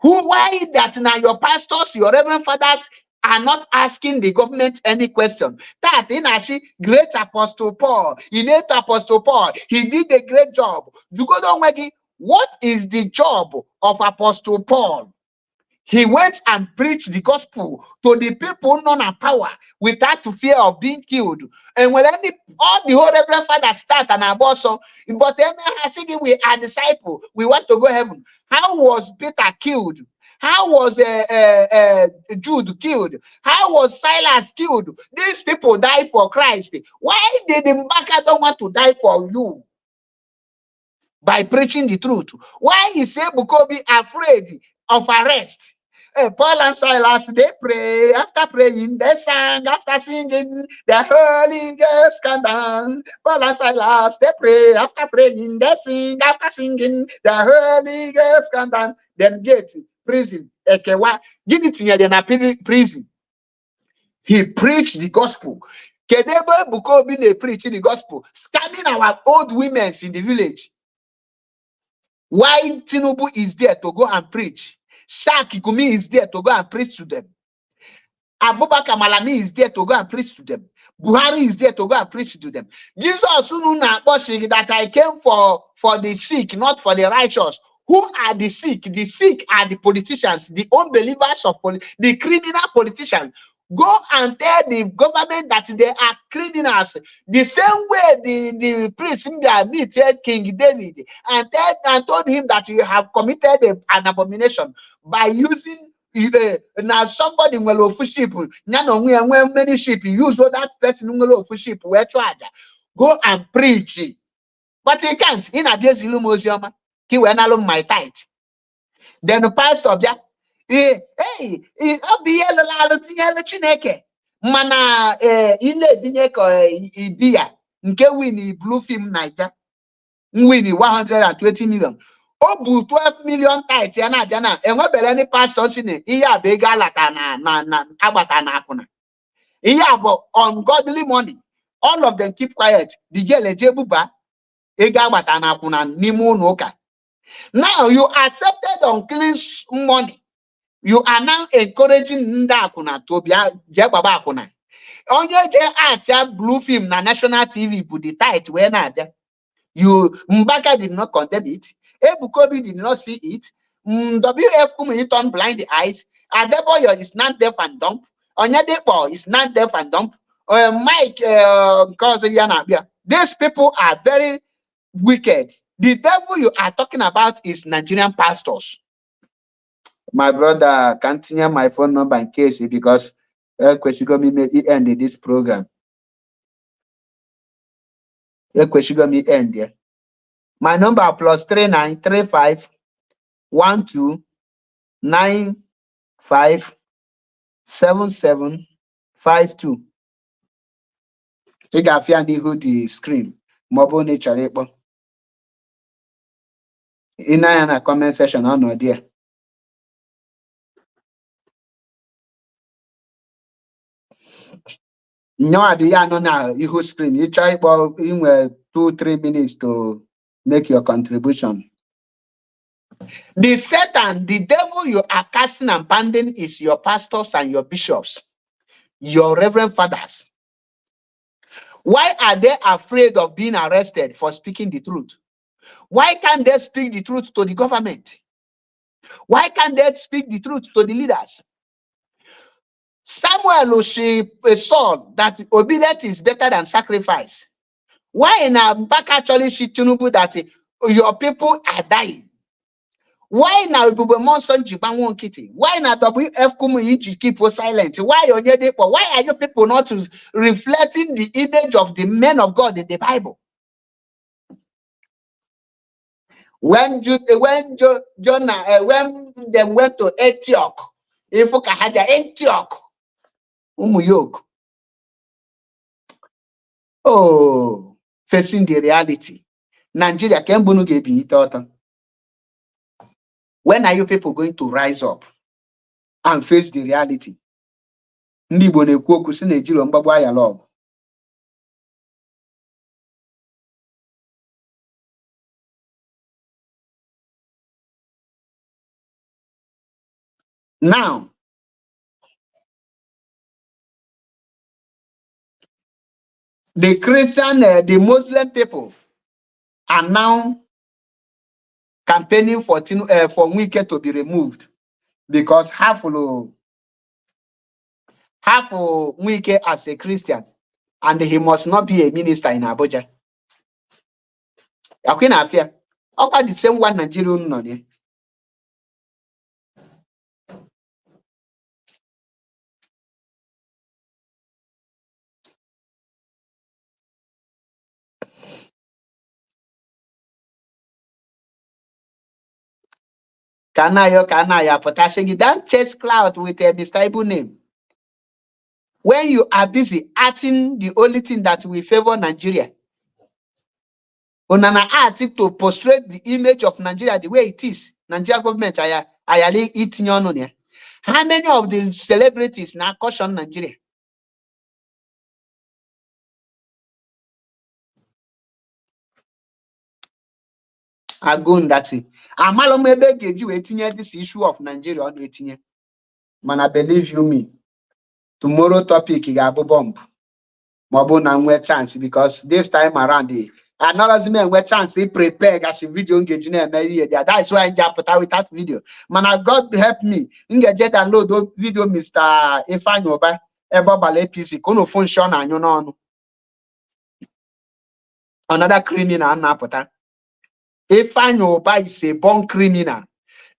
Why that now your pastors, your reverend fathers are not asking the government any question? That in Ashi, great Apostle Paul, innate Apostle Paul, he did a great job. What is the job of Apostle Paul? He went and preached the gospel to the people non power without fear of being killed. And when all the whole reverend fathers start and abortion, but then we are disciples, we want to go heaven. How was Peter killed? How was Jude killed? How was Silas killed? These people died for Christ. Why did Mbaka don't want to die for you? By preaching the truth. Why is Ebukobi afraid of arrest? Paul and Silas, they pray. After praying, they sang. After singing, the Holy Ghost come down. Paul and Silas, they pray. After praying, they sing. After singing, the Holy Ghost come down. Then get prison. Give it to prison. He preached the gospel. Kedebe Bukobi preached the gospel, scamming our old women in the village. Why Tinubu is there to go and preach? Shaki Gumi is there to go and preach to them. Abubakar Malami is there to go and preach to them. Buhari is there to go and preach to them. Jesus that I came for the sick, not for the righteous. Who are the sick? The sick are the politicians, the unbelievers of the criminal politicians. Go and tell the government that they are criminals. The same way the priest meted King David and told him that you have committed an abomination by using now somebody will offer sheep. Many sheep use that person will offer sheep. Go and preach. But he can't. In a museum, he will not my tithe. Then the pastor of that. Mana ile binye ibia nke win blue film Naija win 120 million. Obu 12 million tithe ya na abia na enwebere ni pastor sine ihe abe ga alata na agbata na akuna. Ihe abo ungodly money. All of them keep quiet. The girl ejebuba ega agbata na akuna n'ime ụlọ ụka. Now you accepted unclean money. You are now encouraging Ndakuna to be Jababa Akuna. Onye je atia blue film na national TV put the tight when you Mbaka did not condemn it. Ebukobi did not see it. WF Kumi turned blind the eyes. Adeboyo is not deaf and dumb. Onyadepo is not deaf and dumb. Mike Yanabia. These people are very wicked. The devil you are talking about is Nigerian pastors. My brother, continue my phone number in case because Kweshigomi may end this program. Kweshigomi end there. My number +3935 12 95 77 52. You got the screen. Mobile nature. In a comment section on no there. No idea no now you screen. You try about in 2-3 minutes to make your contribution. The Satan, the devil you are casting and banding is your pastors and your bishops, your reverend fathers. Why are they afraid of being arrested for speaking the truth? Why can't they speak the truth to the government? Why can't they speak the truth to the leaders? Samuel saw that obedience is better than sacrifice. Why in back actually Tinubu that your people are dying? Why now Bube Monson Jibanwon Kitty? Why not WF Kumu keep silent? Why are you people not reflecting the image of the men of God in the Bible? When Jonah when they went to Antioch, Antioch, Umuyok. Oh, facing the reality. Nigeria can bunu gebi itoto. When are you people going to rise up and face the reality? Ndị Igbo na-ekwu okwu si na-ejiro mgbagbu ayala ọgụ. Now, the Christian, the Muslim people are now campaigning for Wike to be removed because half of Wike as a Christian, and he must not be a minister in Abuja. Akwina afia, how the same one Nigerian nọ there? Kanaya, potassium. Don't chase cloud with a Mr. name. When you are busy acting the only thing that will favor Nigeria, Onana art it to portray the image of Nigeria the way it is. Nigeria government, ayali eating on here. How many of the celebrities now caution Nigeria? Agun that's it. Amalo maybe get you this issue of Nigeria on 18. Man, I believe you me. Tomorrow topic you got bomb. Mobo na chance because this time around the another man we chance he prepare as a video engaging that is why I jump out with that video. Man, God help me. Engage download video Mr. Ifeanyoba Ebobale PC kono function and you know another criminal na pota. Ifeanyoba is a born criminal.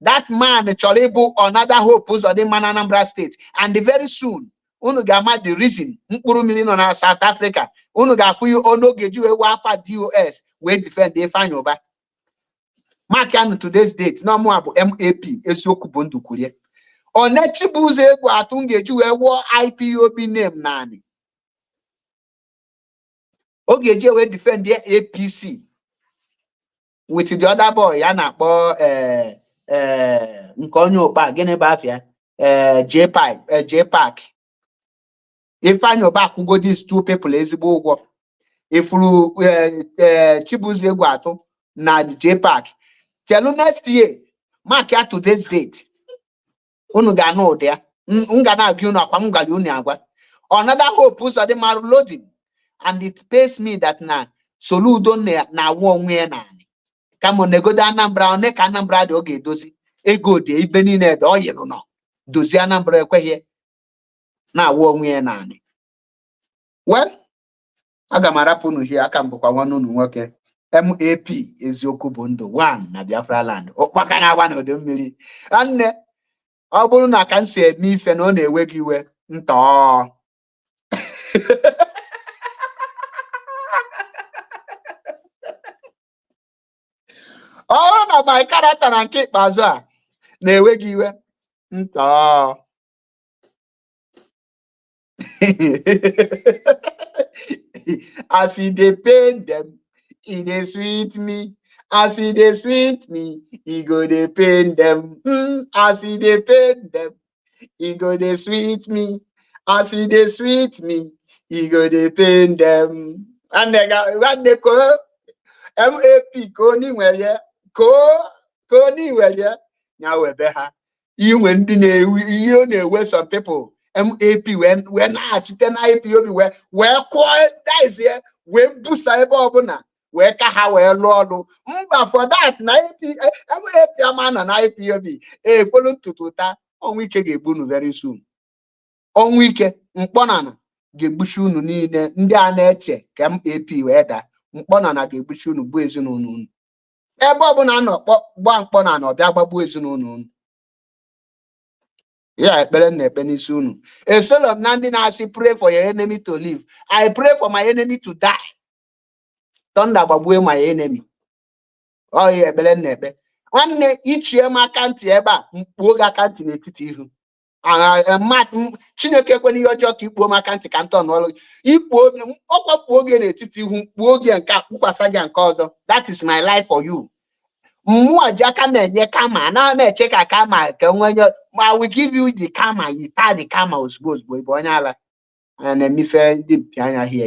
That man actually book another hope was the man Anambra State, and very soon unu ga-ama the reason mkpụrụ mmiri nọ na South Africa unu ga-afụ you ono geju ewu afa DOS we defend Ifeanyoba. Mark ya today's date no more bụ MAP eziokwu bụ ndụ kwurie onechibu ụzọ egwu atụ ngeju we wo IPOB name nani ogeje we defend the APC with the other boy ya na-akpọ nke onye ụkpa gịnị bụ afịa J-Pack. Ifeanyoba go these two people ezigbo ụgwọ ifuru Chibuzo egwu atụ na J-Pack tell next year mark ya today's date unu ga na ụdị ya nga na agụ unu akwa m gwara unu agwa another hope ụzọ dị marụ loading and it pains me that na Soludo na-awụ onwe ya naanị kama negodo Anambra one ka Anambra dị oge edozi ego dị ibe niile dị oyelu nọ dozie Anambra ekweghị na-awụ onwe ya naanị. Well, aga m arapụ unu hie aka m bụkwa nwanne unu nwoke MAP eziokwu bụ ndụ 1 na Biafra land ụkpaka na-agba n'ọdọ mmiri. Nne ọ bụrụ na ka m si eme ife na ọ na-ewe gị iwe ntọọ ọ bụrụ na my character na nke ikpeazụ a na-ewe gị iwe ntọọ as e dey pain them, e dey sweet me. As e dey sweet me, e go dey pain them. As e dey pain them, e go dey sweet me. As e dey sweet me, e go dey pain them. And they go MAP ko ni nwere ko ni nwere nya webe ha. Iwe ndị na-ewe ihe ọ na-ewe some people. MAP when na-achite na IPOB wee kwụọ daizie wee busa ebe ọbụla wee ka ha wee lụọ ọrụ mba for that na MAP ama nọ na IPOB efolu ntutu taa ọnwụ ike ga-egbu unu very soon. Ọnwụ ike mkpọnana ga-egbuchi unu niile ndị a na-eche ka MAP wee daa mkpọnana ga-egbuchi unu bụ ezinụlọ unu. ebe ọbụla nọ gba mkpọ na ọbịa gbagbuo ezinụlọ unu. Ya ekpere na-ekpe n'isi unu. Esolo m na ndị na-asị pray for your enemy to live. I pray for my enemy to die. Thunder gbagbue my enemy. Ọ ya ekpere na-ekpe. Nwanne ichie m aka ntị ebe a, mkpuo gị aka ntị n'etiti ihu. Chineke ekwenye ihe ọjọọ ka ikpuo m aka ntị ka ntọ n'ọrụ. Ikpuo ọkwa kpuo gị n'etiti ihu, mkpuo gị nke a, kpukwasa gị nke ọzọ. That is my life for you. Mmụọ ji aka na-enye kama, na na-eche ka kama ka nwenye, ma we give you the kama, you taa the kama ozugbo ozugbo, ịbụ onye ala. Na-emife ndị mpi anya hie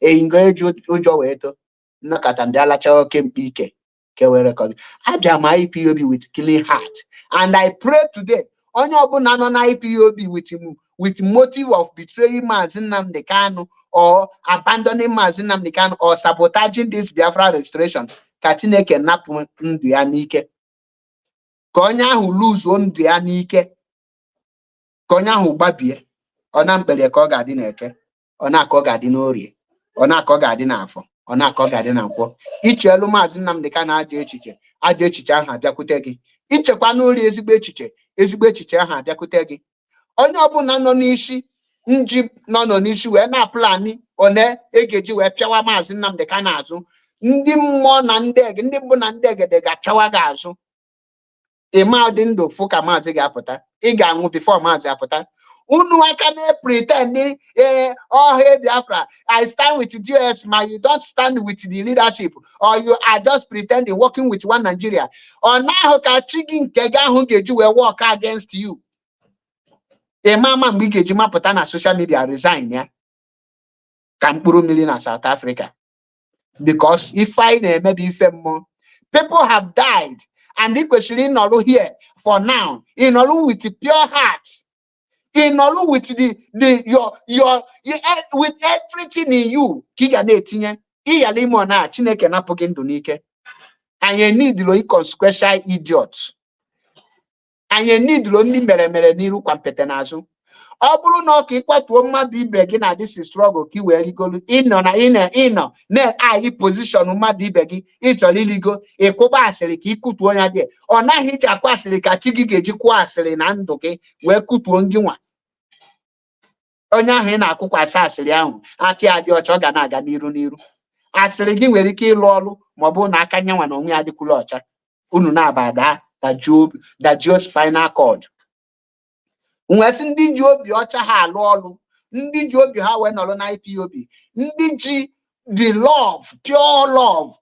eyingo eji ụjọ wee to nnọkọta mbịa lacha oke mkpi ike ke were kọdụ. Abịa ma IPOB with clean heart, and I pray today onye ọbụla nọ na IPOB with motive of betraying Maazị Nnamdi Kanu or abandoning Maazị Nnamdi Kanu or sabotaging this Biafra restoration, ka Chineke napụ ndụ ya n'ike, ka onye ahụ luzuo ndụ ya n'ike, ka onye ahụ gbabie. Ọ na mkpere ka ọ ga-adị n'Eke, ọ na-aka ọ ga-adị n'Orie, ọ na-aka ọ ga-adị n'Afọ, ọ na-aka ọ ga-adị na Nkwọ. Icheelu Maazị Nnamdi Kanu ajọ echiche ahụ abịakwute gị. Ichekwa n'Orie ezigbo echiche ahụ abịakwute gị. Onye ọbụla nọ n'isi nji nọ n'isi wee na-apụlani one egeji wee pịawa Maazị Nnamdi Kanu azụ, ndị mmụọ na ndị mbụ na ndị egede ga-apịawa gị azụ. Ịma dị ndụ fụ ka Maazị ga-apụta, ị ga-anwụ bifo Maazị apụta. Unu aka na-pretend hey Biafra, I stand with DOS, ma you don't stand with the leadership, or you are just pretending working with one Nigeria. Ọ na-ahụ ka chi gị nke gị ahụ ga-eji wee work against you. Mgbe ị ga-eji mapụta na social media resign ya ka mkpụrụ mmiri na South Africa, because if I na-emebi ife mmụọ, people have died, and ị kwesịrị ịnọrụ here for now, ịnọrụ with pure heart, ịnọrụ with with everything in you ka ị ga na-etinye ịyala ime ọ na Chineke napụ gị ndụ n'ike. Anyị needlo inconsequential idiots. Anyị needlo ndị mere n'iru kwa mpete n'azụ. Ọ bụrụ na ọ ka ịkwatuo mmadụ ibe gị na this struggle ka ị wee rigolu, ịnọ na-ayi position mmadụ ibe gị ịchọrọ iligo, ịkwụba asịrị ka ịkụtuo onye dị. Ọ naghị iji akwa asịrị ka chi gị ga-eji kwuo asịrị na ndụ gị wee kụtuo ngị nwa. Onye ahụ ị na-akwụkwasị asịrị ahụ aka ya dị ọcha, ọ ga na-aga n'iru. Asịrị gị nwere ike ịlụ ọrụ ma ọ bụrụ na aka nyanwa na onwe ya dịkwuru ọcha. Unu na-abada dajio spinal cord. Nwesị ndị ji obi ọcha ha alụ ọrụ, ndị ji obi ha wee nọrọ na IPOB, ndị ji the love, pure love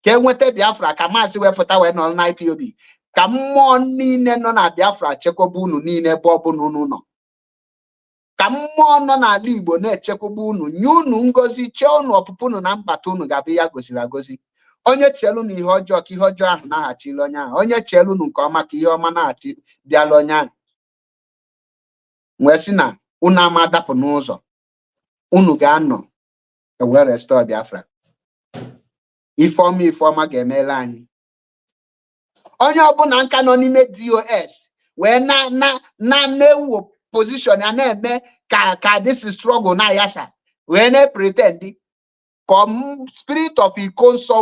ka enweta Biafra, ka Maazị wepụta wee nọrọ na IPOB, ka mmụọ niile nọ na Biafra chekwaba unu niile ebe ọbụla unu nọ, ka mmụọ nọ n'ala Igbo na-echekwaba unu, nye unu ngozi, chee unu ọpụpụ unu na mbata unu ga-abụ ya goziri agozi. Onye cheelu na ihe ọjọọ ka ihe ọjọọ ahụ naghachila onye ahụ, onye cheelu unu nke ọma ka ihe ọma naghachi bịala onye ahụ. Wee sị na unu ama adapụ n'ụzọ, unu ga-anọ wee restore Biafra. Ifeọma ga-emela anyị. Onye ọbụla nka nọ n'ime DOS wee na-ewu position ya na-eme ka this struggle na-ayasa, wee na-pretend ka spirit of iko nsọ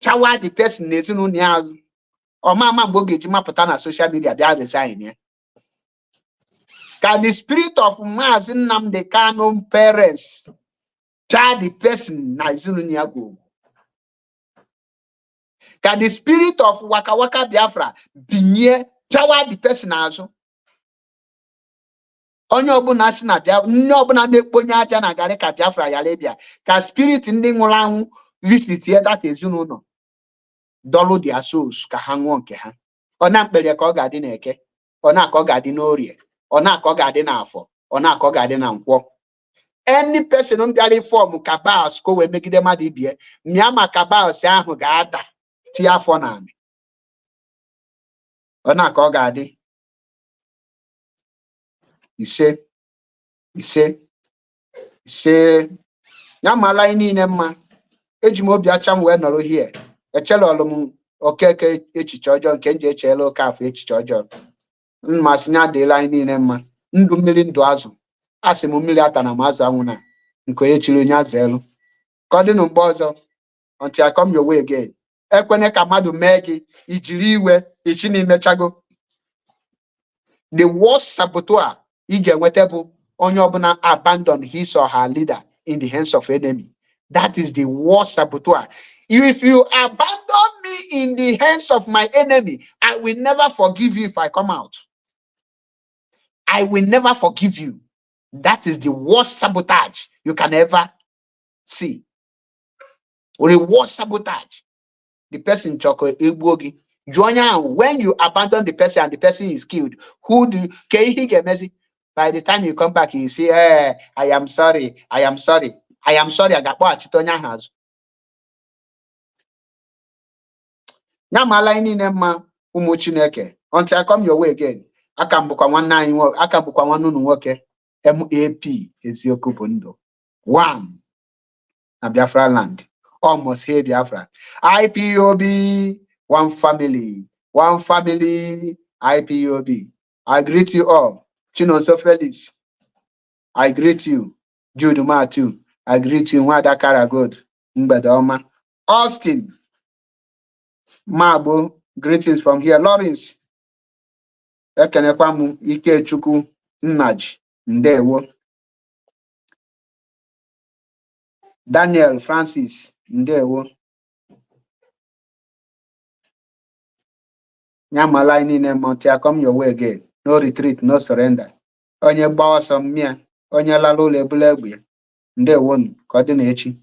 chawa the person n'ezinụlọ ya azụ. Ọmama mgbe ọ ga-eji mapụta na social media bịa resign ya. Ka the spirit of Maazị Nnamdi Kanu parents chaa the person na ezinụlọ ya go. Ka the spirit of Waka Waka Biafra binye chawa the person azụ. Onye ọbụla si na nne ọbụla na-ekponye aja na garị ka Biafra yara ịbịa, ka spirit ndị nwụrụ anwụ visit ya data ezinụlọ, dọlụ their souls ka ha nwụọ nke ha. Ọ na mkpere ka ọ ga-adị n'Eke, ọ na-aka ọ ga-adị n'Orie, ọ na-aka ọ ga-adị n'Afọ, ọ na-aka ọ ga-adị na Nkwọ. Any person bịara fọm kabals ka o wee megide mmadụ ibie, mịa ma kabals ahụ ga-ada tie afọ na amị. Ọ na-aka ọ ga-adị ise ya mala anyị niile mma. Eji m obi acha m wee nọrọ hie, echelọlụ m Okeke echiche ọjọọ nke nji echeela Okafọ echiche ọjọọ. Mmasị ya adịla anyị niile mma. Ndụ mmiri ndụ azụ, asị m mmiri ata na m azụ anwụ na nke onye chiri onye azụ elu. Ka ọ dịnụ mgbe ọzọ, until I come your way again. ekwene ka mmadụ mee gị ijiri iwe ichi na imechago. The worst saboteur ị ga-enweta bụ onye ọbụla abandon his or her leader in the hands of enemy. That is the worst saboteur. If you abandon me in the hands of my enemy, I will never forgive you if I come out. I will never forgive you. That is the worst sabotage you can ever see. Or the worst sabotage. The person choko egbogi. When you abandon the person and the person is killed, who do you? By the time you come back, you say, hey, I am sorry. I am sorry. I am sorry. I got what Chitonya has. Namala ini nema umu Chineke. Until I come your way again. Akambukwa wanunu nwoke. MAP Ezioku Bondo. One. Na Biafra land. Almost here Biafra. IPOB. One family. One family. IPOB. I greet you all. Chinonso Felix. I greet you. Jude Matu. I greet you. Nwada Karagod. Mbedoma. Austin. Mabo. Greetings from here. Lawrence. Ekenekwamu Ikechukwu Nnaji. Ndewo. Daniel Francis. Ndewo. Nyamala inine monte, come your way again. No retreat, no surrender. Onye gbawa some mia. Onye lalo lebule gbe. Ndewo. Kodine echi.